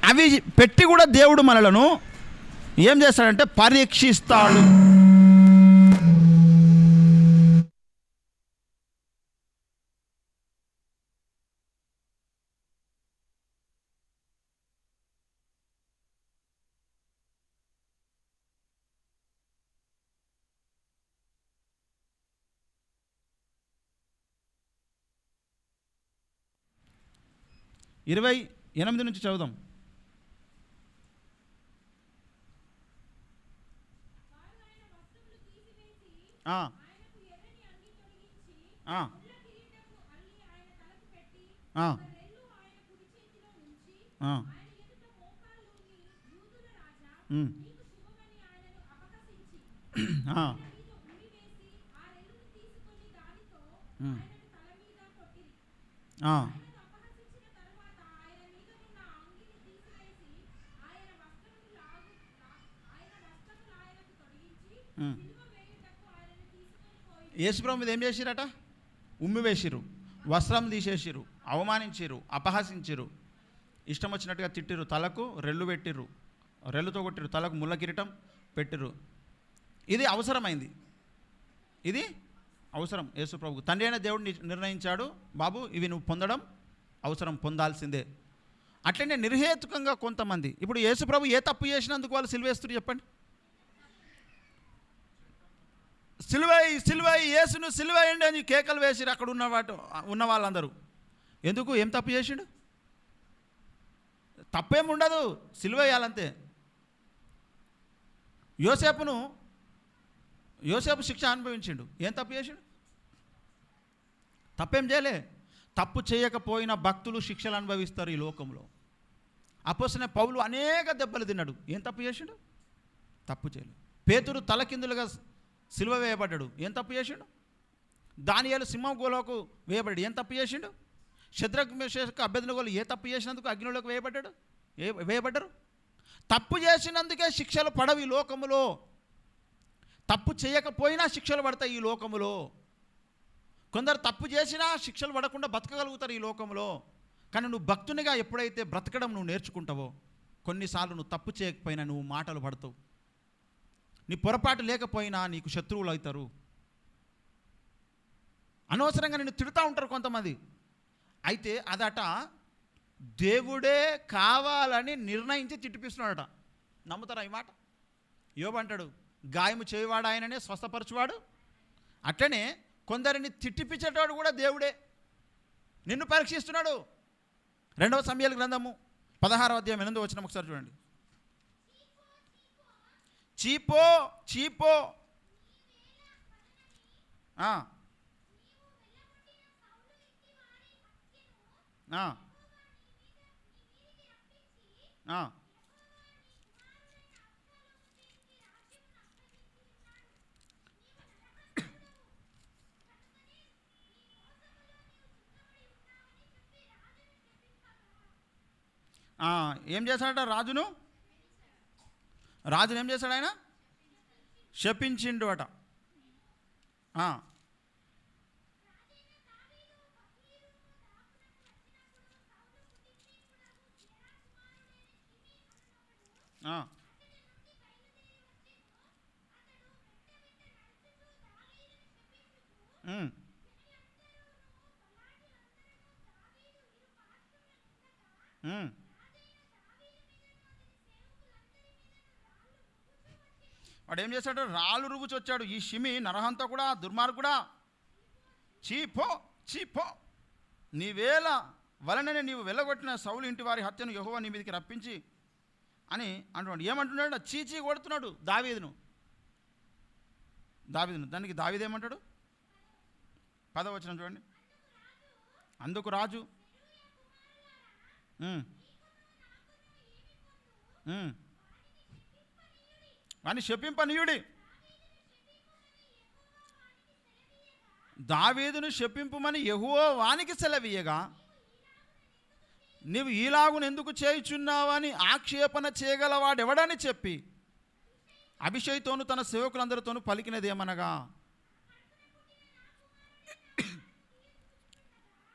అవి పెట్టి కూడా దేవుడు మనలను ఏం చేస్తాడంటే పరీక్షిస్తాడు. ఇరవై 8 నుంచి చదువుదాం. యేసుప్రభు మీద ఏం చేసిరట? ఉమ్మి వేసిరు, వస్త్రం తీసేసిరు, అవమానించిరు, అపహసించిరు, ఇష్టం వచ్చినట్టుగా తిట్టిరు, తలకు రెల్లు పెట్టిర్రు, రెల్లుతో కొట్టిరు, తలకు ముళ్ళ కిరీటం పెట్టిరు. ఇది అవసరమైంది, ఇది అవసరం యేసుప్రభుకు. తండ్రి అయిన దేవుడు నిర్ణయించాడు, బాబు ఇవి నువ్వు పొందడం అవసరం, పొందాల్సిందే. అట్లనే నిర్హేతుకంగా కొంతమంది, ఇప్పుడు యేసుప్రభు ఏ తప్పు చేసినందుకు వాళ్ళు సిలువేస్తున్నారు చెప్పండి? సిలువై యేసును సిలువేయండి అని కేకలు వేసిరు అక్కడ ఉన్న వాళ్ళందరూ. ఎందుకు? ఏం తప్పు చేసిండు? తప్పేం ఉండదు, సిలువేయాలంతే. యోసేపు శిక్ష అనుభవించిండు, ఏం తప్పు చేసిండు? తప్పేం చేయలే. తప్పు చేయకపోయిన భక్తులు శిక్షలు అనుభవిస్తారు ఈ లోకంలో. అపోస్తలుడైన పౌలు అనేక దెబ్బలు తిన్నాడు, ఏం తప్పు చేసిండు? తప్పు చేయలేదు. పేతురు తలకిందులుగా సిలువ వేయబడ్డాడు, ఏం తప్పు చేసిండు? దానియేలు సింహం గోలోకు వేయబడ్డాడు, ఏం తప్పు చేసిండు? షద్రక్ మేషక్ అబేద్నెగోలు ఏ తప్పు చేసినందుకు అగ్నిలోకి వేయబడ్డారు? తప్పు చేసినందుకే శిక్షలు పడవు ఈ లోకములో. తప్పు చేయకపోయినా శిక్షలు పడతాయి ఈ లోకములో. కొందరు తప్పు చేసినా శిక్షలు పడకుండా బతకగలుగుతారు ఈ లోకంలో. కానీ నువ్వు భక్తునిగా ఎప్పుడైతే బ్రతకడం నువ్వు నేర్చుకుంటావో, కొన్నిసార్లు నువ్వు తప్పు చేయకపోయినా నువ్వు మాటలు పడతావు. నీ పొరపాటు లేకపోయినా నీకు శత్రువులు అవుతారు. అనవసరంగా నిన్ను తిడుతూ ఉంటారు కొంతమంది. అయితే అదట దేవుడే కావాలని నిర్ణయించి తిట్టిపిస్తున్నాడట. నమ్ముతారా ఈ మాట? యోబు అంటాడు, గాయము చేయవాడు ఆయననే, స్వస్థపరచువాడు. అట్లనే కొందరిని తిట్టిపించేటవాడు కూడా దేవుడే, నిన్ను పరీక్షిస్తున్నాడు. 2వ సమూయేలు గ్రంథము 16వ అధ్యాయం 8వ వచనం ఒకసారి చూడండి. చీపో చీపో. ఆ, ఆ, ఆ. ఏం చేశాడట రాజును ఏం చేశాడు ఆయన? శపించిండు అట. ఆ, ఆ, ఉమ్, ఉమ్. వాడు ఏం చేశాడు? రాళ్ళు రువ్వుచి వచ్చాడు. ఈ షిమి నరహంత కూడా దుర్మార్గుడా, చీపో చీపో, నీవేళ వలననే నీవు వెళ్ళగొట్టిన సౌలు ఇంటి వారి హత్యను యెహోవా నీ మీదకి రప్పించి అని అంటున్నాడు. ఏమంటున్నాడు? చీచీ కొడుతున్నాడు దావీదును. దానికి దావీదు ఏమంటాడు? 10వ వచనం చూడండి. అందుకు రాజు వాని శపింపనీయుడి. దావీదును శపింపుమని యెహోవా వానికి సెలవీయగా నీవు ఈలాగును ఎందుకు చేయుచున్నావని ఆక్షేపణ చేయగలవాడెవడని చెప్పి అభిషేక్తోను తన సేవకులందరితోనూ పలికినదేమనగా,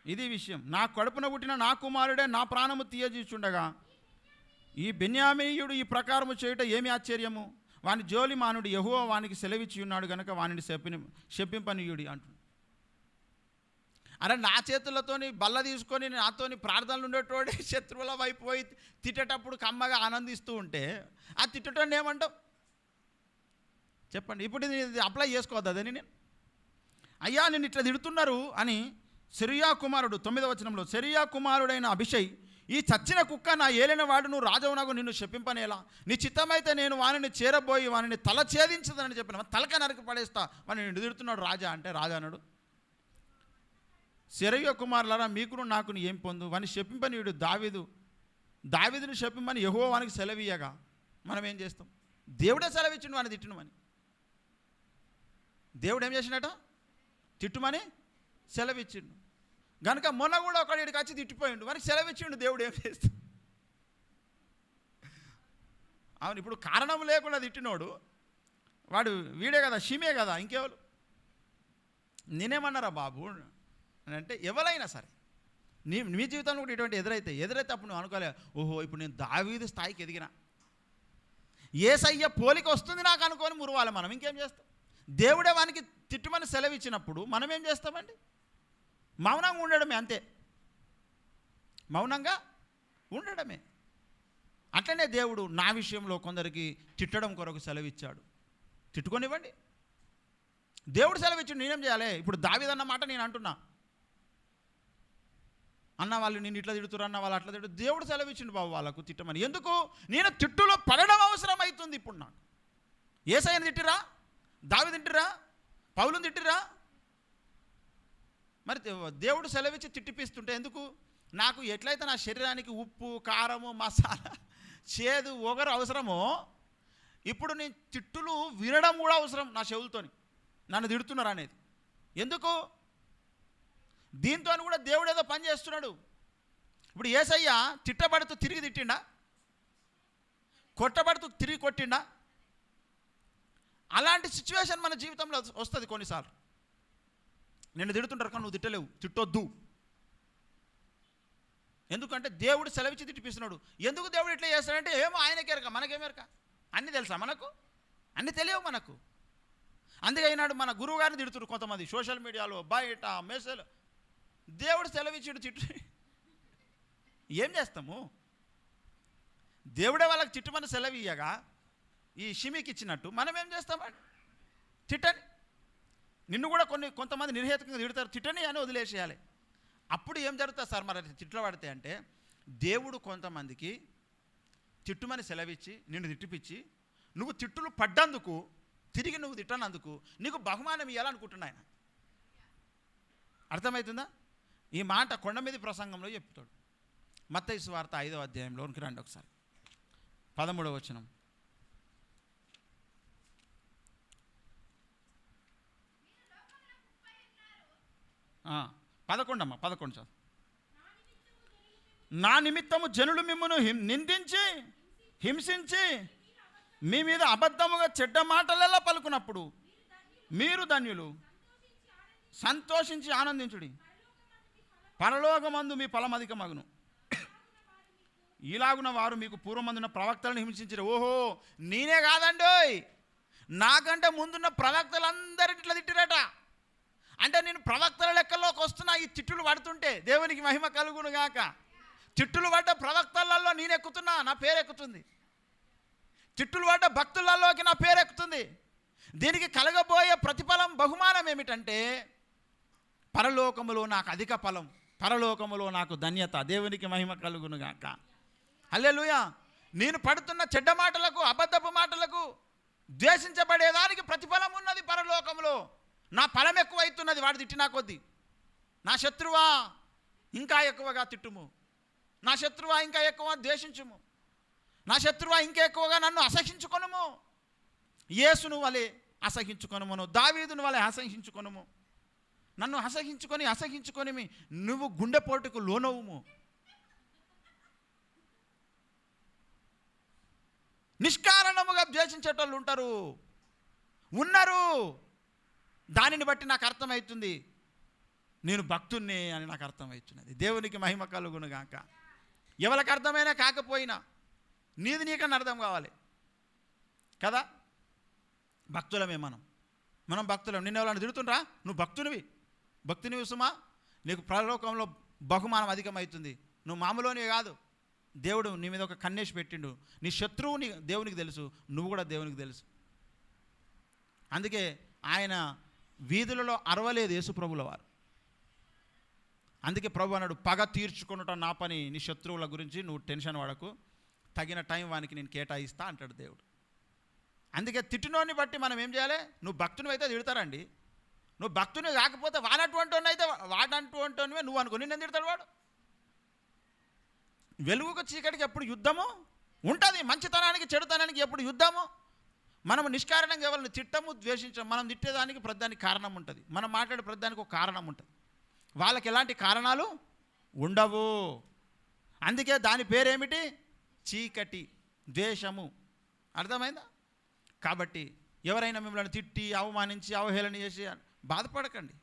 ఇది విషయం, నా కడుపున పుట్టిన నా కుమారుడే నా ప్రాణము తీయజూచుండగా ఈ బెన్యామీయుడు ఈ ప్రకారము చేయుట ఏమి ఆశ్చర్యము? వాని జోలి మానుడు యెహోవా వానికి సెలవిచ్చి ఉన్నాడు గనుక వానిని శపింపనీయుడి అంటున్నాడు. అరే, నా చేతులతోని బల్ల తీసుకొని నాతోని ప్రార్థనలు ఉండేటోడే శత్రువుల వైపు పోయి తిట్టేటప్పుడు కమ్మగా ఆనందిస్తూ ఉంటే ఆ తిట్టటోని ఏమంటావు చెప్పండి? ఇప్పుడు ఇది అప్లై చేసుకోవద్దు అదని నేను. అయ్యా నేను ఇట్లా తిడుతున్నారు అని సెరూయా కుమారుడు 9వ వచనంలో, సెరూయా కుమారుడైన అభిషై, ఈ చచ్చిన కుక్క నా ఏలిన వాడు నువ్వు రాజవునగు నిన్ను శపింపనేలా? నీ చిత్తమైతే నేను వానిని చేరబోయి వానిని తల ఛేదించదని చెప్పిన, తలక నరికి పడేస్తా వాని నిన్ను తిడుతున్నాడు రాజా అంటే, రాజా అన్నాడు, సెరూయా కుమారులారా మీకును నాకును ఏం పొందు? వాని శపింపనీయుడు దావీదును శపింపని యెహోవా వానికి సెలవీయగా మనం ఏం చేస్తాం? దేవుడే సెలవిచ్చిండు వాని తిట్టుమని. దేవుడు ఏం చేసినట? తిట్టుమని సెలవిచ్చిండు. కనుక మొన్న కూడా ఒకడు ఇక్కడికి వచ్చి తిట్టిపోయిండు, వానికి సెలవిచ్చిండు. దేవుడు ఏం చేస్తాడు? అవును, ఇప్పుడు కారణం లేకుండా తిట్టినోడు వాడు వీడే కదా, షిమే కదా, ఇంకెవరు? నేనేమన్నారా బాబు అని అంటే, ఎవరైనా సరే మీ జీవితంలో కూడా ఇటువంటి ఎదురైతే అప్పుడు నువ్వు అనుకోలే, ఓహో ఇప్పుడు నేను దావీదు స్థాయికి ఎదిగినా, యేసయ్య పోలిక వస్తుంది నాకు అనుకొని మురవాలి. మనం ఇంకేం చేస్తాం? దేవుడే వానికి తిట్టుమని సెలవిచ్చినప్పుడు మనం ఏం చేస్తామండి? మౌనంగా ఉండడమే, అంతే. మౌనంగా ఉండడమే. అట్లనే దేవుడు నా విషయంలో కొందరికి తిట్టడం కొరకు సెలవిచ్చాడు. తిట్టుకొనివ్వండి, దేవుడు సెలవిచ్చాడు, నేనేం చేయాలి? ఇప్పుడు దావీదన్న మాట నేను అంటున్నా, అన్న వాళ్ళు నేను ఇట్లా తిడుతురు, అన్న వాళ్ళు అట్లా తిడుతు, దేవుడు సెలవిచ్చిండు బాబు వాళ్ళకు తిట్టమని. ఎందుకు? నేను తిట్టులో పడడం అవసరం అవుతుంది ఇప్పుడు నాకు. యేసయ్యను తిట్టిరా, దావీదు తిట్టిరా, పౌలుని తిట్టిరా, మరి దేవుడు సెలవిచ్చి తిట్టిపిస్తుంటే ఎందుకు? నాకు ఎట్లయితే నా శరీరానికి ఉప్పు, కారము, మసాలా, చేదు, ఒగరు అవసరమో ఇప్పుడు నేను తిట్టులు వినడం కూడా అవసరం నా చెవులతోని, నన్ను తిడుతున్నారు అనేది. ఎందుకు? దీంతో కూడా దేవుడు ఏదో పని చేస్తున్నాడు. ఇప్పుడు యేసయ్య తిట్టబడుతూ తిరిగి తిట్టిండా? కొట్టబడుతూ తిరిగి కొట్టిండా? అలాంటి సిచ్యువేషన్ మన జీవితంలో వస్తుంది కొన్నిసార్లు. నిన్ను తిడుతుంటారు కానీ నువ్వు తిట్టలేవు, తిట్టొద్దు. ఎందుకంటే దేవుడు సెలవిచ్చి తిట్టిపిస్తున్నాడు. ఎందుకు దేవుడు ఇట్లా చేస్తాడంటే ఏమో ఆయనకేరక, మనకేమేరక. అన్నీ తెలుసా మనకు? అన్నీ తెలియవు మనకు. అందుకే అయినాడు మన గురువు గారిని తిడుతున్నారు కొంతమంది సోషల్ మీడియాలో, బయట, మెసేజ్. దేవుడు సెలవిచ్చాడు తిట్టు, ఏం చేస్తాము? దేవుడే వాళ్ళకి తిట్టుమని సెలవియ్యగా ఈ షిమికి ఇచ్చినట్టు మనం ఏం చేస్తామండి? తిట్టని. నిన్ను కూడా కొంతమంది నిర్హేతుకంగా తిడతారు, తిట్టని అని వదిలేసేయాలి. అప్పుడు ఏం జరుగుతుంది సార్ మరి తిట్లు పడితే అంటే, దేవుడు కొంతమందికి తిట్టుమని సెలవిచ్చి నిన్ను తిట్టిపిచ్చి నువ్వు తిట్టులు పడ్డందుకు, తిరిగి నువ్వు తిట్టనందుకు నీకు బహుమానం ఇవ్వాలనుకుంటున్నా ఆయన. అర్థమవుతుందా? ఈ మాట కొండ మీద ప్రసంగంలో చెప్తాడు. మత్తయి సువార్త 5వ అధ్యాయంలోనికి రండి ఒకసారి, 13వ వచనం. 11 సార్. నా నిమిత్తము జనులు మిమ్మును నిందించి హింసించి మీ మీద అబద్ధముగా చెడ్డ మాటలెల్లా పలుకున్నప్పుడు మీరు ధన్యులు, సంతోషించి ఆనందించుడి, పరలోకమందు మీ ఫలం అధికమగును. ఇలాగున వారు మీకు పూర్వమందున్న ప్రవక్తలను హింసించారు. ఓహో, నేనే కాదండోయ్, నాకంటే ముందున్న ప్రవక్తలందరూ ఇట్లా తిట్టిరట. అంటే నేను ప్రవక్తల లెక్కల్లోకి వస్తున్నా. ఈ తిట్టులు పడుతుంటే దేవునికి మహిమ కలుగును గాక. తిట్టులు పడ్డ ప్రవక్తలలో నేను ఎక్కుతున్నా, నా పేరు ఎక్కుతుంది. తిట్టులు పడ్డ భక్తులలోకి నా పేరు ఎక్కుతుంది. దీనికి కలగబోయే ప్రతిఫలం, బహుమానం ఏమిటంటే పరలోకములో నాకు అధిక ఫలం, పరలోకములో నాకు ధన్యత. దేవునికి మహిమ కలుగును గాక. హల్లెలూయా. నేను పడుతున్న చెడ్డ మాటలకు, అబద్ధపు మాటలకు, ద్వేషించబడేదానికి ప్రతిఫలం ఉన్నది పరలోకంలో. నా ఫలం ఎక్కువ అవుతున్నది వాడు తిట్టినా కొద్దీ. నా శత్రువా ఇంకా ఎక్కువగా తిట్టుము, నా శత్రువా ఇంకా ఎక్కువ ద్వేషించుము, నా శత్రువా ఇంకా ఎక్కువగా నన్ను అసహించుకొనుము. యేసును వలె అసహించుకొనుము, దావీదును వలె అసహించుకొనుము. నన్ను అసహించుకొని నువ్వు గుండెపోటుకు లోనవుము. నిష్కారణముగా ద్వేషించేటోళ్ళు ఉన్నారు. దానిని బట్టి నాకు అర్థమవుతుంది నేను భక్తుణ్ణి అని నాకు అర్థమవుతున్నది. దేవునికి మహిమ కలుగును గాక. ఎవరికి అర్థమైనా కాకపోయినా నీది నీకన్నా అర్థం కావాలి కదా. భక్తులమే మనం భక్తులం. నిన్న ఎవరైనా తిడుతుండ్రా, నువ్వు భక్తునివి సుమా, నీకు పరలోకంలో బహుమానం అధికమవుతుంది. నువ్వు మామూలునివి కాదు, దేవుడు నీ మీద ఒక కన్నేసి పెట్టిండు. నీ శత్రువు దేవునికి తెలుసు, నువ్వు కూడా దేవునికి తెలుసు. అందుకే ఆయన వీధులలో అరవలేదు యేసు ప్రభుల వారు. అందుకే ప్రభు అన్నాడు, పగ తీర్చుకొనుట నా పని, నీ శత్రువుల గురించి నువ్వు టెన్షన్ పడకు, తగిన టైం వానికి నేను కేటాయిస్తా అంటాడు దేవుడు. అందుకే తిట్టినోని బట్టి మనం ఏం చేయాలి? నువ్వు భక్తుని అయితే తిడతారండి, నువ్వు భక్తుని కాకపోతే వాడటువంటి అయితే వాడంటువంటివే నువ్వు అనుకో, నిన్ను తిడతాడు వాడు. వెలుగుకు చీకటికి ఎప్పుడు యుద్ధము ఉంటుంది, మంచితనానికి చెడుతనానికి ఎప్పుడు యుద్ధము. మనము నిష్కారణంగా ఎవరిని తిట్టము, ద్వేషించము. మనం తిట్టేదానికి ప్రతిదానికి కారణం ఉంటుంది, మనం మాట్లాడే ప్రతిదానికి ఒక కారణం ఉంటుంది. వాళ్ళకి ఎలాంటి కారణాలు ఉండవు. అందుకే దాని పేరేమిటి? చీకటి, ద్వేషము. అర్థమైందా? కాబట్టి ఎవరైనా మిమ్మల్ని తిట్టి, అవమానించి, అవహేళన చేసి బాధపడకండి.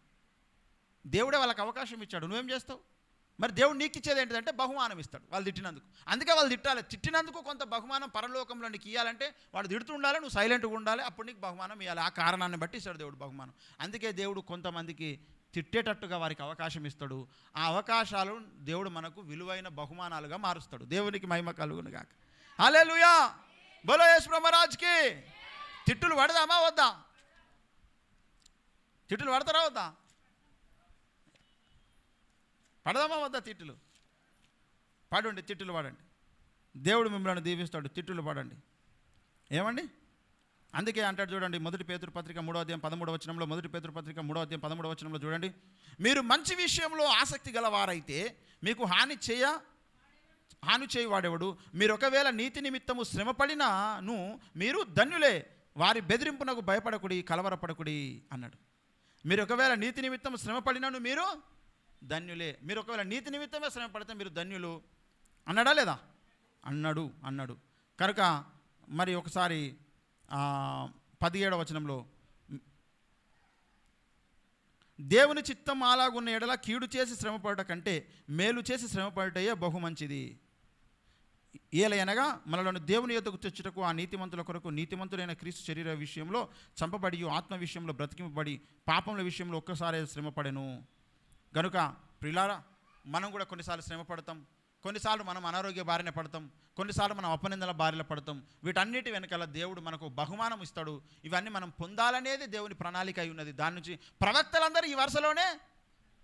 దేవుడే వాళ్ళకి అవకాశం ఇచ్చాడు, నువ్వేం చేస్తావు? మరి దేవుడు నీకు ఇచ్చేది ఏంటిదంటే బహుమానం ఇస్తాడు వాళ్ళు తిట్టినందుకు. అందుకే వాళ్ళు తిట్టాలి. తిట్టినందుకు కొంత బహుమానం పరలోకంలో నీకు ఇవ్వాలంటే వాడు తిడుతూ ఉండాలి, నువ్వు సైలెంట్గా ఉండాలి, అప్పుడు నీకు బహుమానం ఇవ్వాలి. ఆ కారణాన్ని బట్టి ఇస్తాడు దేవుడు బహుమానం. అందుకే దేవుడు కొంతమందికి తిట్టేటట్టుగా వారికి అవకాశం ఇస్తాడు. ఆ అవకాశాలు దేవుడు మనకు విలువైన బహుమానాలుగా మారుస్తాడు. దేవునికి మహిమ కలుగును గాక. హల్లెలూయా, బోలో యేసు ప్రభురాజ్కి. తిట్టులు పడదామా వద్దా? తిట్టులు పడతారా వద్దా? పడదామా వద్దా? తిట్టులు పడండి, తిట్టులు పడండి. దేవుడు మిమ్మల్ని దీవిస్తాడు. తిట్టులు పడండి. ఏమండి? అందుకే అంటాడు చూడండి, 1 పేతురు పత్రిక 3వ అధ్యాయం 13వ వచనంలో, 1 పేతురు పత్రిక 3వ అధ్యాయం 13వ వచనంలో చూడండి, మీరు మంచి విషయంలో ఆసక్తి గలవారైతే మీకు హాని చేయవాడేవాడు. మీరు ఒకవేళ నీతి నిమిత్తము శ్రమపడినాను మీరు ధన్యులే, వారి బెదిరింపునకు భయపడకుడి, కలవరపడకుడి అన్నాడు. మీరు ఒకవేళ నీతి నిమిత్తం శ్రమపడినాను మీరు ధన్యులే. మీరు ఒకవేళ నీతి నిమిత్తమే శ్రమ పడితే మీరు ధన్యులు అన్నాడా లేదా? అన్నాడు. కనుక మరి ఒకసారి 17వ వచనంలో, దేవుని చిత్తం అలాగున్న ఎడల కీడు చేసి శ్రమపడట కంటే మేలు చేసి శ్రమపడటయే బహు మంచిది. ఏలయనగా మనలను దేవుని యొద్దకు తెచ్చుటకు ఆ నీతిమంతుల కొరకు నీతిమంతులైన క్రీస్తు శరీర విషయంలో చంపబడి, ఆత్మ విషయంలో బ్రతికింపబడి, పాపముల విషయంలో ఒక్కసారి శ్రమపడెను. గనుక ప్రియులారా, మనం కూడా కొన్నిసార్లు శ్రమ పడతాం, కొన్నిసార్లు మనం అనారోగ్య బారిన పడతాం, కొన్నిసార్లు మనం అపనిందల బారిన పడతాం. వీటన్నిటి వెనకాల దేవుడు మనకు బహుమానం ఇస్తాడు. ఇవన్నీ మనం పొందాలనేది దేవుని ప్రణాళిక అయి ఉన్నది. దాని నుంచి ప్రవక్తలందరూ ఈ వరుసలోనే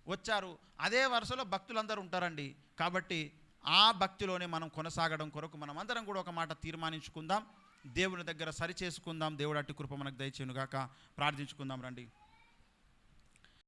వచ్చారు, అదే వరుసలో భక్తులందరూ ఉంటారండి. కాబట్టి ఆ భక్తిలోనే మనం కొనసాగడం కొరకు మనం అందరం కూడా ఒక మాట తీర్మానించుకుందాం. దేవుని దగ్గర సరి చేసుకుందాం. దేవుడు అట్టి కృప మనకు దయచేయును గాక. ప్రార్థించుకుందాం రండి.